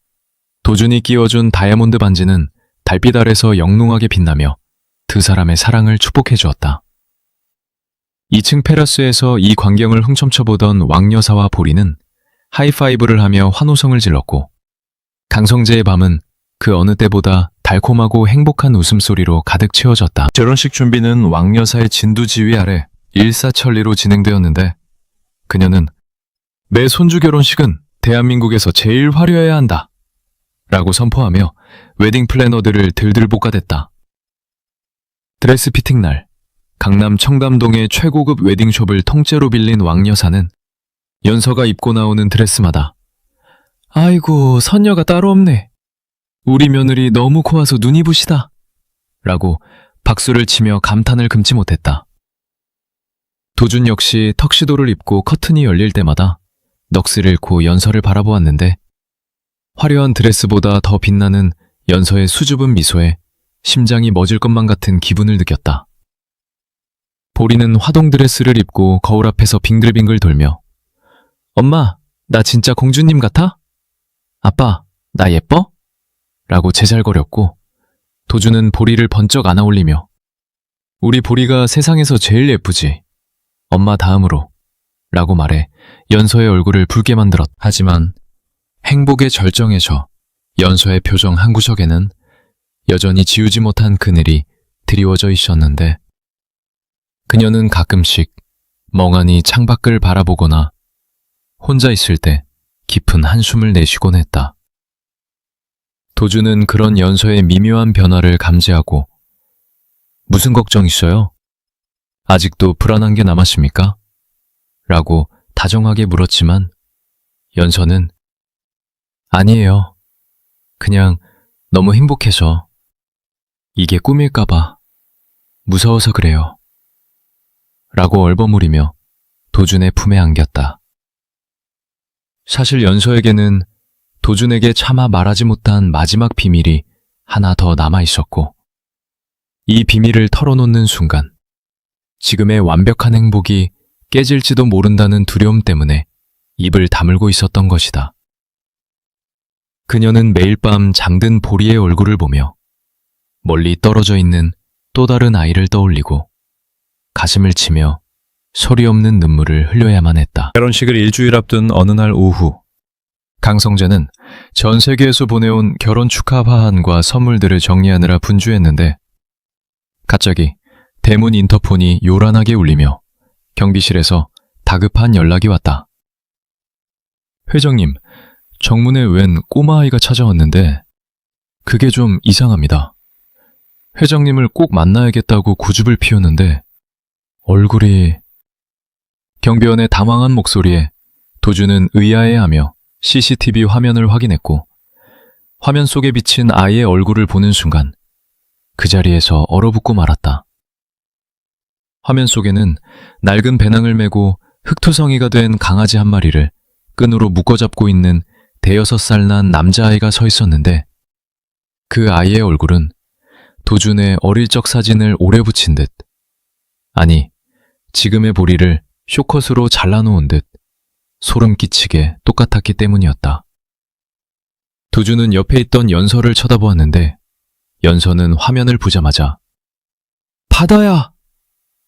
도준이 끼워준 다이아몬드 반지는 달빛 아래서 영롱하게 빛나며 두 사람의 사랑을 축복해 주었다. 2층 페라스에서 이 광경을 훔쳐보던 왕여사와 보리는 하이파이브를 하며 환호성을 질렀고 강성재의 밤은 그 어느 때보다 달콤하고 행복한 웃음소리로 가득 채워졌다. 결혼식 준비는 왕여사의 진두지휘 아래 일사천리로 진행되었는데 그녀는 내 손주 결혼식은 대한민국에서 제일 화려해야 한다 라고 선포하며 웨딩 플래너들을 들들 볶아댔다. 드레스 피팅 날 강남 청담동의 최고급 웨딩숍을 통째로 빌린 왕여사는 연서가 입고 나오는 드레스마다 아이고 선녀가 따로 없네. 우리 며느리 너무 고와서 눈이 부시다. 라고 박수를 치며 감탄을 금치 못했다. 도준 역시 턱시도를 입고 커튼이 열릴 때마다 넋을 잃고 연서를 바라보았는데 화려한 드레스보다 더 빛나는 연서의 수줍은 미소에 심장이 멎을 것만 같은 기분을 느꼈다. 보리는 화동 드레스를 입고 거울 앞에서 빙글빙글 돌며 엄마, 나 진짜 공주님 같아? 아빠, 나 예뻐? 라고 제잘거렸고 도준은 보리를 번쩍 안아올리며 우리 보리가 세상에서 제일 예쁘지. 엄마 다음으로 라고 말해 연서의 얼굴을 붉게 만들었다. 하지만 행복의 절정에서 연서의 표정 한 구석에는 여전히 지우지 못한 그늘이 드리워져 있었는데 그녀는 가끔씩 멍하니 창밖을 바라보거나 혼자 있을 때 깊은 한숨을 내쉬곤 했다. 도준은 그런 연서의 미묘한 변화를 감지하고 무슨 걱정 있어요? 아직도 불안한 게 남았습니까? 라고 다정하게 물었지만 연서는 아니에요. 그냥 너무 행복해서 이게 꿈일까봐 무서워서 그래요. 라고 얼버무리며 도준의 품에 안겼다. 사실 연서에게는 도준에게 차마 말하지 못한 마지막 비밀이 하나 더 남아 있었고 이 비밀을 털어놓는 순간 지금의 완벽한 행복이 깨질지도 모른다는 두려움 때문에 입을 다물고 있었던 것이다. 그녀는 매일 밤 잠든 보리의 얼굴을 보며 멀리 떨어져 있는 또 다른 아이를 떠올리고 가슴을 치며 소리 없는 눈물을 흘려야만 했다. 결혼식을 일주일 앞둔 어느 날 오후 강성재는 전 세계에서 보내온 결혼 축하 화환과 선물들을 정리하느라 분주했는데 갑자기 대문 인터폰이 요란하게 울리며 경비실에서 다급한 연락이 왔다. 회장님, 정문에 웬 꼬마아이가 찾아왔는데 그게 좀 이상합니다. 회장님을 꼭 만나야겠다고 고집을 피우는데 얼굴이... 경비원의 당황한 목소리에 도준은 의아해하며 CCTV 화면을 확인했고 화면 속에 비친 아이의 얼굴을 보는 순간 그 자리에서 얼어붙고 말았다. 화면 속에는 낡은 배낭을 메고 흑투성이가 된 강아지 한 마리를 끈으로 묶어잡고 있는 대여섯 살 난 남자아이가 서 있었는데 그 아이의 얼굴은 도준의 어릴 적 사진을 오래 붙인 듯, 아니 지금의 보리를 쇼컷으로 잘라놓은 듯 소름 끼치게 똑같았기 때문이었다. 도준은 옆에 있던 연서를 쳐다보았는데 연서는 화면을 보자마자 바다야!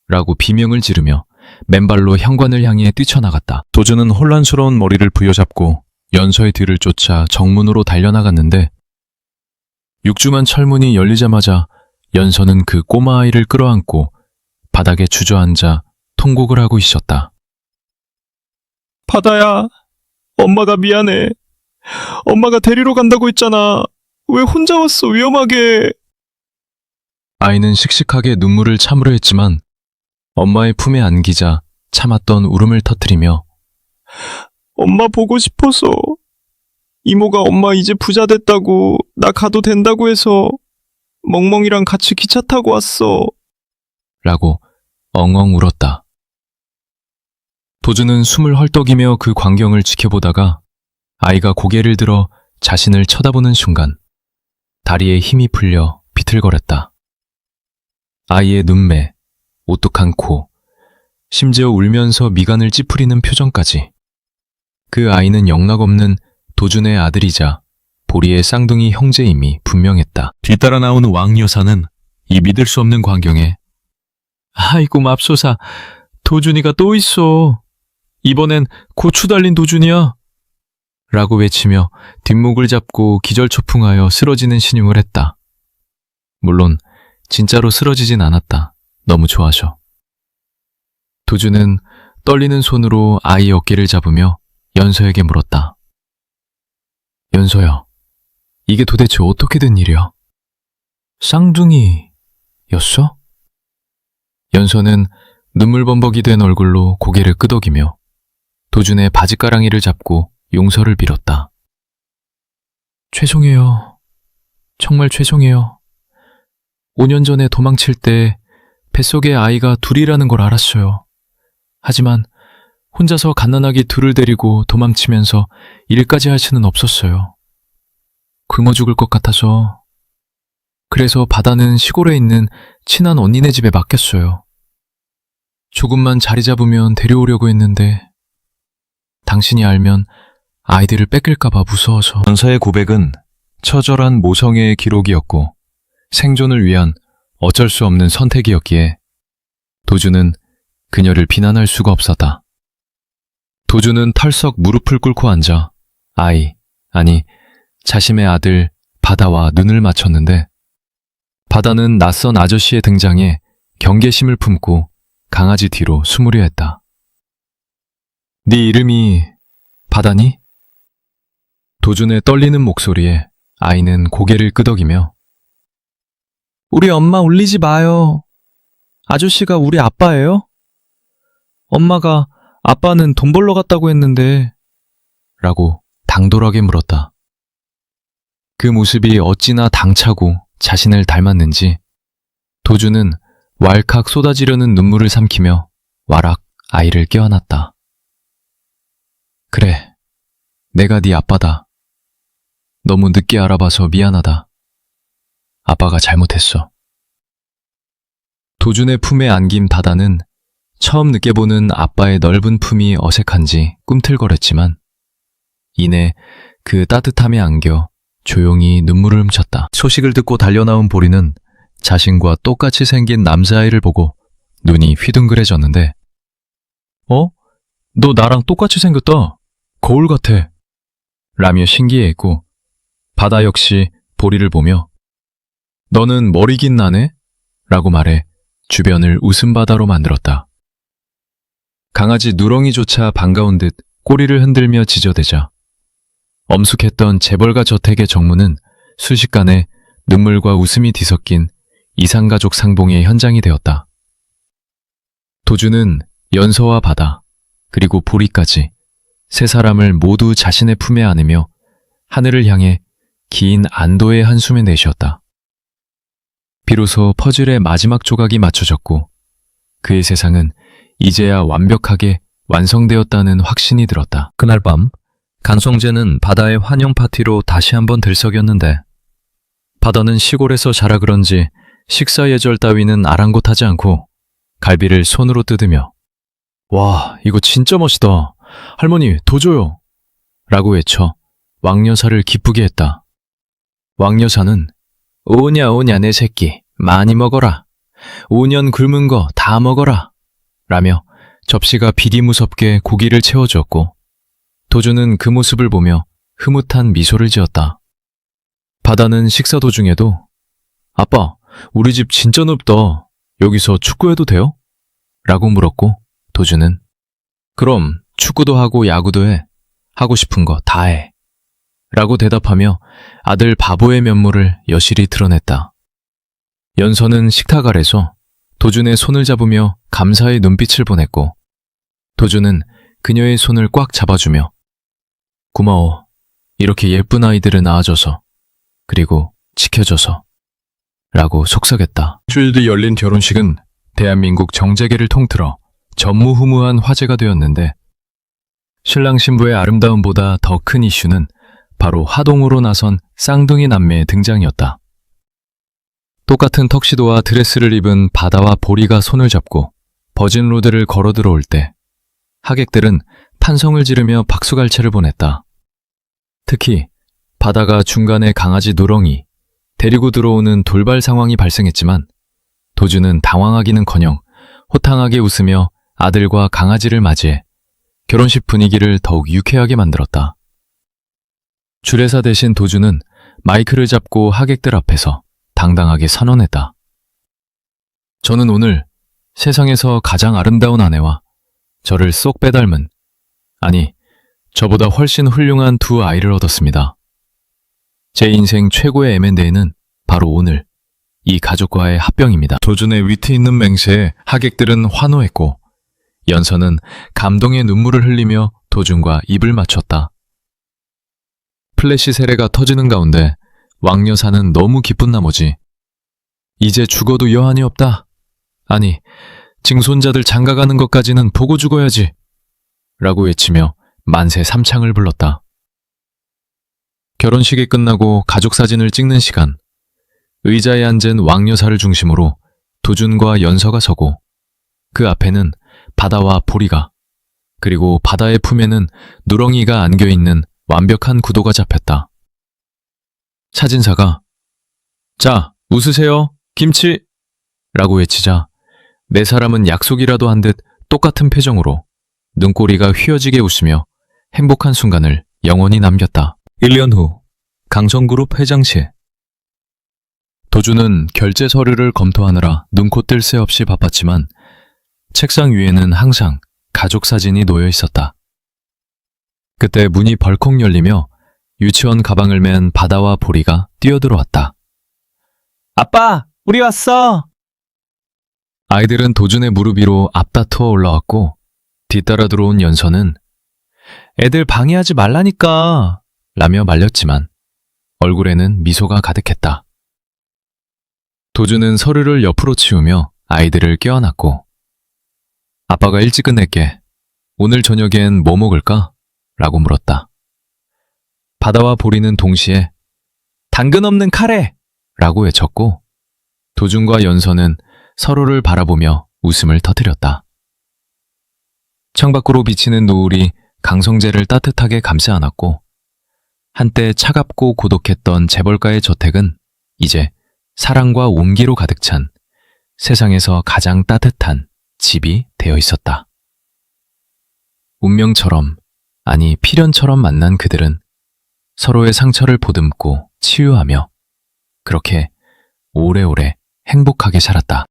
라고 비명을 지르며 맨발로 현관을 향해 뛰쳐나갔다. 도준은 혼란스러운 머리를 부여잡고 연서의 뒤를 쫓아 정문으로 달려나갔는데 6주만 철문이 열리자마자 연서는 그 꼬마아이를 끌어안고 바닥에 주저앉아 통곡을 하고 있었다. 바다야, 엄마가 미안해. 엄마가 데리러 간다고 했잖아. 왜 혼자 왔어, 위험하게. 아이는 씩씩하게 눈물을 참으려 했지만 엄마의 품에 안기자 참았던 울음을 터뜨리며 엄마 보고 싶어서. 이모가 엄마 이제 부자 됐다고, 나 가도 된다고 해서 멍멍이랑 같이 기차 타고 왔어. 라고 엉엉 울었다. 도준은 숨을 헐떡이며 그 광경을 지켜보다가 아이가 고개를 들어 자신을 쳐다보는 순간 다리에 힘이 풀려 비틀거렸다. 아이의 눈매, 오뚝한 코, 심지어 울면서 미간을 찌푸리는 표정까지. 그 아이는 영락없는 도준의 아들이자 보리의 쌍둥이 형제임이 분명했다. 뒤따라 나오는 왕여사는 이 믿을 수 없는 광경에 아이고 맙소사, 도준이가 또 있어. 이번엔 고추 달린 도준이야. 라고 외치며 뒷목을 잡고 기절초풍하여 쓰러지는 신용을 했다. 물론 진짜로 쓰러지진 않았다. 너무 좋아서. 도준은 떨리는 손으로 아이 어깨를 잡으며 연서에게 물었다. 연서야, 이게 도대체 어떻게 된 일이야? 쌍둥이였어? 연서는 눈물범벅이 된 얼굴로 고개를 끄덕이며 도준의 바지가랑이를 잡고 용서를 빌었다. 죄송해요. 정말 죄송해요. 5년 전에 도망칠 때 뱃속에 아이가 둘이라는 걸 알았어요. 하지만 혼자서 갓난아기 둘을 데리고 도망치면서 일까지 할 수는 없었어요. 굶어 죽을 것 같아서. 그래서 바다는 시골에 있는 친한 언니네 집에 맡겼어요. 조금만 자리 잡으면 데려오려고 했는데 당신이 알면 아이들을 뺏길까봐 무서워서. 연사의 고백은 처절한 모성애의 기록이었고 생존을 위한 어쩔 수 없는 선택이었기에 도준은 그녀를 비난할 수가 없었다. 도준은 털썩 무릎을 꿇고 앉아 아니 자신의 아들 바다와 눈을 맞췄는데 바다는 낯선 아저씨의 등장에 경계심을 품고 강아지 뒤로 숨으려 했다. 네 이름이 바다니? 도준의 떨리는 목소리에 아이는 고개를 끄덕이며 우리 엄마 울리지 마요. 아저씨가 우리 아빠예요? 엄마가 아빠는 돈 벌러 갔다고 했는데 라고 당돌하게 물었다. 그 모습이 어찌나 당차고 자신을 닮았는지 도준은 왈칵 쏟아지려는 눈물을 삼키며 와락 아이를 껴안았다. 그래, 내가 네 아빠다. 너무 늦게 알아봐서 미안하다. 아빠가 잘못했어. 도준의 품에 안긴 바다는 처음 느껴보는 아빠의 넓은 품이 어색한지 꿈틀거렸지만 이내 그 따뜻함에 안겨 조용히 눈물을 훔쳤다. 소식을 듣고 달려나온 보리는 자신과 똑같이 생긴 남자아이를 보고 눈이 휘둥그레졌는데 어? 너 나랑 똑같이 생겼다. 거울 같아. 라며 신기해했고 바다 역시 보리를 보며 너는 머리 긴 나네? 라고 말해 주변을 웃음바다로 만들었다. 강아지 누렁이조차 반가운 듯 꼬리를 흔들며 지저대자 엄숙했던 재벌가 저택의 정문은 순식간에 눈물과 웃음이 뒤섞인 이상가족 상봉의 현장이 되었다. 도준은 연서와 바다, 그리고 보리까지 세 사람을 모두 자신의 품에 안으며 하늘을 향해 긴 안도의 한숨을 내쉬었다. 비로소 퍼즐의 마지막 조각이 맞춰졌고 그의 세상은 이제야 완벽하게 완성되었다는 확신이 들었다. 그날 밤 강성재는 바다의 환영 파티로 다시 한번 들썩였는데 바다는 시골에서 자라 그런지 식사 예절 따위는 아랑곳하지 않고 갈비를 손으로 뜯으며 와, 이거 진짜 멋있다. 할머니, 더 줘요. 라고 외쳐 왕여사를 기쁘게 했다. 왕여사는 오냐 내 새끼, 많이 먹어라. 5년 굶은 거 다 먹어라. 라며 접시가 비리무섭게 고기를 채워주었고 도준은 그 모습을 보며 흐뭇한 미소를 지었다. 바다는 식사 도중에도 아빠, 우리 집 진짜 넓다. 여기서 축구해도 돼요? 라고 물었고 도준은 그럼 축구도 하고 야구도 해. 하고 싶은 거 다 해. 라고 대답하며 아들 바보의 면모를 여실히 드러냈다. 연서는 식탁 아래서 도준의 손을 잡으며 감사의 눈빛을 보냈고 도준은 그녀의 손을 꽉 잡아주며 고마워. 이렇게 예쁜 아이들을 낳아줘서 그리고 지켜줘서 라고 속삭였다. 일주일 뒤 열린 결혼식은 대한민국 정재계를 통틀어 전무후무한 화제가 되었는데 신랑 신부의 아름다움보다 더 큰 이슈는 바로 화동으로 나선 쌍둥이 남매의 등장이었다. 똑같은 턱시도와 드레스를 입은 바다와 보리가 손을 잡고 버진로드를 걸어 들어올 때 하객들은 판성을 지르며 박수갈채를 보냈다. 특히 바다가 중간에 강아지 누렁이, 데리고 들어오는 돌발 상황이 발생했지만 도주는 당황하기는커녕 호탕하게 웃으며 아들과 강아지를 맞이해 결혼식 분위기를 더욱 유쾌하게 만들었다. 주례사 대신 도주는 마이크를 잡고 하객들 앞에서 당당하게 선언했다. 저는 오늘 세상에서 가장 아름다운 아내와 저를 쏙 빼닮은, 아니, 저보다 훨씬 훌륭한 두 아이를 얻었습니다. 제 인생 최고의 M&A는 바로 오늘 이 가족과의 합병입니다. 도준의 위트 있는 맹세에 하객들은 환호했고 연서는 감동의 눈물을 흘리며 도준과 입을 맞췄다. 플래시 세례가 터지는 가운데 왕여사는 너무 기쁜 나머지 이제 죽어도 여한이 없다. 아니, 증손자들 장가가는 것까지는 보고 죽어야지. 라고 외치며 만세 삼창을 불렀다. 결혼식이 끝나고 가족 사진을 찍는 시간, 의자에 앉은 왕여사를 중심으로 도준과 연서가 서고 그 앞에는 바다와 보리가, 그리고 바다의 품에는 누렁이가 안겨있는 완벽한 구도가 잡혔다. 사진사가 자, 웃으세요, 김치! 라고 외치자 네 사람은 약속이라도 한 듯 똑같은 표정으로 눈꼬리가 휘어지게 웃으며 행복한 순간을 영원히 남겼다. 1년 후 강성그룹 회장실. 도주는 결제 서류를 검토하느라 눈코 뜰 새 없이 바빴지만 책상 위에는 항상 가족 사진이 놓여 있었다. 그때 문이 벌컥 열리며 유치원 가방을 맨 바다와 보리가 뛰어들어왔다. 아빠, 우리 왔어! 아이들은 도준의 무릎 위로 앞다투어 올라왔고 뒤따라 들어온 연서는 애들 방해하지 말라니까 라며 말렸지만 얼굴에는 미소가 가득했다. 도준은 서류를 옆으로 치우며 아이들을 껴안았고 아빠가 일찍 끝낼게. 오늘 저녁엔 뭐 먹을까? 라고 물었다. 바다와 보리는 동시에 당근 없는 카레! 라고 외쳤고 도준과 연서는 서로를 바라보며 웃음을 터뜨렸다. 창밖으로 비치는 노을이 강성재를 따뜻하게 감싸 안았고 한때 차갑고 고독했던 재벌가의 저택은 이제 사랑과 온기로 가득 찬 세상에서 가장 따뜻한 집이 되어 있었다. 운명처럼, 아니 필연처럼 만난 그들은 서로의 상처를 보듬고 치유하며 그렇게 오래오래 행복하게 살았다.